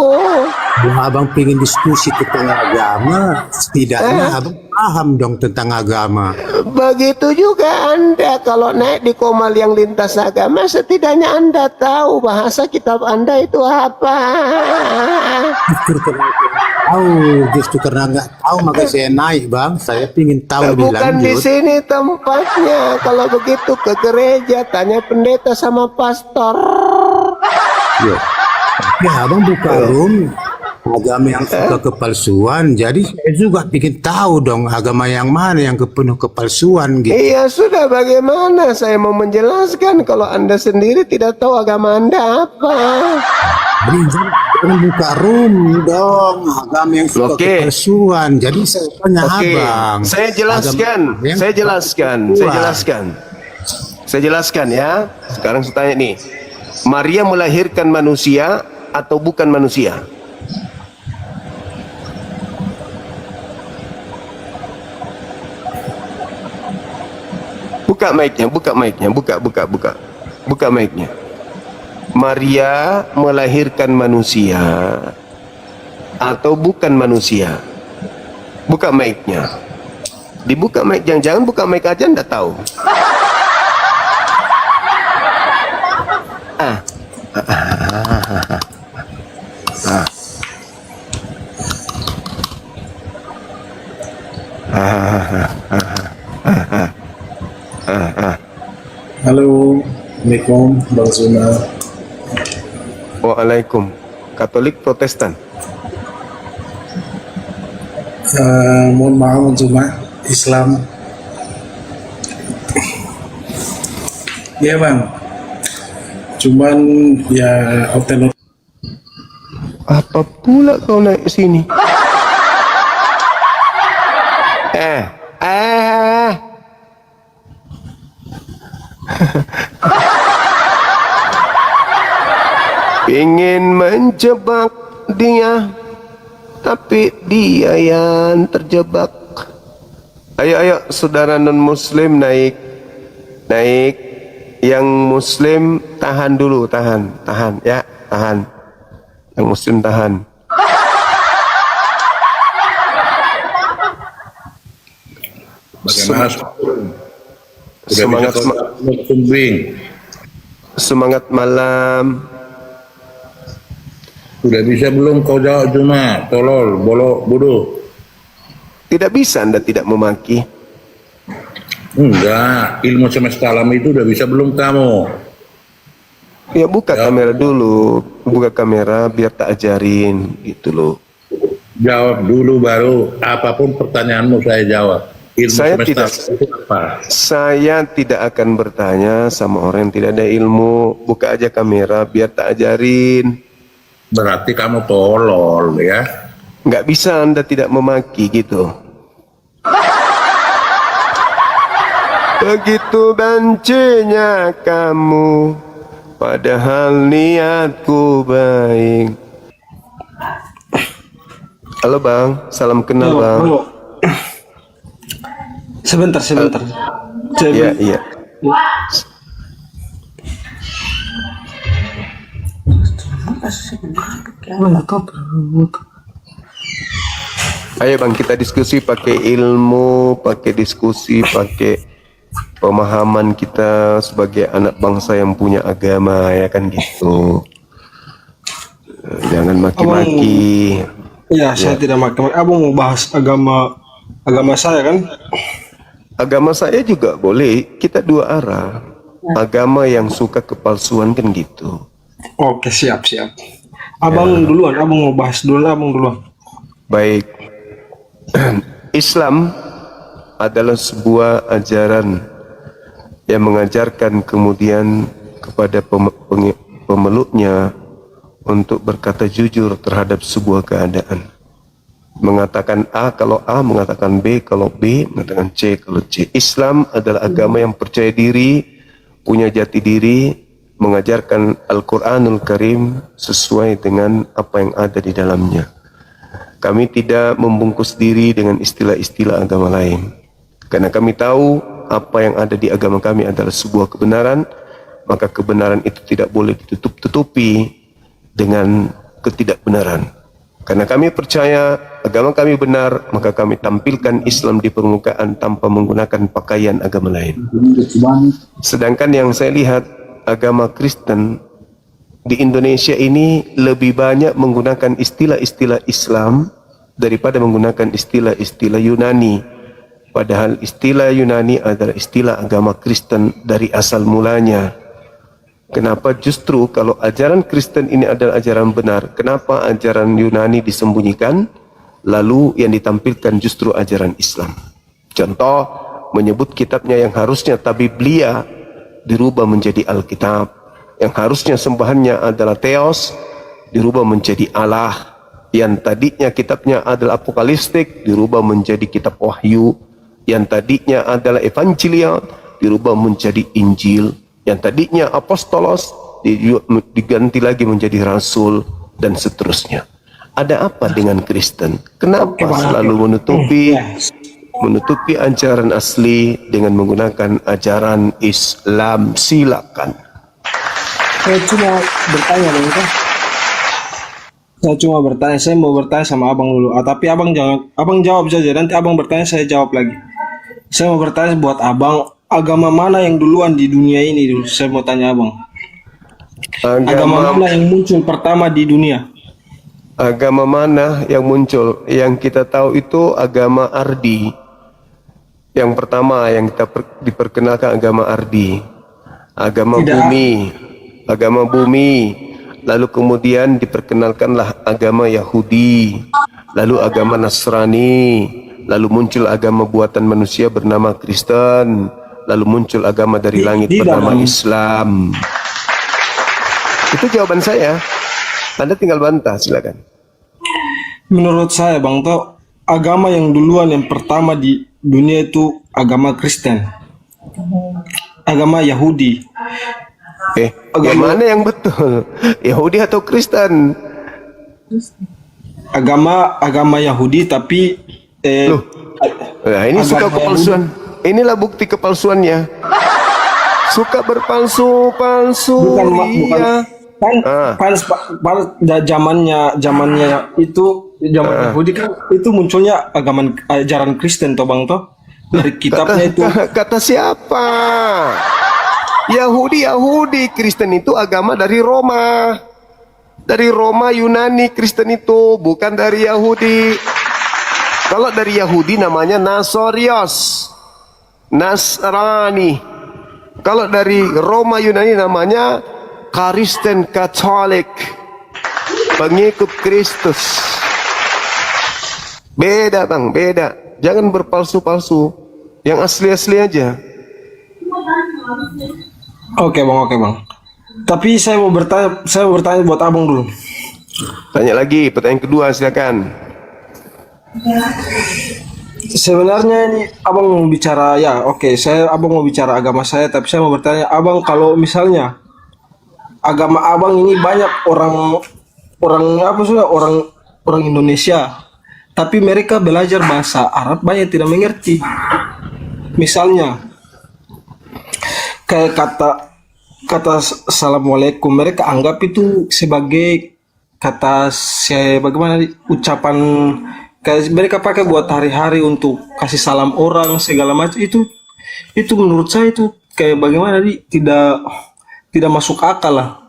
kalau abang pingin diskusi tentang agama, setidaknya abang paham dong tentang agama.
Begitu juga Anda kalau naik di komal yang lintas agama, setidaknya Anda tahu bahasa kitab Anda itu apa.
Justru karena nggak tahu maka saya naik bang. Saya pingin tahu lebih
Bukan di
lanjut.
sini tempatnya. Kalau begitu ke gereja, tanya pendeta sama pastor.
Ya abang buka room agama yang suka kepalsuan. Jadi saya juga pingin tahu dong agama yang mana yang penuh kepalsuan gitu.
Iya sudah, bagaimana saya mau menjelaskan kalau Anda sendiri tidak tahu agama Anda apa?
Jadi jangan buka room dong agama yang suka
Oke.
kepalsuan. Jadi saya tanya abang.
Saya jelaskan,
agama yang
saya
suka
jelaskan, saya
kepalsuan.
jelaskan. Saya jelaskan ya. Sekarang saya tanya nih. Maria melahirkan manusia atau bukan manusia? Buka mic-nya, buka mic-nya, buka mic-nya. Maria melahirkan manusia atau bukan manusia? Buka mic-nya. Dibuka mic, jangan buka mic aja Anda tahu.
Halo, Assalamualaikum Bang Zuna.
Waalaikum. Katolik Protestan.
Mohon maaf Zuna, Islam. Iya Bang, cuman ya hotel.
Apa pula kau naik ke sini? Ingin menjebak dia, tapi dia yang terjebak. Ayo, saudara non-muslim naik. Yang muslim tahan dulu, tahan ya, tahan. Yang muslim tahan.
Bagaimana?
Semangat malam.
Sudah bisa belum kau jawab cuma tolol, bolok, bodoh?
Tidak bisa Anda tidak memaki.
Enggak, ilmu semesta alam itu udah bisa belum kamu?
Ya buka kamera dulu, buka kamera biar tak ajarin gitu loh.
Jawab dulu baru apapun pertanyaanmu saya jawab. Ilmu
Saya
semesta
tidak-
alam itu apa?
Saya tidak akan bertanya sama orang yang tidak ada ilmu. Buka aja kamera biar tak ajarin.
Berarti kamu tolol ya.
Nggak bisa Anda tidak memaki gitu. Begitu bencinya kamu, padahal niatku baik. Halo Bang, salam kenal Bang.
Sebentar.
Iya. Ayo Bang, kita diskusi pakai ilmu, pakai diskusi, pakai pemahaman kita sebagai anak bangsa yang punya agama, ya kan gitu. Jangan maki-maki.
Ya, saya tidak maki-maki. Abang mau bahas agama saya kan?
Agama saya juga boleh, kita dua arah. Agama yang suka kepalsuan kan gitu.
Oke, siap. Abang duluan, abang mau bahas duluan.
Baik. Islam adalah sebuah ajaran yang mengajarkan kemudian kepada pemeluknya untuk berkata jujur terhadap sebuah keadaan. Mengatakan A kalau A, mengatakan B kalau B, mengatakan C kalau C. Islam adalah agama yang percaya diri, punya jati diri, mengajarkan Al-Quranul Karim sesuai dengan apa yang ada di dalamnya. Kami tidak membungkus diri dengan istilah-istilah agama lain. Karena kami tahu apa yang ada di agama kami adalah sebuah kebenaran, maka kebenaran itu tidak boleh ditutup-tutupi dengan ketidakbenaran. Karena kami percaya agama kami benar, maka kami tampilkan Islam di permukaan tanpa menggunakan pakaian agama lain. Sedangkan yang saya lihat, agama Kristen di Indonesia ini lebih banyak menggunakan istilah-istilah Islam daripada menggunakan istilah-istilah Yunani. Padahal istilah Yunani adalah istilah agama Kristen dari asal mulanya. Kenapa justru kalau ajaran Kristen ini adalah ajaran benar, kenapa ajaran Yunani disembunyikan, lalu yang ditampilkan justru ajaran Islam? Contoh, menyebut kitabnya yang harusnya Tabiblia dirubah menjadi Alkitab, yang harusnya sembahannya adalah Theos dirubah menjadi Allah, yang tadinya kitabnya adalah Apokalistik dirubah menjadi kitab Wahyu, yang tadinya adalah Evangelia dirubah menjadi Injil, yang tadinya Apostolos diganti lagi menjadi Rasul, dan seterusnya. Ada apa dengan Kristen? Kenapa selalu menutupi ajaran asli dengan menggunakan ajaran Islam? Silakan.
Saya cuma bertanya dong kan. Saya mau bertanya sama abang dulu. Tapi abang jawab saja. Nanti abang bertanya, saya jawab lagi. Saya mau bertanya buat abang, agama mana yang duluan di dunia ini dulu? Saya mau tanya abang. Agama mana yang muncul pertama di dunia?
Agama mana yang muncul? Yang kita tahu itu agama Ardi. Yang pertama yang kita diperkenalkan agama Ardi. Agama bumi. Lalu kemudian diperkenalkanlah agama Yahudi, lalu agama Nasrani, lalu muncul agama buatan manusia bernama Kristen, lalu muncul agama dari langit bernama Islam. Itu jawaban saya. Anda tinggal bantah, silakan.
Menurut saya Bang To, agama yang duluan yang pertama di dunia itu agama Kristen, agama Yahudi.
Yang mana yang betul? Yahudi atau Kristen?
Agama Yahudi, tapi
nah, ini suka kepalsuan. Inilah bukti kepalsuannya. Suka berpalsu-palsu.
Bukan. Zamannya itu zaman Yahudi kan itu munculnya ajaran Kristen toh Bang To. Dari kitabnya itu.
Kata siapa? Yahudi, Kristen itu agama dari Roma. Dari Roma, Yunani, Kristen itu bukan dari Yahudi. Kalau dari Yahudi namanya Nasorios, Nasrani. Kalau dari Roma, Yunani namanya Kristen Katolik, pengikut Kristus. Beda Bang, beda. Jangan berpalsu-palsu. Yang asli-asli aja.
Oke bang. Tapi saya mau bertanya buat abang dulu.
Tanya lagi, pertanyaan kedua silakan.
Sebenarnya ini abang mau bicara abang mau bicara agama saya, tapi saya mau bertanya abang, kalau misalnya agama abang ini banyak orang Indonesia, tapi mereka belajar bahasa Arab banyak tidak mengerti. Misalnya kayak kata assalamualaikum, mereka anggap itu sebagai kata ucapan kayak mereka pakai buat hari-hari untuk kasih salam orang segala macam. Itu menurut saya itu kayak bagaimana tidak masuk akal lah.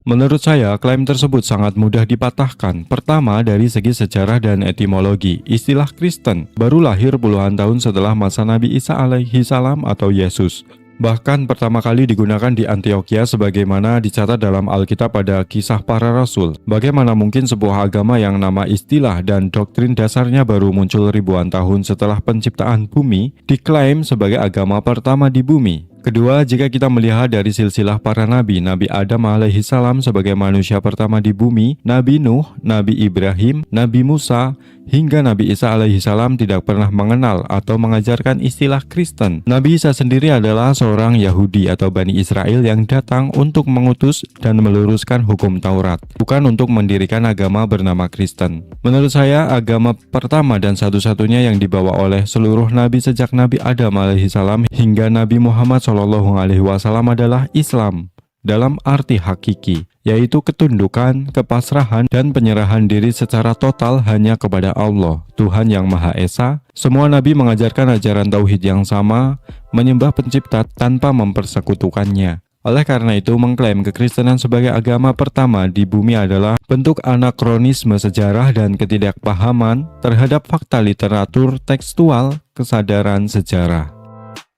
Menurut saya, klaim tersebut sangat mudah dipatahkan. Pertama, dari segi sejarah dan etimologi, istilah Kristen baru lahir puluhan tahun setelah masa Nabi Isa alaihi salam atau Yesus. Bahkan pertama kali digunakan di Antioquia sebagaimana dicatat dalam Alkitab pada Kisah Para Rasul. Bagaimana mungkin sebuah agama yang nama istilah dan doktrin dasarnya baru muncul ribuan tahun setelah penciptaan bumi diklaim sebagai agama pertama di bumi? Kedua, jika kita melihat dari silsilah para nabi, Nabi Adam alaihi salam sebagai manusia pertama di bumi, Nabi Nuh, Nabi Ibrahim, Nabi Musa, hingga Nabi Isa alaihi salam tidak pernah mengenal atau mengajarkan istilah Kristen. Nabi Isa sendiri adalah seorang Yahudi atau Bani Israel yang datang untuk mengutus dan meluruskan hukum Taurat, bukan untuk mendirikan agama bernama Kristen. Menurut saya, agama pertama dan satu-satunya yang dibawa oleh seluruh nabi sejak Nabi Adam alaihi salam hingga Nabi Muhammad SAW adalah Islam dalam arti hakiki, yaitu ketundukan, kepasrahan, dan penyerahan diri secara total hanya kepada Allah, Tuhan yang Maha Esa. Semua nabi mengajarkan ajaran tauhid yang sama, menyembah pencipta tanpa mempersekutukannya. Oleh karena itu, mengklaim kekristenan sebagai agama pertama di bumi adalah bentuk anakronisme sejarah dan ketidakpahaman terhadap fakta literatur tekstual kesadaran sejarah.